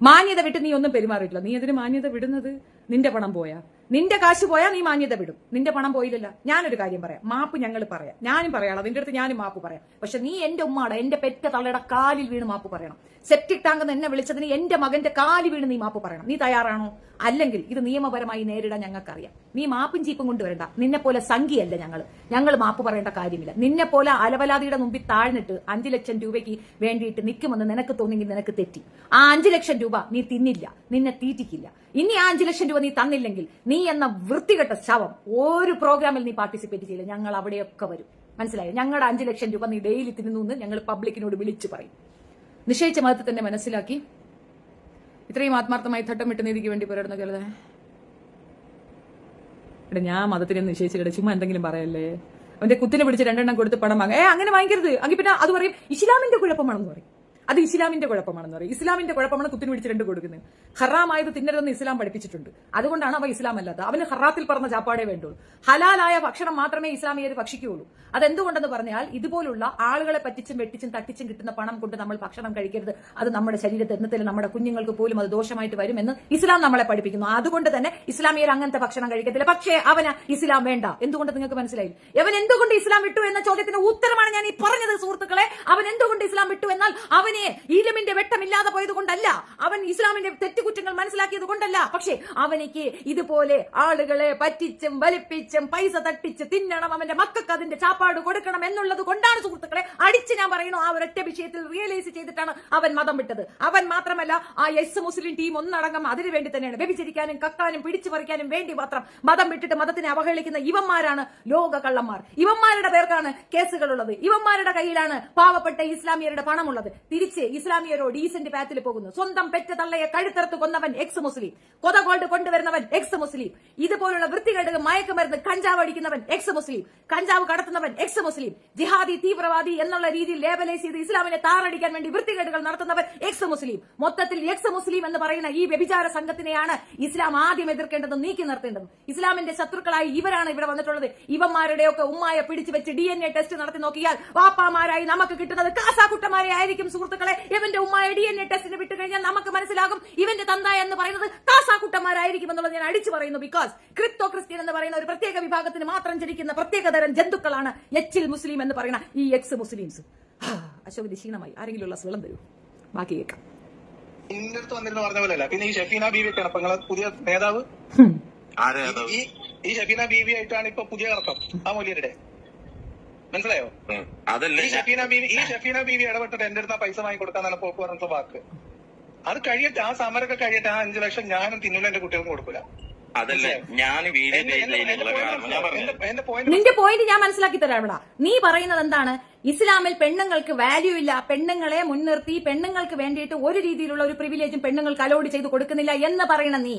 മാന്യത വിട്ട് നീ ഒന്നും പെരുമാറിയിട്ടില്ല. നീ അതിന് മാന്യത വിടുന്നത് നിന്റെ പണം പോയാ, നിന്റെ കാശ് പോയാ നീ മാന്യത വിടും. നിന്റെ പണം പോയില്ലല്ല. ഞാനൊരു കാര്യം പറയാം, മാപ്പ് ഞങ്ങൾ പറയാം. ഞാനും പറയാം, നിന്റെ അടുത്ത് ഞാനും മാപ്പ് പറയാം. പക്ഷെ നീ എന്റെ ഉമ്മാടെ എന്റെ പെറ്റ തള്ളയുടെ കാലിൽ വീണ് മാപ്പ് പറയണം. സെപ്റ്റിക് ടാങ്ക് എന്നെ വിളിച്ചതിന് എന്റെ മകന്റെ കാലിൽ വീണ് നീ മാപ്പ് പറയണം. നീ തയ്യാറാണോ? അല്ലെങ്കിൽ ഇത് നിയമപരമായി നേരിടാൻ ഞങ്ങൾക്കറിയാം. നീ മാപ്പും ചീപ്പും കൊണ്ടുവരണ്ട. നിന്നെ പോലെ സംഖ്യയല്ല ഞങ്ങൾ മാപ്പ് പറയേണ്ട കാര്യമില്ല. നിന്നെ പോലെ അലവലാതിയുടെ മുമ്പിൽ താഴ്ന്നിട്ട് 5 ലക്ഷം രൂപയ്ക്ക് വേണ്ടിയിട്ട് നിൽക്കുമെന്ന് നിനക്ക് തോന്നിയെങ്കിൽ നിനക്ക് തെറ്റി. ആ 5 ലക്ഷം രൂപ നീ തിന്നില്ല, നിന്നെ തീറ്റിക്കില്ല. ഇനി ആ 5 ലക്ഷം രൂപ നീ തന്നില്ലെങ്കിൽ നീ എന്ന വൃത്തികെട്ട ശവം ഒരു പ്രോഗ്രാമിൽ നീ പാർട്ടിസിപ്പേറ്റ് ചെയ്യില്ല. ഞങ്ങൾ അവിടെയൊക്കെ വരും, മനസ്സിലായോ? ഞങ്ങളുടെ 5 ലക്ഷം രൂപ നീ ഡെയിലി തിന്നു എന്ന് ഞങ്ങൾ പബ്ലിക്കിനോട് വിളിച്ചു പറയും. നിശ്ചയിച്ച മതത്തെ തന്നെ മനസ്സിലാക്കി ഇത്രയും ആത്മാർത്ഥമായി ഘട്ടമിട്ട് നീതിക്ക് വേണ്ടി പോരാടുന്ന കേരള ഇവിടെ ഞാൻ മതത്തിനെ നിശ്ചയിച്ചില്ല. ചുമ്മാ എന്തെങ്കിലും പറയല്ലേ. അവന്റെ കുത്തിനെ പിടിച്ച് 2 എണ്ണം കൊടുത്ത് പണം വാങ്ങാം. അങ്ങനെ വാങ്ങിക്കരുത്. അങ്കിൽ പിന്നെ അത് പറയും ഇസ്ലാമിന്റെ കുഴപ്പമാണെന്ന് പറയും. അത് ഇസ്ലാമിന്റെ കുഴപ്പമാണെന്ന് പറയും. ഇസ്ലാമിന്റെ കുഴപ്പമാണ് കുത്തിന് പിടിച്ച് 2 കൊടുക്കുന്നത്. ഹറാമായത് തിന്നരുതെന്ന് ഇസ്ലാം പഠിപ്പിച്ചിട്ടുണ്ട്. അതുകൊണ്ടാണ് അവ ഇസ്ലാം അല്ലാത്ത. അവന് ഹറാത്തിൽ പറഞ്ഞ ചാപ്പാടേ വേണ്ടുള്ളൂ. ഹലാലായ ഭക്ഷണം മാത്രമേ ഇസ്ലാമിയർ ഭക്ഷിക്കുകയുള്ളൂ. അതെന്തുകൊണ്ടെന്ന് പറഞ്ഞാൽ ഇതുപോലുള്ള ആളുകളെ പറ്റിച്ചും വെട്ടിച്ചും തട്ടിച്ചും കിട്ടുന്ന പണം കൊണ്ട് നമ്മൾ ഭക്ഷണം കഴിക്കരുത്. അത് നമ്മുടെ ശരീരത്തിൽ എന്നത്തിൽ നമ്മുടെ കുഞ്ഞുങ്ങൾക്ക് പോലും അത് ദോഷമായിട്ട് വരുമെന്ന് ഇസ്ലാം നമ്മളെ പഠിപ്പിക്കുന്നു. അതുകൊണ്ട് തന്നെ ഇസ്ലാമിയർ അങ്ങനത്തെ ഭക്ഷണം കഴിക്കത്തില്ല. പക്ഷേ അവന് ഇസ്ലാം വേണ്ട. എന്തുകൊണ്ട് നിങ്ങൾക്ക് മനസ്സിലായില്ല? അവൻ എന്തുകൊണ്ട് ഇസ്ലാം വിട്ടു എന്ന ചോദ്യത്തിന് ഉത്തരമാണ് ഞാൻ ഈ പറഞ്ഞത് സുഹൃത്തുക്കളെ. അവൻ എന്തുകൊണ്ട് ഇസ്ലാം വിട്ടു എന്നാൽ അവൻ ഈലമിന്റെ വെട്ടമില്ലാതെ പോയത് കൊണ്ടല്ല, അവൻ ഇസ്ലാമിന്റെ തെറ്റുകുറ്റങ്ങൾ മനസ്സിലാക്കിയത് കൊണ്ടല്ല. പക്ഷേ അവനിക്ക് ഇതുപോലെ ആളുകളെ പറ്റിച്ചും വലിപ്പിച്ചും പൈസ തട്ടിച്ച് തിന്നണം, അവന്റെ മക്കൾക്ക് അതിന്റെ ചാപ്പാട് കൊടുക്കണം എന്നുള്ളത് കൊണ്ടാണ് സുഹൃത്തുക്കളെ. അടിച്ച് ഞാൻ പറയുന്നു, ആ ഒരൊറ്റ വിഷയത്തിൽ റിയലൈസ് ചെയ്തിട്ടാണ് അവൻ മതം വിട്ടത്. അവൻ മാത്രമല്ല, ആ എസ് മുസ്ലിം ടീം ഒന്നടങ്കം അതിനു വേണ്ടി തന്നെയാണ്. വ്യഭിചരിക്കാനും കക്കാനും പിടിച്ചു പറിക്കാനും വേണ്ടി മാത്രം മതം വിട്ടിട്ട് മതത്തിനെ അവഹേളിക്കുന്ന ഇവന്മാരാണ് ലോക കള്ളന്മാർ. ഇവന്മാരുടെ പേർക്കാണ് കേസുകളുള്ളത്. ഇവന്മാരുടെ കയ്യിലാണ് പാവപ്പെട്ട ഇസ്ലാമിയരുടെ പണമുള്ളത്. തിരിച്ച് ഇസ്ലാമിയരോ ഡീസന്റ് പാത്തിൽ പോകുന്നു. സ്വന്തം പെറ്റ തള്ളയെ കഴുത്തറുത്ത് കൊന്നവൻ എക്സ് മുസ്ലിം, കൊത ഗോൾഡ് കൊണ്ടുവരുന്നവൻ എക്സ് മുസ്ലിം, ഇതുപോലുള്ള വൃത്തികേട് മയക്കുമരുന്ന് കഞ്ചാവ് അടിക്കുന്നവൻ എക്സ് മുസ്ലിം, കഞ്ചാവ് കടത്തുന്നവൻ എക്സ് മുസ്ലിം, ജിഹാദി തീവ്രവാദി എന്നുള്ള രീതിയിൽ ലേബലൈസ് ചെയ്ത് ഇസ്ലാമിനെ താറടിക്കാൻ വേണ്ടി വൃത്തികേടുകൾ നടത്തുന്നവൻ എക്സ് മുസ്ലിം. മൊത്തത്തിൽ എക്സ് മുസ്ലിം എന്ന് പറയുന്ന ഈ വ്യഭിചാര സംഘത്തിനെയാണ് ഇസ്ലാം ആദ്യം എതിർക്കേണ്ടതും നീക്കി നിർത്തേണ്ടതും. ഇസ്ലാമിന്റെ ശത്രുക്കളായി ഇവരാണ് ഇവിടെ വന്നിട്ടുള്ളത്. ഇവന്മാരുടെയൊക്കെ ഉമ്മായെ പിടിച്ചു വെച്ച് DNA ടെസ്റ്റ് നടത്തി നോക്കിയാൽ വാപ്പാമാരായി നമുക്ക് കിട്ടുന്നത് കാസാക്കുട്ടന്മാരെ ആയിരിക്കും സുഹൃത്തുക്കളെ. ഇവന്റെ ഉമ്മായ DNA ടെസ്റ്റിന് വിട്ടു കഴിഞ്ഞാൽ നമുക്ക് മനസ്സിലാകും ഇവന്റെ തന്ത എന്ന് പറയുന്നത് കാസാക്കുട്ടന്മാരായിരിക്കും എന്നുള്ളത് ഞാൻ അടിച്ചു പറയുന്നു. ബിക്കോസ് ക്രിപ്റ്റോ ക്രിസ്ത്യൻ എന്ന് പറയുന്ന ഒരു പ്രത്യേക വിഭാഗത്തിന് മാത്രം ജനിക്കുന്ന പ്രത്യേകതരം ജന്തുക്കളാണ് എച്ചിൽ മുസ്ലിം എന്ന് പറയുന്ന ഈ എക്സ് മുസ്ലിംസ്. അശോക് ക്ഷീണമായി. ആരെങ്കിലും ഉള്ള വെള്ളം തരൂ, ബാക്കി കേൾക്കാം. ഇന്റെ അടുത്ത് വന്നിരുന്നു പറഞ്ഞ പോലെയല്ല. പിന്നെ ഈ ഷെഫീന ബീവിയൊക്കെയാണ് ഇപ്പൊ നിങ്ങളെ പുതിയ നേതാവ്. ഈ ഷെഫീന ബീവി ആയിട്ടാണ് ഇപ്പൊ പുതിയ കറക്കം ആ മൊലിയരുടെ. മനസ്സിലായോ? ഈ ഷെഫീന ബീവി ഇടപെട്ടിട്ട് എന്റെ അടുത്ത് പൈസ വാങ്ങി കൊടുക്കാന്നാണ് പോക്ക് പറഞ്ഞ വാക്ക്. അത് കഴിയട്ടെ, ആ സമരമൊക്കെ കഴിയട്ടെ. ആ 5 ലക്ഷം ഞാനും തിന്നൂല, എന്റെ കുട്ടികൾക്കും കൊടുക്കൂല. നിന്റെ പോയിന്റ് ഞാൻ മനസ്സിലാക്കി തരാം. ഇവിടെ നീ പറയുന്നത് എന്താണ്? ഇസ്ലാമിൽ പെണ്ണുങ്ങൾക്ക് വാല്യൂ ഇല്ല, പെണ്ണുങ്ങളെ മുൻനിർത്തി പെണ്ണുങ്ങൾക്ക് വേണ്ടിയിട്ട് ഒരു രീതിയിലുള്ള ഒരു പ്രിവിലേജും പെണ്ണുങ്ങൾക്ക് അലോഡ് ചെയ്ത് കൊടുക്കുന്നില്ല എന്ന് പറയണ നീ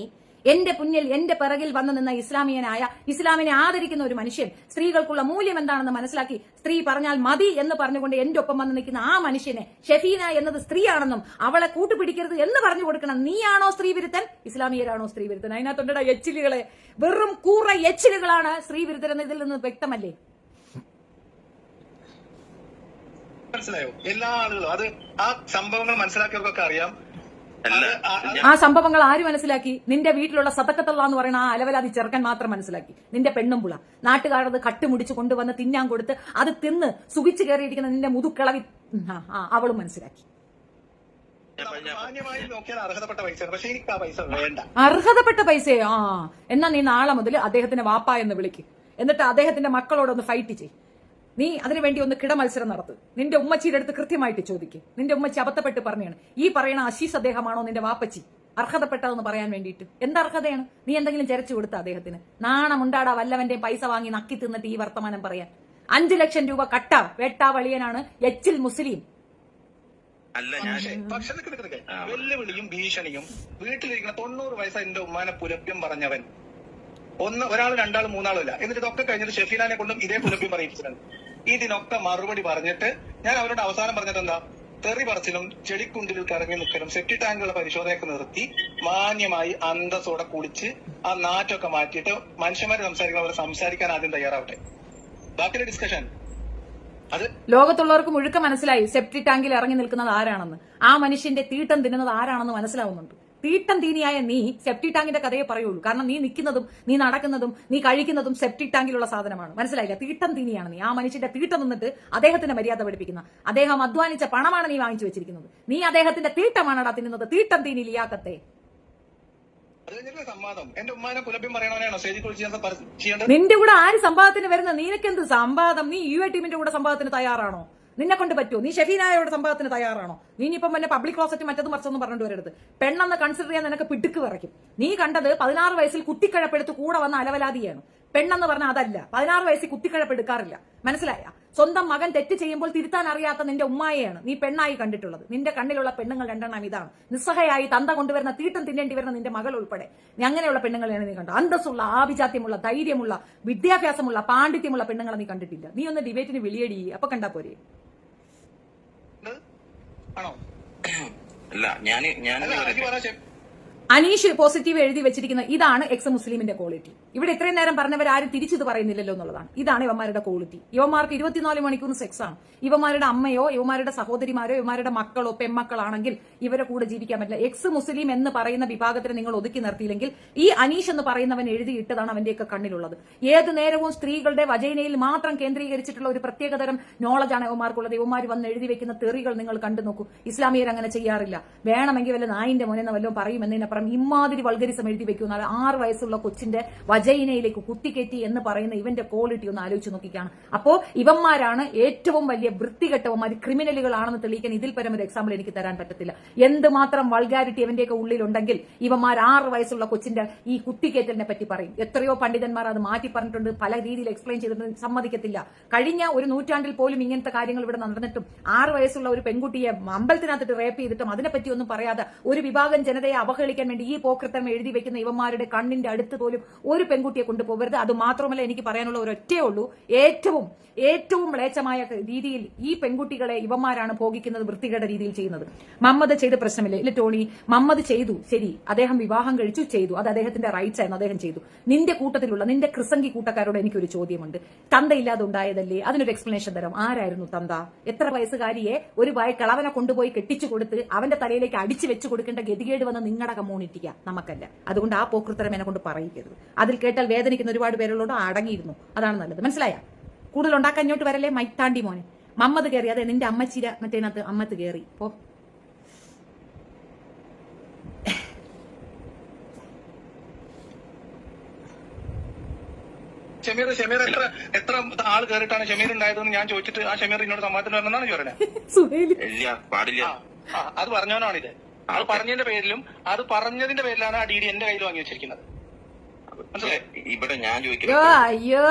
എന്റെ പുഞ്ഞിൽ എന്റെ പിറകിൽ വന്നു നിന്ന ഇസ്ലാമിയനായ, ഇസ്ലാമിനെ ആദരിക്കുന്ന ഒരു മനുഷ്യൻ സ്ത്രീകൾക്കുള്ള മൂല്യം എന്താണെന്ന് മനസ്സിലാക്കി സ്ത്രീ പറഞ്ഞാൽ മതി എന്ന് പറഞ്ഞുകൊണ്ട് എന്റെ ഒപ്പം വന്ന് നിൽക്കുന്ന ആ മനുഷ്യനെ ഷെഫീന എന്നത് സ്ത്രീയാണെന്നും അവളെ കൂട്ടുപിടിക്കരുത് എന്ന് പറഞ്ഞു കൊടുക്കണം. നീയാണോ സ്ത്രീ വിരുദ്ധൻ? ഇസ്ലാമിയരാണോ സ്ത്രീ വിരുദ്ധൻ? അതിനകത്തുണ്ടാ എച്ചിലുകളെ, വെറും കൂറ എച്ചിലുകളാണ് സ്ത്രീ വിരുദ്ധൻ എന്ന് ഇതിൽ നിന്ന് വ്യക്തമല്ലേ? മനസ്സിലായോ? എല്ലാ ആളുകളും അത് ആ സംഭവങ്ങൾ മനസ്സിലാക്കിയവർക്കൊക്കെ അറിയാം. ആ സംഭവങ്ങൾ ആര് മനസ്സിലാക്കി? നിന്റെ വീട്ടിലുള്ള സതക്കത്തുള്ള എന്ന് പറയുന്ന ആ അലവലാതി ചെറുക്കൻ മാത്രം മനസ്സിലാക്കി. നിന്റെ പെണ്ണുമ്പുള നാട്ടുകാരത് കട്ടുമുടിച്ച് കൊണ്ടുവന്ന് തിന്നാൻ കൊടുത്ത് അത് തിന്ന് സുഖിച്ചു കയറിയിരിക്കുന്ന നിന്റെ മുതുക്കിളവി അവളും മനസ്സിലാക്കി. അർഹതപ്പെട്ട പൈസ, പക്ഷേ എനിക്ക് ആ പൈസ വേണ്ട. അർഹതപ്പെട്ട പൈസയോ? എന്നാ നീ നാളെ മുതൽ അദ്ദേഹത്തിന്റെ വാപ്പ എന്ന് വിളിക്ക്. എന്നിട്ട് അദ്ദേഹത്തിന്റെ മക്കളോടൊന്ന് ഫൈറ്റ് ചെയ്യ്. നീ അതിനുവേണ്ടി ഒന്ന് കിട മത്സരം നടത്ത്. നിന്റെ ഉമ്മച്ചിയുടെ അടുത്ത് കൃത്യമായിട്ട് ചോദിക്കും. നിന്റെ ഉമ്മച്ചി അബദ്ധപ്പെട്ട് പറഞ്ഞാണ് ഈ പറയുന്ന അശീസ് അദ്ദേഹമാണോ നിന്റെ വാപ്പച്ചി? അർഹതപ്പെട്ടതെന്ന് പറയാൻ വേണ്ടിയിട്ട്? എന്തർഹതയാണ്? നീ എന്തെങ്കിലും ചരച്ചു കൊടുത്ത അദ്ദേഹത്തിന്? നാണമുണ്ടാടാ വല്ലവന്റെ പൈസ വാങ്ങി നക്കി തിന്നിട്ട് ഈ വർത്തമാനം പറയാൻ? 5 ലക്ഷം രൂപ കട്ട വേട്ടാവളിയനാണ് എച്ചിൽ മുസ്ലിം. പക്ഷെ വെല്ലുവിളിയും ഭീഷണിയും വീട്ടിലിരിക്കുന്ന 90 വയസ്സായ എന്റെ ഉമ്മാനെ പുലഭ്യം പറഞ്ഞവൻ ഒരാൾ 2 ആൾ 3 ആളില്ല. എന്നിട്ട് ഇതൊക്കെ കഴിഞ്ഞിട്ട് ഷെഫീനാനെ കൊണ്ടും ഇതേ പുലഭ്യം പറയിപ്പിച്ചിട്ടുണ്ട്. ഇതിനൊക്കെ മറുപടി പറഞ്ഞിട്ട് ഞാൻ അവരോട് അവസാനം പറഞ്ഞത് എന്താ? തെറി പറച്ചിലും ചെടിക്കുണ്ടിൽ കറങ്ങി നിൽക്കലും സെപ്റ്റി ടാങ്കുകളുടെ പരിശോധനയൊക്കെ നിർത്തി മാന്യമായി അന്തസ്സോടെ കുളിച്ച് ആ നാറ്റൊക്കെ മാറ്റിയിട്ട് മനുഷ്യന്മാർ സംസാരിക്കുന്ന അവർ സംസാരിക്കാൻ ആദ്യം തയ്യാറാവട്ടെ. ബാക്കിയുള്ള ഡിസ്കഷൻ അത് ലോകത്തുള്ളവർക്ക് മുഴുക്ക മനസ്സിലായി സെപ്റ്റി ടാങ്കിൽ ഇറങ്ങി നിൽക്കുന്നത് ആരാണെന്ന്. ആ മനുഷ്യന്റെ തീട്ടം തിന്നുന്നത് ആരാണെന്ന് മനസ്സിലാവുന്നുണ്ട്. തീട്ടം തീനിയായ നീ സെപ്റ്റി ടാങ്കിന്റെ കഥയെ പറയുള്ളൂ. കാരണം നീ നിൽക്കുന്നതും നീ നടക്കുന്നതും നീ കഴിക്കുന്നതും സെപ്റ്റി ടാങ്കിലുള്ള സാധനമാണ്. മനസ്സിലായില്ല? തീട്ടം തീനിയാണ് നീ. ആ മനുഷ്യന്റെ തീട്ടം നിന്നിട്ട് അദ്ദേഹത്തിന്റെ മര്യാദ പഠിപ്പിക്കുന്ന, അദ്ദേഹം അധ്വാനിച്ച പണമാണ് നീ വാങ്ങിച്ചു വെച്ചിരിക്കുന്നത്. നീ അദ്ദേഹത്തിന്റെ തീട്ടമാണടാ തിന്നുന്നത്. തീട്ടം തീനി ലിയാക്കത്തെ. സംവാദം എന്റെ ഉമ്മാനെ പുലഭ്യം പറയണവനാണോ സ്റ്റേജിൽ ചെയ്യേണ്ടത്? നിന്റെ കൂടെ ആര് സംവാദത്തിന് വരുന്ന? നിനക്കെന്ത് സംവാദം? നീ യു എ ടീമിന്റെ കൂടെ സംവാദത്തിന് തയ്യാറാണോ? നിന്നെ കൊണ്ട് പറ്റുമോ? നീ ഷെഫീനായോട് സംഭവത്തിന് തയ്യാറാണോ? നീ ഇനിയിപ്പം എന്നെ പബ്ലിക് ക്ലോസറ്റ് മറ്റതും മറിച്ചൊന്നും പറഞ്ഞിട്ട് വരരുത്. പെണ്ണെന്ന് കൺസിഡർ ചെയ്യാൻ നിനക്ക് പിടുക്ക് വിറയ്ക്കും. നീ കണ്ടത് 16 വയസ്സിൽ കുത്തിക്കഴപ്പെടുത്ത് കൂടെ വന്ന അലവലാതിയാണ്. പെണ്ണെന്ന് പറഞ്ഞാൽ അതല്ല. 16 വയസ്സിൽ കുത്തിക്കഴപ്പെടുക്കാറില്ല. മനസ്സിലായ? സ്വന്തം മകൻ തെറ്റ് ചെയ്യുമ്പോൾ തിരുത്താൻ അറിയാത്ത നിന്റെ ഉമ്മായെയാണ് നീ പെണ്ണായി കണ്ടിട്ടുള്ളത്. നിന്റെ കണ്ണിലുള്ള പെണ്ണുങ്ങൾ 2 ഇതാണ്. നിസ്സഹയായി തന്ത കൊണ്ടുവരുന്ന തീട്ടം തിന്നേണ്ടി വരുന്ന നിന്റെ മകൾ ഉൾപ്പെടെ അങ്ങനെയുള്ള പെണ്ണുങ്ങളെയാണ് നീ കണ്ടത്. അന്തസ്സുള്ള, ആഭിജാത്യമുള്ള, ധൈര്യമുള്ള, വിദ്യാഭ്യാസമുള്ള, പാണ്ഡിത്യമുള്ള പെണ്ണുങ്ങളെ നീ കണ്ടിട്ടില്ല. നീ ഒന്ന് ഡിബേറ്റിന് വിളിയടി, അപ്പൊ കണ്ടാ പോരെ? ആണോ? അല്ല, ഞാൻ അനീഷ് പോസിറ്റീവ് എഴുതി വെച്ചിരിക്കുന്ന ഇതാണ് എക്സ് മുസ്ലിമിന്റെ ക്വാളിറ്റി. ഇവിടെ ഇത്രയും നേരം പറഞ്ഞവരാരും തിരിച്ചത് പറയുന്നില്ലല്ലോ എന്നുള്ളതാണ്. ഇതാണ് ഇവന്മാരുടെ ക്വാളിറ്റി. ഇവന്മാർക്ക് 24 മണിക്കൂർ സെക്സ് ആണ്. ഇവന്മാരുടെ അമ്മയോ ഇവന്മാരുടെ സഹോദരിമാരോ ഇവന്മാരുടെ മക്കളോ പെമ്മക്കളാണെങ്കിൽ ഇവരെ കൂടെ ജീവിക്കാൻ പറ്റില്ല. എക്സ് മുസ്ലിം എന്ന് പറയുന്ന വിഭാഗത്തിന് നിങ്ങൾ ഒതുക്കി നിർത്തിയില്ലെങ്കിൽ ഈ അനീഷ് എന്ന് പറയുന്നവൻ എഴുതിയിട്ടതാണ് അവന്റെയൊക്കെ കണ്ണിലുള്ളത്. ഏത് നേരവും സ്ത്രീകളുടെ വജൈനയിൽ മാത്രം കേന്ദ്രീകരിച്ചിട്ടുള്ള ഒരു പ്രത്യേകതരം നോളജാണ് ഇവന്മാർക്കുള്ളത്. ഇവന്മാർ വന്ന് എഴുതി വെക്കുന്ന തെറികൾ നിങ്ങൾ കണ്ടു നോക്കൂ. ഇസ്ലാമിയർ അങ്ങനെ ചെയ്യാറില്ല. വേണമെങ്കിൽ വല്ല നായിന്റെ മോനെന്ന് വല്ലതും പറയുമെന്നതിനപ്പുറം ഇമാതിരി വൾഗരിസം എഴുതി വെക്കുന്ന 6 വയസ്സുള്ള കൊച്ചിന്റെ വജൈനയിലേക്ക് കുത്തിക്കയറ്റി എന്ന് പറയുന്ന ഇവന്റെ ക്വാളിറ്റി ഒന്ന് ആലോചിച്ച് നോക്കിക്കാണ്. അപ്പോ ഇവന്മാരാണ് ഏറ്റവും വലിയ വൃത്തികെട്ടവന്മാർ, ക്രിമിനലുകളാണെന്ന് തെളിയിക്കാൻ ഇതിൽ പരം ഒരു എക്സാമ്പിൾ എനിക്ക് തരാൻ പറ്റത്തില്ല. എന്തുമാത്രം വൾഗാരിറ്റി ഇവന്റെയൊക്കെ ഉള്ളിലുണ്ടെങ്കിൽ ഇവന്മാർ 6 വയസ്സുള്ള കൊച്ചിന്റെ ഈ കുത്തിക്കയറ്റലിനെ പറ്റി പറയും. എത്രയോ പണ്ഡിതന്മാർ അത് മാറ്റി പറഞ്ഞിട്ടുണ്ട്, പല രീതിയിൽ എക്സ്പ്ലെയിൻ ചെയ്തിട്ട് സമ്മതിക്കത്തില്ല. കഴിഞ്ഞ ഒരു നൂറ്റാണ്ടിൽ പോലും ഇങ്ങനത്തെ കാര്യങ്ങൾ ഇവിടെ നടന്നിട്ടും 6 വയസ്സുള്ള ഒരു പെൺകുട്ടിയെ അമ്പലത്തിനകത്തിട്ട് റേപ്പ് ചെയ്തിട്ടും അതിനെപ്പറ്റി ഒന്നും പറയാതെ ഒരു വിഭാഗം ജനതയെ അവഹേളിക്കാൻ വേണ്ടി ഈ പോക്കൃത്തം എഴുതി വെക്കുന്ന ഇവന്മാരുടെ കണ്ണിന്റെ അടുത്ത് പോലും ഒരു പെൺകുട്ടിയെ കൊണ്ടുപോകരുത്. അത് മാത്രമല്ല എനിക്ക് പറയാനുള്ള ഒരൊറ്റേ ഉള്ളൂ, ഏറ്റവും മ്ലേച്ഛമായ രീതിയിൽ ഈ പെൺകുട്ടികളെ ഇവന്മാരാണ് ഭോഗിക്കുന്നത്, വൃത്തികേട രീതിയിൽ ചെയ്യുന്നത്. മമ്മദ് ചെയ്ത പ്രശ്നമില്ല. ഇല്ല ടോണി, മമ്മദ് ചെയ്തു, ശരി, അദ്ദേഹം വിവാഹം കഴിച്ചു, ചെയ്തു, അത് അദ്ദേഹത്തിന്റെ റൈറ്റ്സ് ആയിരുന്നു, അദ്ദേഹം ചെയ്തു. നിന്റെ കൂട്ടത്തിലുള്ള നിന്റെ ക്രിസംഗി കൂട്ടക്കാരോട് എനിക്കൊരു ചോദ്യമുണ്ട്. തന്തയില്ലാതെ ഉണ്ടായതല്ലേ? അതിനൊരു എക്സ്പ്ലനേഷൻ തരാം. ആരായിരുന്നു തന്ത? എത്ര വയസ്സുകാരിയെ ഒരു കളവനെ കൊണ്ടുപോയി കെട്ടിച്ചു കൊടുത്ത് അവന്റെ തലയിലേക്ക് അടിച്ചു വെച്ചു കൊടുക്കേണ്ട ഗതികേട് വന്ന നിങ്ങളുടെ കമ്മ്യൂണിറ്റിക്കാ, നമുക്കല്ല. അതുകൊണ്ട് ആ പോക്കൃത്തരം എന്നെ കൊണ്ട് പറയിക്കരുത്. അതിൽ കേട്ടാൽ വേദനിക്കുന്ന ഒരുപാട് പേരുള്ളോട് അടങ്ങിയിരുന്നു. അതാണ് നല്ലത്. മനസ്സിലായ? കൂടുതൽ ഉണ്ടാക്കാൻ ഇങ്ങോട്ട് വരല്ലേ മൈത്താണ്ടി മോനെ. മമ്മദ് കയറി, അതെ നിന്റെ അമ്മച്ചിര മറ്റേനകത്ത് അമ്മത്ത് കയറി പോ. ഷമീർ എത്ര ആൾ കയറിയിട്ടാണ് ഷമീർ ഉണ്ടായതെന്ന് ഞാൻ ചോദിച്ചിട്ട് ആ ഷമീർ എന്നോട് സമ്മതത്തിന് വരണമെന്നാണ് ചോദിച്ചത്. പാടില്ല. അത് പറഞ്ഞവനാണിത്. അത് പറഞ്ഞതിന്റെ പേരിലും അത് പറഞ്ഞതിന്റെ പേരിലാണ് ആ DD എന്റെ കയ്യിൽ വാങ്ങി വെച്ചിരിക്കുന്നത്. ഇവിടെ ഞാൻ അയ്യോ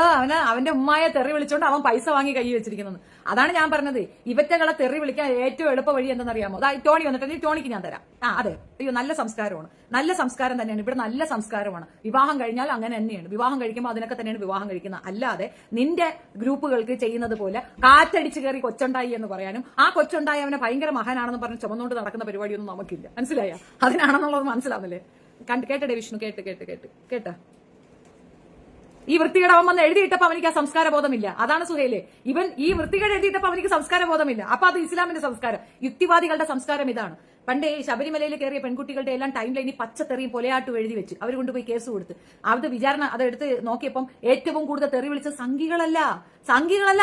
അവന്റെ ഉമ്മായ തെറി വിളിച്ചോണ്ട് അവൻ പൈസ വാങ്ങി കൈ വെച്ചിരിക്കുന്നത്. അതാണ് ഞാൻ പറഞ്ഞത്. ഇവറ്റകളെ തെറി വിളിക്കാൻ ഏറ്റവും എളുപ്പ വഴി എന്തെന്നറിയാമോ? ടോണി വന്നിട്ടുണ്ടെങ്കിൽ ടോണിക്ക് ഞാൻ തരാം. അതെ, അയ്യോ നല്ല സംസ്കാരമാണ്, നല്ല സംസ്കാരം തന്നെയാണ് ഇവിടെ, നല്ല സംസ്കാരമാണ്. വിവാഹം കഴിഞ്ഞാൽ അങ്ങനെ തന്നെയാണ്. വിവാഹം കഴിക്കുമ്പോൾ അതിനൊക്കെ തന്നെയാണ് വിവാഹം കഴിക്കുന്നത്. അല്ലാതെ നിന്റെ ഗ്രൂപ്പുകൾക്ക് ചെയ്യുന്നത് പോലെ കാറ്റടിച്ച് കയറി കൊച്ചുണ്ടായി എന്ന് പറയാനും ആ കൊച്ചുണ്ടായി അവനെ ഭയങ്കര മഹാനാണെന്ന് പറഞ്ഞ് ചുമന്നുകൊണ്ട് നടക്കുന്ന പരിപാടിയൊന്നും നമുക്കില്ല. മനസ്സിലായ? അതിനാണെന്നുള്ളത് മനസ്സിലാവുന്നില്ലേ? കേട്ടേ വിഷ്ണു, കേട്ട ഈ വൃത്തികേട് അവൻ വന്ന് എഴുതിയിട്ടപ്പോ അവനിക്ക് ആ സംസ്കാര ബോധമില്ല. അതാണ് സുഹേലെ. ഇവൻ ഈ വൃത്തികേട് എഴുതിയിട്ടപ്പോ അവനിക്ക് സംസ്കാര ബോധമില്ല. അപ്പൊ അത് ഇസ്ലാമിന്റെ സംസ്കാരം, യുക്തിവാദികളുടെ സംസ്കാരം ഇതാണ്. പണ്ടേ ശബരിമലയിൽ കയറിയ പെൺകുട്ടികളുടെ എല്ലാം ടൈം ലൈനിൽ പച്ചത്തെറിയും പൊലയാട്ടും എഴുതി വെച്ച് അവർ കൊണ്ടുപോയി കേസ് കൊടുത്ത് അത് വിചാരണ അതെടുത്ത് നോക്കിയപ്പം ഏറ്റവും കൂടുതൽ തെറി വിളിച്ചത് സംഘികളല്ല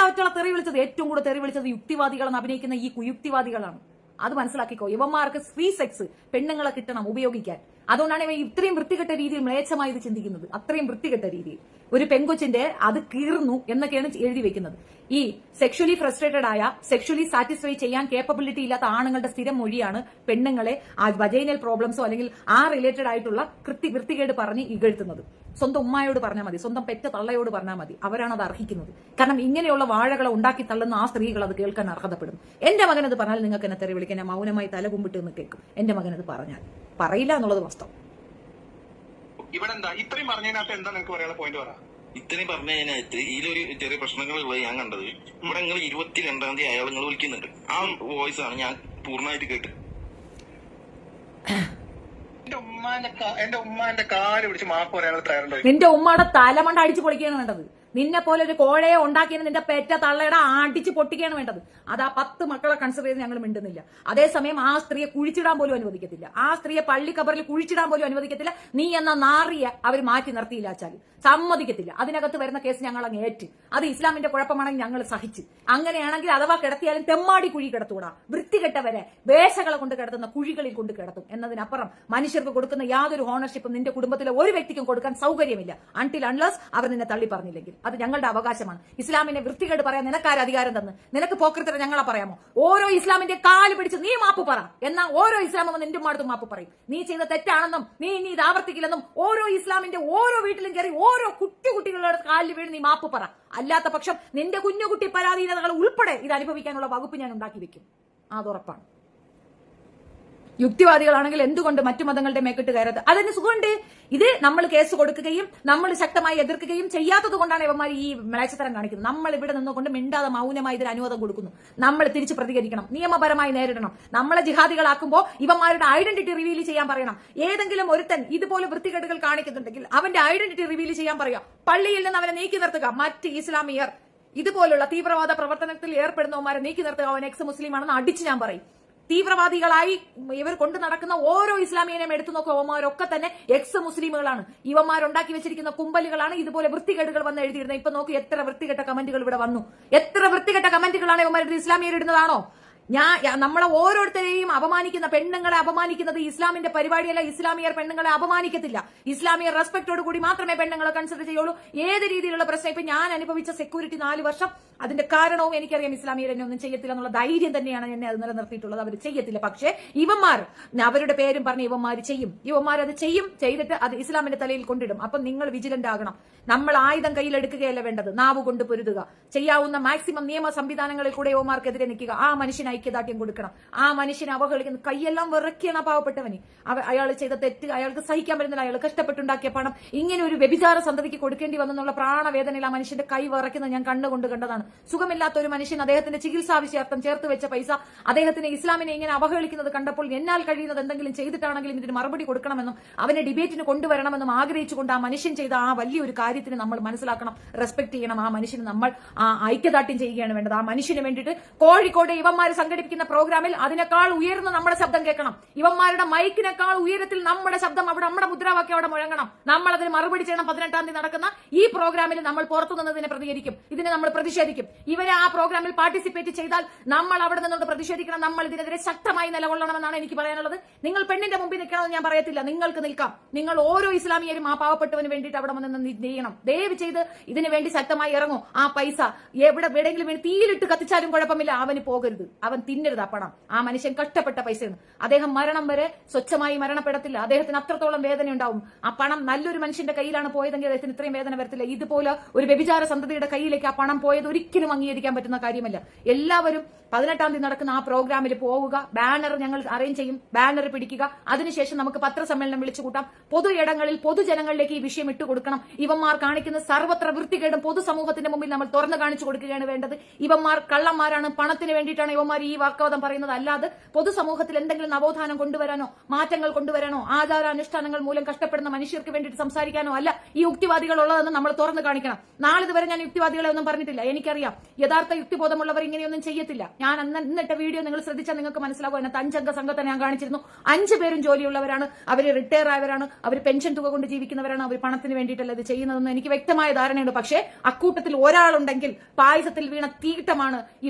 ഒറ്റ തെറി വിളിച്ചത്. ഏറ്റവും കൂടുതൽ തെറി വിളിച്ചത് യുക്തിവാദികളെന്ന് അഭിനയിക്കുന്ന ഈ കുയുക്തിവാദികളാണ്. അത് മനസ്സിലാക്കിക്കോ. ഇവന്മാർക്ക് ഫ്രീ സെക്സ് പെണ്ണുങ്ങളെ കിട്ടണം ഉപയോഗിക്കാൻ. അതുകൊണ്ടാണ് ഇവ ഇത്രയും വൃത്തികെട്ട രീതിയിൽ മ്ലേച്ഛമായി ഇത് ചിന്തിക്കുന്നത്. അത്രയും വൃത്തികെട്ട രീതിയിൽ ഒരു പെങ്കൊച്ചിന്റെ അത് കീറുന്നു എന്നൊക്കെയാണ് എഴുതി വെക്കുന്നത്. ഈ സെക്ഷലി ഫ്രസ്ട്രേറ്റഡ് ആയ, സെക്ഷലി സാറ്റിസ്ഫൈ ചെയ്യാൻ കേപ്പബിലിറ്റി ഇല്ലാത്ത ആണുങ്ങളുടെ സ്ഥിരം മൊഴിയാണ് പെണ്ണുങ്ങളെ ആ വജൈനൽ പ്രോബ്ലംസോ അല്ലെങ്കിൽ ആ റിലേറ്റഡ് ആയിട്ടുള്ള വൃത്തികേട് പറഞ്ഞ് ഇകഴ്ത്തുന്നത്. സ്വന്തം ഉമ്മായോട് പറഞ്ഞാൽ മതി, സ്വന്തം പെറ്റ തള്ളയോട് പറഞ്ഞാൽ മതി, അവരാണ് അത് അർഹിക്കുന്നത്. കാരണം ഇങ്ങനെയുള്ള വാഴകളെ ഉണ്ടാക്കി തള്ളുന്ന ആ സ്ത്രീകൾ അത് കേൾക്കാൻ അർഹതപ്പെടും. എന്റെ മകനത് പറഞ്ഞാൽ നിങ്ങൾക്ക് എന്നെ തെറി വിളിക്കാൻ ഞാൻ മൗനമായി തലകുമ്പിട്ട് എന്ന് കേൾക്കും. എന്റെ മകനത് പറഞ്ഞാൽ പറയില്ല എന്നുള്ളത് വാസ്തവം. ഇവിടെ എന്താ ഇത്രയും പറഞ്ഞതിനകത്ത് എന്താ നിങ്ങൾക്ക് പറയാനുള്ള പോയിന്റ് പറ? ഇത്രയും പറഞ്ഞതിനകത്ത് ഇതിലൊരു ചെറിയ പ്രശ്നങ്ങളുള്ള ഞാൻ കണ്ടത്, ഇവിടെ നിങ്ങൾ 22-ാം തീയതി അയാൾ നിങ്ങൾ വിളിക്കുന്നുണ്ട്. ആ വോയിസ് ആണ് ഞാൻ പൂർണ്ണമായിട്ട് കേട്ടത്. എന്റെ ഉമ്മാന്റെ കാല് പിടിച്ച് മാപ്പ് പറയാനുള്ള തയ്യാറുണ്ടോ? നിന്റെ ഉമ്മയുടെ തലമണ്ട അടിച്ചു പൊളിക്കുകയാണ് വേണ്ടത്. നിന്നെ പോലെ ഒരു കോഴയെ ഉണ്ടാക്കിയതിന് നിന്റെ പെറ്റ തള്ളയുടെ അടിച്ച് പൊട്ടിക്കുകയാണ് വേണ്ടത്. അത് ആ 10 മക്കളെ കൺസിഡർ ചെയ്ത് ഞങ്ങൾ മിണ്ടുന്നില്ല. അതേസമയം ആ സ്ത്രീയെ കുഴിച്ചിടാൻ പോലും അനുവദിക്കത്തില്ല. ആ സ്ത്രീയെ പള്ളിക്കബറിൽ കുഴിച്ചിടാൻ പോലും അനുവദിക്കത്തില്ല. നീ എന്ന നാറിയ അവർ മാറ്റി നിർത്തിയില്ല വെച്ചാൽ സമ്മതിക്കത്തില്ല. അതിനകത്ത് വരുന്ന കേസ് ഞങ്ങൾ അങ്ങ് ഏറ്റ്. അത് ഇസ്ലാമിന്റെ കുഴപ്പമാണെങ്കിൽ ഞങ്ങൾ സഹിച്ച്. അങ്ങനെയാണെങ്കിൽ അഥവാ കിടത്തിയാലും തെമ്മാടി കുഴി കിടത്തൂടാ. വൃത്തികെട്ടവരെ വേഷകളെ കൊണ്ട് കിടത്തുന്ന കുഴികളിൽ കൊണ്ട് കിടത്തും എന്നതിനപ്പുറം മനുഷ്യർക്ക് കൊടുക്കുന്ന യാതൊരു ഓണർഷിപ്പും നിന്റെ കുടുംബത്തിലെ ഒരു വ്യക്തിക്കും കൊടുക്കാൻ സൗകര്യമില്ല. അൺടിൽ അൺലെസ് അവർ നിന്നെ തള്ളി പറഞ്ഞില്ലെങ്കിൽ. അത് ഞങ്ങളുടെ അവകാശമാണ്. ഇസ്ലാമിനെ വൃത്തികേട് പറയാൻ നിനക്കാര് അധികാരം തന്ന്? നിനക്ക് പോക്കൃത്തര ഞങ്ങളെ പറയാമോ? ഓരോ ഇസ്ലാമിന്റെ കാല് പിടിച്ച് നീ മാപ്പ് പറ. എന്നാൽ ഓരോ ഇസ്ലാമും നിന്റെ ഉമ്മാടുത്തും മാപ്പ് പറയും. നീ ചെയ്ത തെറ്റാണെന്നും നീ ഇനി ഇത് ആവർത്തിക്കില്ലെന്നും ഓരോ ഇസ്ലാമിന്റെ ഓരോ വീട്ടിലും കയറി ഓരോ കുട്ടികളുടെ കാലിൽ വീണ് നീ മാപ്പ് പറ. അല്ലാത്ത പക്ഷം നിന്റെ കുഞ്ഞുകുട്ടി പരാധീനതകൾ ഉൾപ്പെടെ ഇത് അനുഭവിക്കാനുള്ള വകുപ്പ് ഞാൻ ഉണ്ടാക്കി വെക്കും. അതുറപ്പാണ്. യുക്തിവാദികളാണെങ്കിൽ എന്തുകൊണ്ട് മറ്റു മതങ്ങളുടെ മേക്കിട്ട് കയറരുത്? അതിന് സുഖമുണ്ട്. ഇത് നമ്മൾ കേസ് കൊടുക്കുകയും നമ്മൾ ശക്തമായി എതിർക്കുകയും ചെയ്യാത്തത് കൊണ്ടാണ് ഇവന്മാർ ഈ മ്ലേച്ഛതരം കാണിക്കുന്നത്. നമ്മൾ ഇവിടെ നിന്നുകൊണ്ട് മിണ്ടാതെ മൗനമായി ഇതിന് അനുവാദം കൊടുക്കുന്നു. നമ്മൾ തിരിച്ച് പ്രതികരിക്കണം, നിയമപരമായി നേരിടണം. നമ്മളെ ജിഹാദികളാക്കുമ്പോൾ ഇവന്മാരുടെ ഐഡന്റിറ്റി റിവീൽ ചെയ്യാൻ പറയണം. ഏതെങ്കിലും ഒരുത്തൻ ഇതുപോലെ വൃത്തികേടുകൾ കാണിക്കുന്നുണ്ടെങ്കിൽ അവന്റെ ഐഡന്റിറ്റി റിവീൽ ചെയ്യാൻ പറയാം. പള്ളിയിൽ നിന്ന് അവനെ നീക്കി നിർത്തുക. മറ്റ് ഇസ്ലാമിയർ ഇതുപോലുള്ള തീവ്രവാദ പ്രവർത്തനത്തിൽ ഏർപ്പെടുന്നവന്മാരെ നീക്കി നിർത്തുക. അവൻ എക്സ് മുസ്ലിം ആണെന്ന് അടിച്ച് ഞാൻ പറയും. തീവ്രവാദികളായി ഇവർ കൊണ്ടു നടക്കുന്ന ഓരോ ഇസ്ലാമിയനെയും എടുത്തു നോക്കുക, അവന്മാരൊക്കെ തന്നെ എക്സ് മുസ്ലിമുകളാണ്. ഇവന്മാരുണ്ടാക്കി വെച്ചിരിക്കുന്ന കുമ്പലുകളാണ് ഇതുപോലെ വൃത്തികേടുകൾ വന്ന് എഴുതിയിരുന്നത്. ഇപ്പൊ നോക്കൂ, എത്ര വൃത്തികെട്ട കമന്റുകൾ ഇവിടെ വന്നു. എത്ര വൃത്തികെട്ട കമന്റുകളാണ് ഇവന്മാർ ഇസ്ലാമിയർ ഇടുന്നതാണോ? നമ്മളെ ഓരോരുത്തരെയും അപമാനിക്കുന്ന, പെണ്ണുങ്ങളെ അപമാനിക്കുന്നത് ഇസ്ലാമിന്റെ പരിപാടിയല്ല. ഇസ്ലാമിയർ പെണ്ണുങ്ങളെ അപമാനിക്കത്തില്ല. ഇസ്ലാമിയർ റെസ്പെക്ടോട് കൂടി മാത്രമേ പെണ്ണുങ്ങളെ കൺസിഡർ ചെയ്യുള്ളൂ. ഏത് രീതിയിലുള്ള പ്രശ്നം ഇപ്പൊ ഞാൻ അനുഭവിച്ച സെക്യൂരിറ്റി 4 വർഷം, അതിന്റെ കാരണവും എനിക്കറിയാം. ഇസ്ലാമിയർ എന്നെ ഒന്നും ചെയ്യത്തില്ല എന്നുള്ള ധൈര്യം തന്നെയാണ് എന്നെ അത് നിലനിർത്തിയിട്ടുള്ളത്. അവർ ചെയ്യത്തില്ല. പക്ഷേ ഇവന്മാർ അവരുടെ പേരും പറഞ്ഞ് ഇവന്മാർ ചെയ്യും. ഇവന്മാരത് ചെയ്യും. ചെയ്തിട്ട് അത് ഇസ്ലാമിന്റെ തലയിൽ കൊണ്ടിടും. അപ്പൊ നിങ്ങൾ വിജിലന്റ് ആകണം. നമ്മൾ ആയുധം കയ്യിലെടുക്കുകയല്ല വേണ്ടത്, നാവ് കൊണ്ട് പൊരുതുക. ചെയ്യാവുന്ന മാക്സിമം നിയമ സംവിധാനങ്ങളിൽ കൂടെ ഇവന്മാർക്കെതിരെ നിൽക്കുക. ആ മനുഷ്യന് ഐക്യദാർഢ്യം കൊടുക്കണം. ആ മനുഷ്യനെ അവഹേളിക്കുന്ന കൈയെല്ലാം വിറക്കിയാണ് പാവപ്പെട്ടവന്. അയാൾ ചെയ്ത തെറ്റ് അയാൾക്ക് സഹിക്കാൻ പറ്റുന്നില്ല. അയാൾ കഷ്ടപ്പെട്ടുണ്ടാക്കിയ പണം ഇങ്ങനെ ഒരു വ്യഭിചാര സന്തതിക്ക് കൊടുക്കേണ്ടി വന്നെന്നുള്ള പ്രാണവേദനയിൽ ആ മനുഷ്യന്റെ കൈ വിറയ്ക്കുന്നത് ഞാൻ കണ്ടുകൊണ്ട് കണ്ടതാണ്. സുഖമില്ലാത്ത ഒരു മനുഷ്യൻ അദ്ദേഹത്തിന്റെ ചികിത്സാവശ്യാർത്ഥം ചേർത്ത് വെച്ച പൈസ അദ്ദേഹത്തിന് ഇസ്ലാമിനെ ഇങ്ങനെ അവഹേളിക്കുന്നത് കണ്ടപ്പോൾ എന്നാൽ കഴിയുന്നത് എന്തെങ്കിലും ചെയ്തിട്ടാണെങ്കിലും ഇതിന് മറുപടി കൊടുക്കണമെന്നും അവനെ ഡിബേറ്റിന് കൊണ്ടുവരണമെന്നും ആഗ്രഹിച്ചുകൊണ്ട് ആ മനുഷ്യൻ ചെയ്ത ആ വലിയൊരു കാര്യത്തിന് നമ്മൾ മനസ്സിലാക്കണം, റെസ്പെക്ട് ചെയ്യണം. ആ മനുഷ്യന് നമ്മൾ ഐക്യദാർഢ്യം ചെയ്യുകയാണ് വേണ്ടത്. ആ മനുഷ്യന് വേണ്ടിയിട്ട് കോഴിക്കോട് ഇവന്മാർ സംഘടിപ്പിക്കുന്ന പ്രോഗ്രാമിൽ അതിനേക്കാൾ ഉയർന്ന നമ്മുടെ ശബ്ദം കേൾക്കണം. ഇവന്മാരുടെ മൈക്കിനേക്കാൾ ഉയരത്തിൽ നമ്മുടെ ശബ്ദം അവിടെ, നമ്മുടെ മുദ്രാവാക്യം അവിടെ മുഴങ്ങണം. നമ്മൾ അതിന് മറുപടി ചെയ്യണം. 18-ാം തീയതി നടക്കുന്ന ഈ പ്രോഗ്രാമിൽ നമ്മൾ പുറത്തു നിന്നതിനെ പ്രതികരിക്കും. ഇതിനെ നമ്മൾ പ്രതിഷേധിക്കും. ഇവരെ ആ പ്രോഗ്രാമിൽ പാർട്ടിസിപ്പേറ്റ് ചെയ്താൽ നമ്മൾ അവിടെ നിന്നുകൊണ്ട് പ്രതിഷേധിക്കണം. നമ്മൾ ഇതിനെതിരെ ശക്തമായി നിലകൊള്ളണമെന്നാണ് എനിക്ക് പറയാനുള്ളത്. നിങ്ങൾ പെണ്ണിന്റെ മുമ്പിൽ നിൽക്കണമെന്ന് ഞാൻ പറയത്തില്ല. നിങ്ങൾക്ക് നിൽക്കാം. നിങ്ങൾ ഓരോ ഇസ്ലാമിയരും ആ പാവപ്പെട്ടവന് വേണ്ടിയിട്ട് അവിടെ വന്ന് ചെയ്യണം. ദയവ് ചെയ്ത് ഇതിനു വേണ്ടി ശക്തമായി ഇറങ്ങും. ആ പൈസ എവിടെയെങ്കിലും തീയിലിട്ട് കത്തിച്ചാലും കുഴപ്പമില്ല, അവന് പോകരുത്, അവൻ തിന്നരുത് ആ പണം. ആ മനുഷ്യൻ കഷ്ടപ്പെട്ട പൈസയാണ്. അദ്ദേഹം മരണം വരെ സ്വച്ഛമായി മരണപ്പെടത്തില്ല. അദ്ദേഹത്തിന് അത്രത്തോളം വേദന ഉണ്ടാവും. ആ പണം നല്ലൊരു മനുഷ്യന്റെ കയ്യിലാണ് പോയതെങ്കിൽ അദ്ദേഹത്തിന് ഇത്രയും വേദന വരത്തില്ല. ഇതുപോലെ ഒരു വ്യഭിചാര സന്തതിയുടെ കയ്യിലേക്ക് ആ പണം പോയത് ഒരിക്കലും അംഗീകരിക്കാൻ പറ്റുന്ന കാര്യമല്ല. എല്ലാവരും 18-ാം തീയതി നടക്കുന്ന ആ പ്രോഗ്രാമിൽ പോവുക. ബാനർ ഞങ്ങൾ അറേഞ്ച് ചെയ്യും. ബാനർ പിടിക്കുക. അതിനുശേഷം നമുക്ക് പത്രസമ്മേളനം വിളിച്ചു കൂട്ടാം. പൊതു ഇടങ്ങളിൽ പൊതുജനങ്ങളിലേക്ക് ഈ വിഷയം ഇട്ടുകൊടുക്കണം. ഇവന്മാർ കാണിക്കുന്ന സർവത്ര വൃത്തികേടും പൊതുസമൂഹത്തിന്റെ മുമ്പിൽ നമ്മൾ തുറന്നു കാണിച്ചു കൊടുക്കുകയാണ് വേണ്ടത്. ഇവന്മാർ കള്ളന്മാരാണ്. പണത്തിന് വേണ്ടിയിട്ടാണ് ഇവന്മാർ ഈ വാക്കവാദം പറയുന്നത്. അല്ലാതെ പൊതുസമൂഹത്തിൽ എന്തെങ്കിലും നവോത്ഥാനം കൊണ്ടുവരാനോ മാറ്റങ്ങൾ കൊണ്ടുവരാനോ ആചാരാനുഷ്ഠാനങ്ങൾ മൂലം കഷ്ടപ്പെടുന്ന മനുഷ്യർക്ക് വേണ്ടിയിട്ട് സംസാരിക്കാനോ അല്ല ഈ യുക്തിവാദികൾ ഉള്ളതെന്ന് നമ്മൾ തുറന്നു കാണിക്കണം. നാളിതുവരെ ഞാൻ യുക്തിവാദികളെ ഒന്നും പറഞ്ഞിട്ടില്ല. എനിക്കറിയാം യഥാർത്ഥ യുക്തിബോധമുള്ളവർ ഇങ്ങനെയൊന്നും ചെയ്യത്തില്ല. ഞാൻ ഇന്നിട്ട വീഡിയോ നിങ്ങൾ ശ്രദ്ധിച്ചാൽ നിങ്ങൾക്ക് മനസ്സിലാകും. അതിനകത്ത് 5 അംഗ സംഘത്തെ ഞാൻ കാണിച്ചിരുന്നു. 5 പേരും ജോലിയുള്ളവരാണ്, അവർ റിട്ടയർ ആയവരാണ്, അവർ പെൻഷൻ തുക കൊണ്ട് ജീവിക്കുന്നവരാണ്, അവർ പണത്തിന് വേണ്ടിയിട്ടല്ല ഇത് ചെയ്യുന്നതെന്ന് എനിക്ക് വ്യക്തമായ ധാരണയുണ്ട്. പക്ഷേ അക്കൂട്ടത്തിൽ ഒരാളുണ്ടെങ്കിൽ പായസത്തിൽ വീണ തീട്ടമാണ്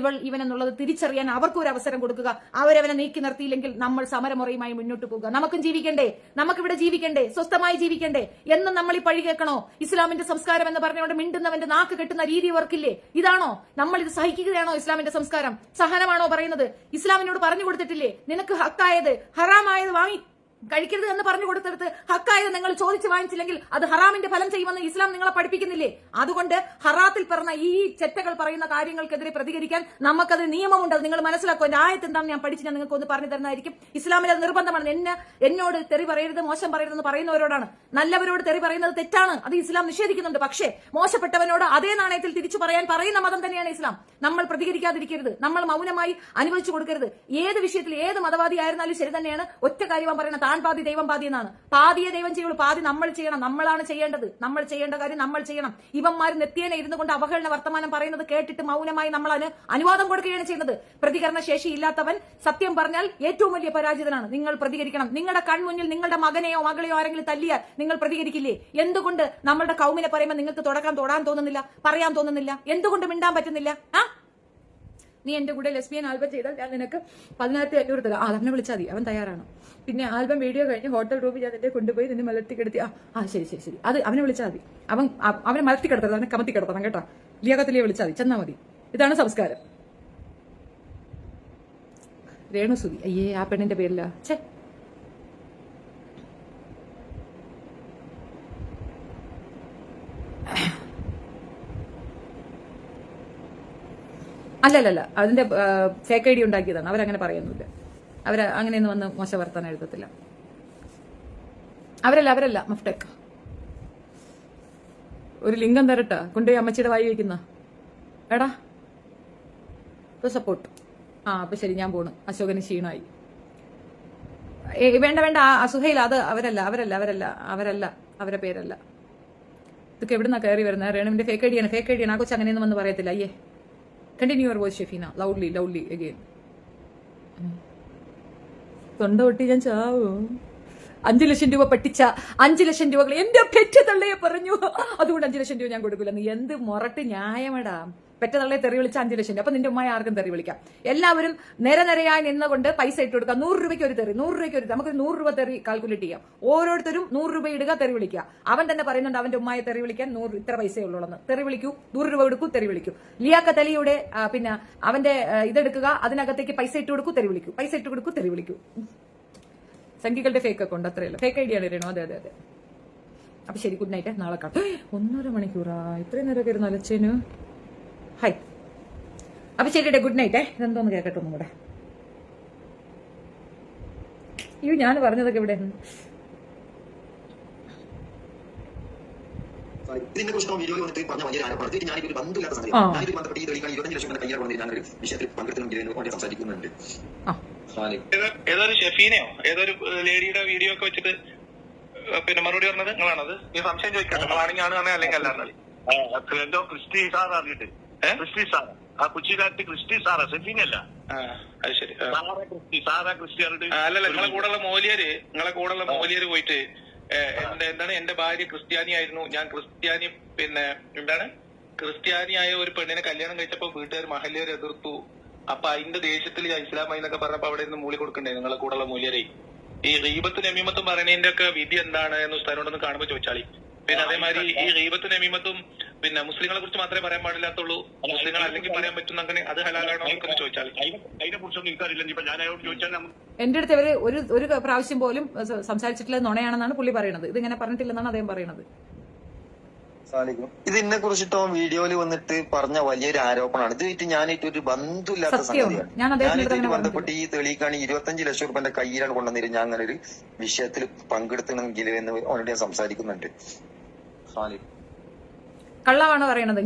ഇവനെന്നുള്ളത് തിരിച്ചറിയാൻ അവർക്കൊരു അവസരം കൊടുക്കുക. അവരവനെ നീക്കി നിർത്തിയില്ലെങ്കിൽ നമ്മൾ സമരമുറയുമായി മുന്നോട്ട് പോകുക. നമുക്കും ജീവിക്കണ്ടേ, നമുക്കിവിടെ ജീവിക്കണ്ടേ, സ്വസ്ഥമായി ജീവിക്കണ്ടേ എന്നും നമ്മൾ ഈ പഴി കേൾക്കണോ? ഇസ്ലാമിന്റെ സംസ്കാരം എന്ന് പറഞ്ഞുകൊണ്ട് മിണ്ടുന്നവന്റെ നാക്ക് കെട്ടുന്ന രീതി അവർക്കില്ലേ? ഇതാണോ നമ്മൾ ഇത് സഹിക്കുകയാണോ? ഇസ്ലാമിന്റെ സംസ്കാരം സഹനമാണോ പറയുന്നത്? ഇസ്ലാമിനോട് പറഞ്ഞു കൊടുത്തിട്ടില്ലേ നിനക്ക് ഹക്കായത് ഹറാമായത് വാങ്ങി കഴിക്കരുത് എന്ന് പറഞ്ഞു കൊടുത്തെടുത്ത് ഹക്കായത് നിങ്ങൾ ചോദിച്ച് വാങ്ങിച്ചില്ലെങ്കിൽ അത് ഹറാമിന്റെ ഫലം ചെയ്യുമെന്ന് ഇസ്ലാം നിങ്ങളെ പഠിപ്പിക്കുന്നില്ലേ? അതുകൊണ്ട് ഹറാത്തിൽ പറഞ്ഞ ഈ ചെറ്റകൾ പറയുന്ന കാര്യങ്ങൾക്കെതിരെ പ്രതികരിക്കാൻ നമുക്കത് നിയമമുണ്ട്. അത് നിങ്ങൾ മനസ്സിലാക്കും. എന്റെ ആയത്ത് എന്താണെന്ന് ഞാൻ പഠിച്ച് ഞാൻ നിങ്ങൾക്ക് ഒന്ന് പറഞ്ഞു തരുന്നതായിരിക്കും. ഇസ്ലാമിൽ അത് നിർബന്ധമാണ്. എന്നോട് തെറി പറയരുത്, മോശം പറയരുതെന്ന് പറയുന്നവരോടാണ്. നല്ലവരോട് തെറി പറയുന്നത് തെറ്റാണ്, അത് ഇസ്ലാം നിഷേധിക്കുന്നുണ്ട്. പക്ഷേ മോശപ്പെട്ടവനോട് അതേ നാണയത്തിൽ തിരിച്ചു പറയാൻ പറയുന്ന മതം തന്നെയാണ് ഇസ്ലാം. നമ്മൾ പ്രതികരിക്കാതിരിക്കരുത്, നമ്മൾ മൗനമായി അനുവദിച്ചു കൊടുക്കരുത്. ഏത് വിഷയത്തിൽ ഏത് മതവാദി ആയിരുന്നാലും ശരി തന്നെയാണ്. ഒറ്റ കാര്യം പറയുന്നത്, താൻ പാതി ദൈവം പാതി എന്നാണ്. പാതിയെ ദൈവം ചെയ്യുള്ളൂ, പാതി നമ്മൾ ചെയ്യണം. നമ്മളാണ് ചെയ്യേണ്ടത്. നമ്മൾ ചെയ്യേണ്ട കാര്യം നമ്മൾ ചെയ്യണം. ഇവന്മാർ നെത്തിയേനെ ഇരുന്നു കൊണ്ട് അവഹേളന വർത്തമാനം പറയുന്നത് കേട്ടിട്ട് മൗനമായി നമ്മൾ അനുവാദം കൊടുക്കുകയാണ് ചെയ്യുന്നത്. പ്രതികരണ ശേഷി ഇല്ലാത്തവൻ സത്യം പറഞ്ഞാൽ ഏറ്റവും വലിയ പരാജിതനാണ്. നിങ്ങൾ പ്രതികരിക്കണം. നിങ്ങളുടെ കൺമുന്നിൽ നിങ്ങളുടെ മകനെയോ മകളെയോ ആരെങ്കിലും തല്ലിയാൽ നിങ്ങൾ പ്രതികരിക്കില്ലേ? എന്തുകൊണ്ട് നമ്മളുടെ കൗമിനെ പറയുമ്പോൾ നിങ്ങൾക്ക് തൊടാൻ തോന്നുന്നില്ല, പറയാൻ തോന്നുന്നില്ല? എന്തുകൊണ്ട് മിണ്ടാൻ പറ്റുന്നില്ല? നീ എന്റെ കൂടെ ലെസ്ബിയൻ ആൽബം ചെയ്താൽ ഞാൻ നിനക്ക് 10,500 തരാം. അവനെ വിളിച്ചാൽ മതി, അവൻ തയ്യാറാണ്. പിന്നെ ആൽബം വീഡിയോ കഴിഞ്ഞ് ഹോട്ടൽ റൂമിൽ ഞാൻ നിന്നെ കൊണ്ടുപോയി നിന്നെ മലർത്തി കിടത്തി. ശരി അത് അവനെ വിളിച്ചാൽ മതി. അവനെ മലർത്തി കിടത്തരുത്, അവനെ കമത്തി കിടത്തണം കേട്ടോ. ലിയാഖത്തിലിയെ വിളിച്ചാൽ മതി, ചെന്നാ മതി. ഇതാണ് സംസ്കാരം. രേണുസുതി, അയ്യേ ആ പെണ്ണിന്റെ പേരില്ല. ഛേ, അല്ലല്ല, അതിന്റെ ഫേക്ക് ഐഡി ഉണ്ടാക്കിയതാണ്. അവരങ്ങനെ പറയുന്നില്ല. അങ്ങനെയൊന്നും വന്ന് മോശം വർത്താനം എഴുതത്തില്ല. അവരല്ല മഫ്ടെക്. ഒരു ലിംഗം തരട്ട കൊണ്ടുപോയി അമ്മച്ചിയുടെ വായി വയ്ക്കുന്ന എടാ സപ്പോർട്ട്. അപ്പൊ ശരി, ഞാൻ പോണ്. അശോകന് ക്ഷീണമായി. വേണ്ട അസുഹയില, അത് അവരല്ല, അവരെ പേരല്ല. ഇതൊക്കെ എവിടുന്നാ കയറി വരുന്നത്? രേണുവിന്റെ ഫേക്ക് ഐഡിയാണ്. ആ കൊച്ചു അങ്ങനെയൊന്നും വന്ന് പറയത്തില്ല. അയ്യേ, continue your voice Shefeena, loudly again. തൊണ്ട പൊട്ടി ഞാൻ ചാവും. 5 ലക്ഷം രൂപ പറ്റിച്ച 5 ലക്ഷം രൂപകൾ എന്റെ പെറ്റ തള്ളയെ പറഞ്ഞു, അതുകൊണ്ട് 5 ലക്ഷം രൂപ ഞാൻ കൊടുക്കില്ല. നീ എന്ത് മൊറട്ട് ന്യായമടാ? പെറ്റ തള്ളയെ തെറി വിളിച്ച 5 ലക്ഷം രൂപ. അപ്പൊ നിന്റെ ഉമ്മയെ ആർക്കും തെറി വിളിക്കാം. എല്ലാവരും നിരനിരയായി നിന്നുകൊണ്ട് പൈസ ഇട്ട് കൊടുക്കാം. 100 രൂപയ്ക്ക് ഒരു തെറി, 100 രൂപയ്ക്ക് ഒരു, നമുക്ക് 100 രൂപ തെറി കാൽക്കുലേറ്റ് ചെയ്യാം. ഓരോരുത്തരും 100 രൂപ ഇടുക, തെറി വിളിക്കുക. അവൻ തന്നെ പറയുന്നുണ്ട് അവന്റെ ഉമ്മയെ തെറി വിളിക്കാൻ 100 ഇത്ര പൈസയേ ഉള്ളൂന്ന്. തെറി വിളിക്കൂ, 100 രൂപ എടുക്കൂ, തെറി വിളിക്കൂ. ലിയാഖത്ത് അലിയുടെ പിന്നെ അവന്റെ ഇതെടുക്കുക, അതിനകത്തേക്ക് പൈസ ഇട്ട് കൊടുക്കൂ, തെറി വിളിക്കൂ, പൈസ ഇട്ട് കൊടുക്കൂ, തെറി വിളിക്കൂ. സംഖ്യകളുടെ ഫേക്ക് അക്കൗണ്ട് അത്രയല്ല, ഫേക്ക് ഐഡിയ ആണ് രേണു. അതെ. അപ്പൊ ശരി, ഗുഡ് നൈറ്റ്. നാളെ കാണാം. 1.5 മണിക്കൂറാ ഇത്രയും നേരം ഇരുന്നു അലച്ചേനു. ഹായ്. അപ്പൊ ശരിയുടെ ഗുഡ് നൈറ്റ്. ഇതെന്തോന്ന് കേൾക്കട്ടെ ഒന്നും കൂടെ. ഞാൻ പറഞ്ഞതൊക്കെ ഇവിടെ ഇതിനെ കുറിച്ച് വീഡിയോയിൽ വന്നിട്ട് പറഞ്ഞ വലിയ ആരോപണം. ഞാനൊരു ബന്ധമില്ലാത്ത സമയം ഞാനിത് ബന്ധപ്പെട്ട് ഈ തെളിയിക്കാൻ 25 ലക്ഷം കയ്യാർ വന്നിട്ട് ഞാനൊരു വിഷയത്തിൽ പങ്കെടുത്തുകൊണ്ട് സംസാരിക്കുന്നുണ്ട്. ഏതൊരു ഷെഫീനെയോ ഏതൊരു ലേഡിയുടെ വീഡിയോ ഒക്കെ വെച്ചിട്ട് പിന്നെ മറുപടി പറഞ്ഞത് നിങ്ങളാണത്? ഈ സംശയം ചോദിക്കാം. നിങ്ങളാണെങ്കിൽ ആണ് അല്ലെങ്കിൽ അല്ലാതെ എന്തോ ക്രിസ്റ്റി സാർ അറിഞ്ഞിട്ട് ക്രിസ്റ്റി സാർ, ആ കൊച്ചിക്കാരത്ത് ക്രിസ്റ്റി സാറാ, ഷെഫീനല്ല. അത് ശരി. സാറാ ക്രിസ്റ്റി അല്ലല്ല, നിങ്ങളെ കൂടെയുള്ള മോലിയര് പോയിട്ട് എന്താണ് എന്റെ ഭാര്യ ക്രിസ്ത്യാനിയായിരുന്നു, ഞാൻ ക്രിസ്ത്യാനി പിന്നെ എന്താണ് ക്രിസ്ത്യാനിയായ ഒരു പെണ്ണിനെ കല്യാണം കഴിച്ചപ്പോ വീട്ടുകാർ മഹല്യർ എതിർത്തു, അപ്പൊ അതിന്റെ ദേഷ്യത്തിൽ ഇസ്ലാമായി എന്നൊക്കെ പറഞ്ഞപ്പോ അവിടെ നിന്ന് മൂളി കൊടുക്കണ്ടേ നിങ്ങളെ കൂടെയുള്ള മൂല്യരെ? ഈ ഗീബത്തും നമീമത്തും പറയുന്നതിന്റെ ഒക്കെ വിധി എന്താണ് എന്ന് ഉസ്താദിനോടൊന്ന് കാണുമ്പോൾ ചോദിച്ചാളി. പിന്നെ അതേമാതിരി ഈ ഗീബത്തും നമീമത്തും പിന്നെ മുസ്ലിങ്ങളെ കുറിച്ച് മാത്രമേ പറയാൻ പാടില്ലാത്തുള്ളൂ, മുസ്ലിങ്ങൾ അല്ലെങ്കിൽ പറയാൻ പറ്റുന്ന അങ്ങനെ അത് ഹലാലാണോ എന്നൊക്കെ ചോദിച്ചാളി. അതിനെ കുറിച്ചൊന്നും എനിക്കറിയില്ല. ഇപ്പൊ ഞാൻ അയാളോട് ചോദിച്ചാൽ എന്റെ അടുത്ത് ഇവര് ഒരു പ്രാവശ്യം പോലും സംസാരിച്ചിട്ടുള്ള നുണയാണെന്നാണ് പുള്ളി പറയുന്നത്. ഇതിങ്ങനെ പറഞ്ഞിട്ടില്ലെന്നാണ് അദ്ദേഹം പറയുന്നത്. ഇതിനെ കുറിച്ചിട്ടോ വീഡിയോയിൽ വന്നിട്ട് പറഞ്ഞ വലിയൊരു ആരോപണമാണ്. ഇത് ഞാനായിട്ട് ഒരു ബന്ധമില്ലാത്ത സംഗതിയാണ്. ഞാനിതുമായിട്ട് ബന്ധപ്പെട്ട് ഈ തെളിയിക്കാണ് 25 ലക്ഷം രൂപ എന്റെ കയ്യിലാണ് കൊണ്ടുവന്നിരുന്നത്. ഞാൻ അങ്ങനെ ഒരു വിഷയത്തിൽ പങ്കെടുത്തണമെങ്കിൽ എന്ന് അവനോട് ഞാൻ സംസാരിക്കുന്നുണ്ട്. കള്ളമാണ് പറയണത്.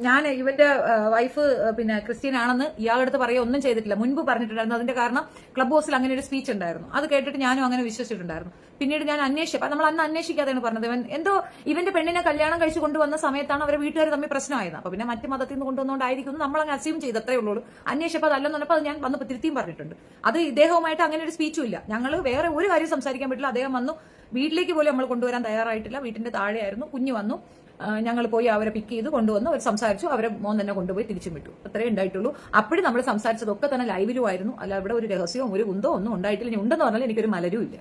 ഞാൻ ഇവന്റെ വൈഫ് പിന്നെ ക്രിസ്ത്യൻ ആണെന്ന് ഇയാളടുത്ത് പറയുക ഒന്നും ചെയ്തിട്ടില്ല. മുൻപ് പറഞ്ഞിട്ടുണ്ടായിരുന്നു. അതിന്റെ കാരണം ക്ലബ് ഹൗസിൽ അങ്ങനെ ഒരു സ്പീച്ച് ഉണ്ടായിരുന്നു. അത് കേട്ടിട്ട് ഞാനും അങ്ങനെ വിശ്വസിച്ചിട്ടുണ്ടായിരുന്നു. പിന്നീട് ഞാൻ അന്വേഷിച്ചപ്പോൾ നമ്മൾ അന്ന് അന്വേഷിക്കാതെയാണ് പറഞ്ഞത്. ഇവന്റെ പെണ്ണിനെ കല്യാണം കഴിച്ച് കൊണ്ടുവന്ന സമയത്താണ് അവരെ വീട്ടുകാർ തമ്മിൽ പ്രശ്നമായത്. അപ്പൊ പിന്നെ മറ്റു മതത്തിൽ നിന്ന് കൊണ്ടുവന്നുകൊണ്ടായിരിക്കും നമ്മൾ അങ്ങ് അസ്യൂം ചെയ്ത് അത്രേ ഉള്ളൂ. അന്വേഷിച്ചപ്പോൾ അതല്ലെന്ന് പറഞ്ഞപ്പോൾ അത് ഞാൻ വന്നപ്പോൾ തിരുത്തിയും പറഞ്ഞിട്ടുണ്ട്. അത് ഇദ്ദേഹവുമായിട്ട് അങ്ങനെ ഒരു സ്പീച്ചും ഇല്ല. ഞങ്ങൾ വേറെ ഒരു കാര്യം സംസാരിക്കാൻ പറ്റില്ല. അദ്ദേഹം വന്നു, വീട്ടിലേക്ക് പോലും നമ്മൾ കൊണ്ടുവരാൻ തയ്യാറായിട്ടില്ല. വീട്ടിന്റെ താഴെയായിരുന്നു. കുഞ്ഞു വന്നു, ഞങ്ങൾ പോയി അവരെ പിക്ക് ചെയ്ത് കൊണ്ടുവന്നു. അവർ സംസാരിച്ചു, അവരെ മോൻ തന്നെ കൊണ്ടുപോയി തിരിച്ചും വിട്ടു. അത്രേ ഉണ്ടായിട്ടുള്ളൂ. അപ്പോഴും നമ്മൾ സംസാരിച്ചതൊക്കെ തന്നെ ലൈവിലുമായിരുന്നു. അല്ല ഇവിടെ ഒരു രഹസ്യവും ഒരു കുന്തോ ഒന്നും ഉണ്ടായിട്ടില്ല. ഇനി ഉണ്ടെന്ന് പറഞ്ഞാൽ എനിക്കൊരു മലരും ഇല്ല.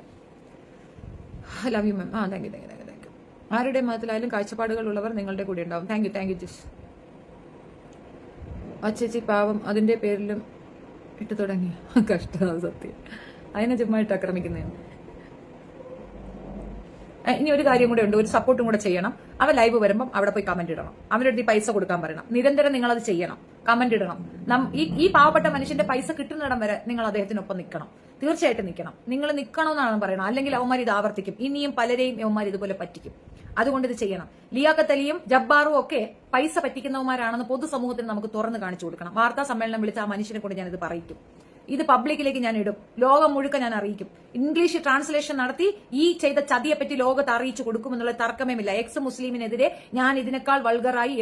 Love you ma'am. Thank you. ആരുടെ മതത്തിലായാലും കാഴ്ചപ്പാടുകളുള്ളവർ നിങ്ങളുടെ കൂടെ ഉണ്ടാവും. താങ്ക് യു ജിസ്. അച്ചേച്ചി പാവം അതിന്റെ പേരിലും ഇട്ടു തുടങ്ങിയ കഷ്ടം. സത്യം, അതിനെ ചുമ്മായിട്ട് ആക്രമിക്കുന്നതാണ്. ഇനി ഒരു കാര്യം കൂടെ ഉണ്ട്, ഒരു സപ്പോർട്ടും കൂടെ ചെയ്യണം. അവൻ ലൈവ് വരുമ്പം അവിടെ പോയി കമന്റ് ഇടണം. അവരുടെ അടുത്ത് പൈസ കൊടുക്കാൻ പറയണം. നിരന്തരം നിങ്ങൾ അത് ചെയ്യണം, കമന്റ് ഇടണം. ഈ പാവപ്പെട്ട മനുഷ്യന്റെ പൈസ കിട്ടുന്നിടം വരെ നിങ്ങൾ അദ്ദേഹത്തിനൊപ്പം നിൽക്കണം. തീർച്ചയായിട്ടും നിൽക്കണം. നിങ്ങൾ നിൽക്കണമെന്നാണ് പറയണം. അല്ലെങ്കിൽ അവന്മാർ ഇത് ആവർത്തിക്കും. ഇനിയും പലരെയും അവന്മാർ ഇതുപോലെ പറ്റിക്കും. അതുകൊണ്ട് ഇത് ചെയ്യണം. ലിയാഖത്ത് അലിയും ജബ്ബാറും ഒക്കെ പൈസ പറ്റിക്കുന്നവന്മാരാണെന്ന് പൊതുസമൂഹത്തിന് നമുക്ക് തുറന്ന് കാണിച്ചു കൊടുക്കണം. വാർത്താ സമ്മേളനം വിളിച്ച ആ മനുഷ്യനെ കൊണ്ട് ഞാനിത് പറയിക്കും. ഇത് പബ്ലിക്കിലേക്ക് ഞാൻ ഇടും. ലോകം മുഴുക്ക ഞാൻ അറിയിക്കും. ഇംഗ്ലീഷ് ട്രാൻസ്ലേഷൻ നടത്തി ഈ ചെയ്ത ചതിയെപ്പറ്റി ലോകത്ത് അറിയിച്ചു കൊടുക്കുമെന്നുള്ള തർക്കമേമില്ല. എക്സ് മുസ്ലിമിനെതിരെ ഞാൻ ഇതിനേക്കാൾ വൾഗറായി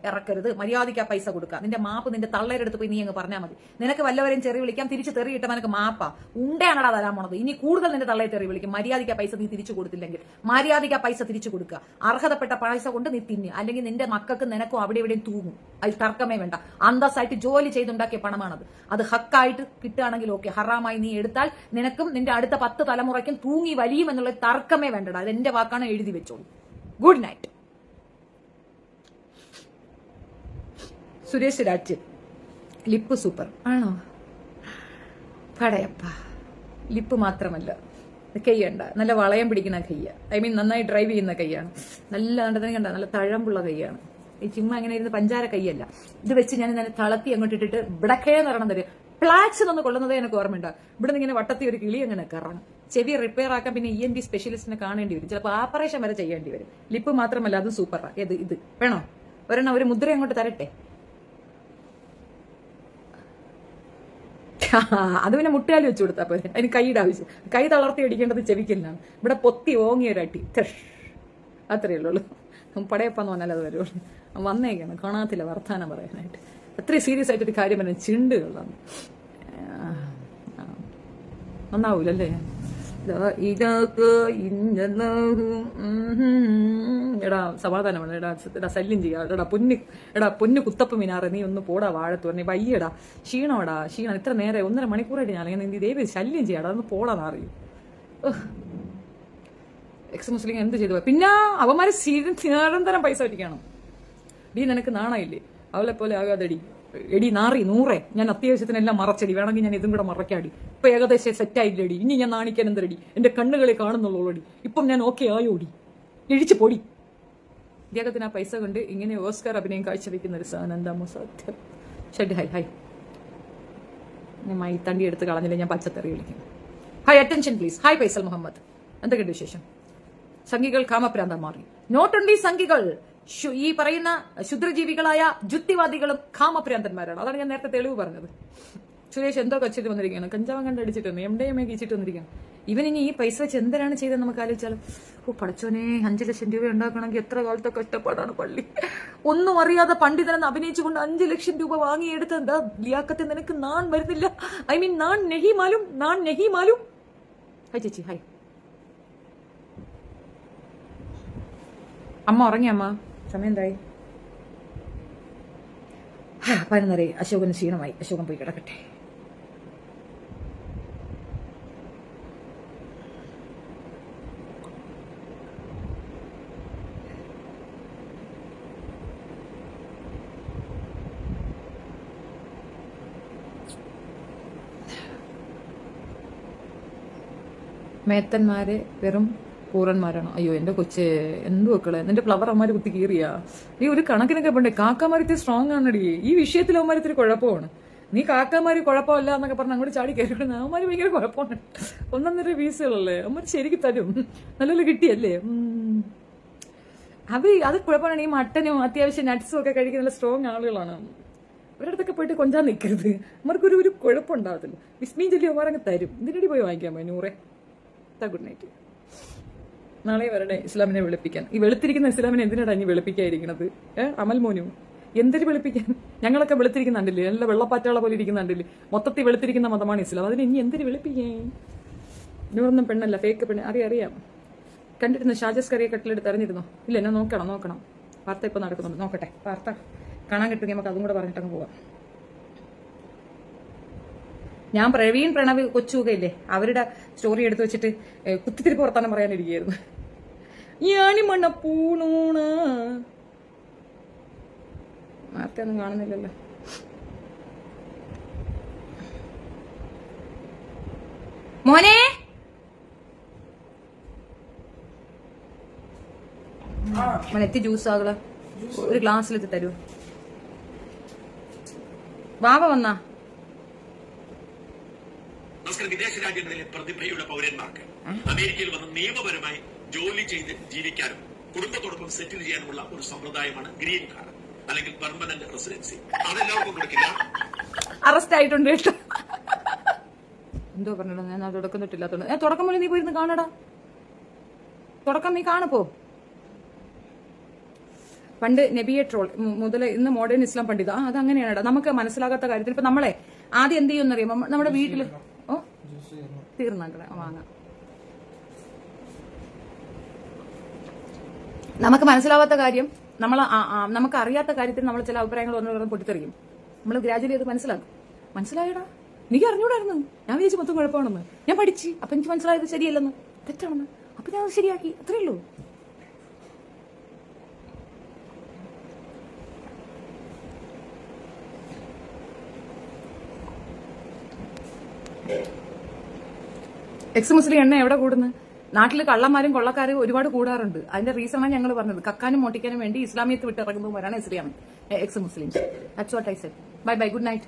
ഇറക്കരുത്. മര്യാദയ്ക്ക് ആ പൈസ കൊടുക്കുക. നിന്റെ മാപ്പ് നിന്റെ തള്ളയുടെ അടുത്ത് പോയി നീ അങ്ങ് പറഞ്ഞാൽ മതി. നിനക്ക് വല്ലവരെയും തെറി വിളിക്കാം, തിരിച്ച് തെറി കിട്ടാൻ നിനക്ക് മാപ്പാ. ഉണ്ടയാണടാ തരാൻ പോണത്. ഇനി കൂടുതൽ നിന്റെ തള്ളയെ തെറി വിളിക്കും. മര്യാദയ്ക്ക് ആ പൈസ നീ തിരിച്ചു കൊടുത്തില്ലെങ്കിൽ മര്യാദയ്ക്ക് ആ പൈസ തിരിച്ചു കൊടുക്കുക. അർഹതപ്പെട്ട പൈസ കൊണ്ട് നീ തിന്നു. അല്ലെങ്കിൽ നിന്റെ മക്കൾക്ക് നിനക്കും അവിടെ എവിടെയും തൂങ്ങും. അതിൽ തർക്കമേ വേണ്ട. അന്തസ്സായിട്ട് ജോലി ചെയ്തുണ്ടാക്കിയ പണമാണത്. അത് ഹക്കായിട്ട് കിട്ടുകയാണെങ്കിൽ ഓക്കെ. ഹറാമായി നീ എടുത്താൽ നിനക്കും നിന്റെ അടുത്ത 10 തലമുറയ്ക്കും തൂങ്ങി വലിയും എന്നുള്ള തർക്കമേ വേണ്ടടാ. അത് എന്റെ വാക്കാണ്, എഴുതി വെച്ചോളൂ. Good night. സുരേഷ് രാജ്യം ലിപ്പ് സൂപ്പർ ആണോ? പടയപ്പ. ലിപ്പ് മാത്രമല്ല, കൈയ്യണ്ട, നല്ല വളയം പിടിക്കുന്ന കയ്യ. നന്നായി ഡ്രൈവ് ചെയ്യുന്ന കൈയാണ്. നല്ല കണ്ട നല്ല തഴമ്പുള്ള കൈയാണ്. ഈ ചുമ്മാ അങ്ങനെ ഇരുന്ന് പഞ്ചാര കൈയല്ല. ഇത് വെച്ച് ഞാൻ നല്ല തളത്തി അങ്ങോട്ട് ഇട്ടിട്ട് ഇവിടക്കേന്ന് പറയണം തരും. പ്ലാറ്റ്സ് ഒന്ന് കൊള്ളുന്നതേ എനിക്ക് ഓർമ്മയുണ്ട്. ഇവിടെ നിന്ന് ഇങ്ങനെ വട്ടത്തി ഒരു കിളി അങ്ങനെ കറങ്ങും. ചെവി റിപ്പയർ ആക്കാൻ പിന്നെ ENT സ്പെഷ്യലിസ്റ്റിനെ കാണേണ്ടി വരും. ചിലപ്പോൾ ഓപ്പറേഷൻ വരെ ചെയ്യേണ്ടി വരും. ലിപ്പ് മാത്രമല്ല, അതും സൂപ്പറാ. ഇത് വേണോ? ഒരെണ്ണം ഒരു മുദ്ര അങ്ങോട്ട് തരട്ടെ. അത് പിന്നെ മുട്ടുകാലി വെച്ചു കൊടുത്താൽ പോലെ. അതിന് കൈയുടെ ആവശ്യം. കൈ തളർത്തി അടിക്കേണ്ടത് ചെവിക്കലിനാണ്. ഇവിടെ പൊത്തി ഓങ്ങിയൊരട്ടി അത്രയേ ഉള്ളൂ. പടയപ്പാന്ന് പറഞ്ഞാൽ അത് വരുള്ളൂ. വന്നേക്കാണ് കാണാത്തില്ല വർത്താനം പറയാനായിട്ട്. അത്രയും സീരിയസ് ആയിട്ടൊരു കാര്യം പറഞ്ഞാൽ ചിണ്ടുകളാണ്. നന്നാവൂലല്ലേ? എടാ സമാധാനമാണ്. എടാ ശല്യം ചെയ്യാം. പൊന്നു കുത്തപ്പ മിനാറെ നീ ഒന്ന് പോടാ. വാഴത്ത് പറഞ്ഞ വയ്യടാ. ക്ഷീണം. ഇത്ര നേരെ 1.5 മണിക്കൂറായിട്ട് ഞാൻ അല്ലെങ്കിൽ ഇതേ ശല്യം ചെയ്യാടാ. അതൊന്ന് പോടാന്ന് അറിയും. എക്സ് മുസ്ലിം എന്ത് ചെയ്തു? പിന്നെ അവന്മാര് നിരന്തരം പൈസ പറ്റിക്കണം. നിനക്ക് നാണയില്ലേ? അവളെ പോലെ ആകാതെടി. എടി നാറി 100 ഞാൻ അത്യാവശ്യത്തിനെല്ലാം മറച്ചടി. വേണമെങ്കിൽ ഞാൻ ഇതും കൂടെ മറക്കാടി. ഇപ്പൊ ഏകദേശം സെറ്റായില്ലടി. ഇനി ഞാൻ നാണിക്കാൻ എന്തരടി? എന്റെ കണ്ണുകളെ കാണുന്നുള്ളൂടി. ഇപ്പം ഞാൻ ഓക്കെ ആയോടി. എഴിച്ചു പൊടി. ഇദ്ദേഹത്തിന് ആ പൈസ കൊണ്ട് ഇങ്ങനെ ഓസ്കാർ അഭിനയം കാഴ്ചവെക്കുന്ന ഒരു സാധനം എന്താമോ സത്യം. ഷെഡ് ഹൈ ഞാൻ മൈ തണ്ടി എടുത്ത് കളഞ്ഞില്ല. ഞാൻ പച്ചത്തെറി വിളിക്കും. Hi attention please. Hi Faisal Muhammad, എന്തൊക്കെയുണ്ട് വിശേഷം? സംഘികൾ കാമപ്രാന്തം മാറി. നോട്ട് ഓൺലി സംഘികൾ, ഈ പറയുന്ന ക്ഷുദ്രജീവികളായ ജുത്തിവാദികളും കാമപ്രാന്തന്മാരാണ്. അതാണ് ഞാൻ നേരത്തെ തെളിവ് പറഞ്ഞത്. സുരേഷ് എന്തോ കച്ചിട്ട് വന്നിരിക്കുകയാണ്. കഞ്ചാവം കണ്ടടിച്ചിട്ട് വന്നു. MDMA കീച്ചിട്ട് വന്നിരിക്കുകയാണ്. ഇവനിനി ഈ പൈസ വെച്ച് എന്തിനാണ് ചെയ്തത് നമുക്ക് ആലോചിച്ചാലും. പടച്ചോനെ, 5 ലക്ഷം രൂപ ഉണ്ടാക്കണമെങ്കിൽ എത്ര കാലത്തെ കഷ്ടപ്പാടാണ്. പള്ളി ഒന്നും അറിയാതെ പണ്ഡിതനെന്ന് അഭിനയിച്ചുകൊണ്ട് 5 ലക്ഷം രൂപ വാങ്ങിയെടുത്ത് എന്താ ലിയാഖത്തെ നിനക്ക് നാൺ വരുന്നില്ല? നാൺ നെഹി മാലും. ഹായ് ചേച്ചി, ഹായ്. അമ്മ ഉറങ്ങി? അമ്മ സമയം എന്തായി? 11:30. അശോകന് ക്ഷീണമായി. അശോകൻ പോയി കിടക്കട്ടെ. മേത്തന്മാരെ വെറും പൂറന്മാരാണോ? അയ്യോ എന്റെ കൊച്ചെ, എന്തു വെക്കളെ, നിന്റെ ഫ്ലവർ അമ്മമാര് കുത്തി കീറിയാ? നീ ഒരു കണക്കിനൊക്കെ പണ്ടേ കാക്കാമാരിത്തി സ്ട്രോങ് ആണടി. ഈ വിഷയത്തിൽ അവന്മാരിത്തിരി കുഴപ്പമാണ്. നീ കാക്കാമാര് കുഴപ്പമില്ല എന്നൊക്കെ പറഞ്ഞ് അങ്ങോട്ട് ചാടി കയറി. അവന്മാര് ഭയങ്കര കുഴപ്പമാണ്. 1.5 പീസുകളല്ലേ അവന്മാര് ശരിക്കും തരും. നല്ലപോലെ കിട്ടിയല്ലേ? അത് കുഴപ്പമാണ്. ഈ മട്ടനും അത്യാവശ്യം നട്ട്സും ഒക്കെ കഴിക്കുന്ന സ്ട്രോങ് ആളുകളാണ്. അവരുടെ അടുത്തൊക്കെ പോയിട്ട് കൊഞ്ചാൻ നിൽക്കരുത്. അവർക്കൊരു ഒരു കുഴപ്പമുണ്ടാകത്തില്ല. വിസ്മീൻ ചൊല്ലി അവരങ്ങ് തരും. ഇതിനടി പോയി വാങ്ങിക്കാൻ പോയി 100. Good night. നാളെ വരട്ടെ ഇസ്ലാമിനെ വെളുപ്പിക്കാൻ. ഈ വെളുത്തിരിക്കുന്ന ഇസ്ലാമിനെ എന്തിനാണ് ഇനി വെളുപ്പിക്കാതിരിക്കുന്നത്? അമൽ മോനു എന്തിനു വെളുപ്പിക്കാൻ? ഞങ്ങളൊക്കെ വെളുത്തിരിക്കുന്നുണ്ടല്ലേ, നല്ല വെള്ളപ്പാറ്റകളെ പോലെ ഇരിക്കുന്നുണ്ടല്ലേ. മൊത്തത്തിൽ വെളുത്തിരിക്കുന്ന മതമാണ് ഇസ്ലാം. അതിന് ഇനി എന്തിനു വെളുപ്പിക്കാൻ? നൂറൊന്നും പെണ്ണല്ല, ഫേക്ക് പെണ്ണ്. അറിയാം. കണ്ടിരുന്നു ഷാജസ് കറിയെ കട്ടിലെടുത്ത് അറിഞ്ഞിരുന്നോ? ഇല്ല, എന്നെ നോക്കണം. വാർത്ത ഇപ്പൊ നടക്കുന്നുണ്ട്, നോക്കട്ടെ. വാർത്ത കാണാൻ കിട്ടുമെങ്കിൽ നമുക്ക് അതും കൂടെ പറഞ്ഞിട്ടങ്ങ് പോവാം. ഞാൻ പ്രവീൺ പ്രണവ് കൊച്ചുകയില്ലേ, അവരുടെ സ്റ്റോറി എടുത്തു വെച്ചിട്ട് കുത്തിത്തിരിപ്പ് വർത്താനം പറയാനിരിക്കുകയായിരുന്നു. ഞാനും മണ്ണ പൂണൂണ വാർത്തയൊന്നും കാണുന്നില്ലല്ലോ. മോനെ എത്തി ജ്യൂസ് ആകള് ഒരു ഗ്ലാസ്സിലെത്തി തരുമോ? വാവ വന്നാ? നമസ്കാരം. വിദേശ രാജ്യങ്ങളിലെ പ്രതിഭയുള്ള പൗരന്മാർക്ക് അമേരിക്കയിൽ വന്ന് നിയമപരമായി ജോലി ചെയ്ത് ജീവിക്കാനും കുടുംബത്തോടൊപ്പം സെറ്റിൽ ചെയ്യാനുമുള്ള ഒരു സമ്പ്രദായമാണ് ഗ്രീൻ കാർഡ് അല്ലെങ്കിൽ പെർമനന്റ് റെസിഡൻസി. അതെല്ലാവർക്കും കൊടുക്കില്ല. അറസ്റ്റ് ആയിട്ടുണ്ട് കേട്ടോ. എന്തോ പറഞ്ഞോ, ഞാൻ തുടക്കം തൊട്ടില്ലാത്തോണ്ട്. തുടക്കം പോലെ നീ പോയിരുന്ന് കാണടാ. തുടക്കം നീ കാണപ്പോ. പണ്ട് നബിയെ ട്രോൾ മുതൽ ഇന്ന് മോഡേൺ ഇസ്ലാം പണ്ഡിത. അത് അങ്ങനെയാണ്. നമുക്ക് മനസ്സിലാകാത്ത കാര്യത്തിൽ ഇപ്പൊ നമ്മളെ ആദ്യം എന്ത് ചെയ്യുമെന്ന് അറിയാമോ? നമ്മുടെ വീട്ടില് തീർന്നാട്ടെ വാങ്ങാം. നമുക്ക് മനസ്സിലാവാത്ത കാര്യം, നമുക്ക് അറിയാത്ത കാര്യത്തിൽ നമ്മൾ ചില അഭിപ്രായങ്ങൾ വന്നു പൊട്ടിത്തെറിയും. നമ്മൾ ഗ്രാജുവലി അത് മനസ്സിലായടാ. എനിക്ക് അറിഞ്ഞൂടായിരുന്നു. ഞാൻ വിചാരിച്ചു മൊത്തം കുഴപ്പമാണെന്ന്. ഞാൻ പഠിച്ച് അപ്പൊ എനിക്ക് മനസ്സിലായത് ശരിയല്ലെന്ന്, തെറ്റാണെന്ന്. അപ്പൊ ഞാൻ അത് ശരിയാക്കി. അത്രേ ഉള്ളൂ. എക്സ് മുസ്ലിം എണ്ണ എവിടെ കൂടുന്നു? നാട്ടിൽ കള്ളന്മാരും കൊള്ളക്കാരും ഒരുപാട് കൂടാറുണ്ട്. അതിന്റെ റീസണാണ് ഞങ്ങൾ പറഞ്ഞത്. കക്കാനും മോട്ടിക്കാനും വേണ്ടി ഇസ്ലാമിയത്ത് വിട്ടിറങ്ങുന്നവരാണ് ex Muslims. That's what I said. Bye bye, good night.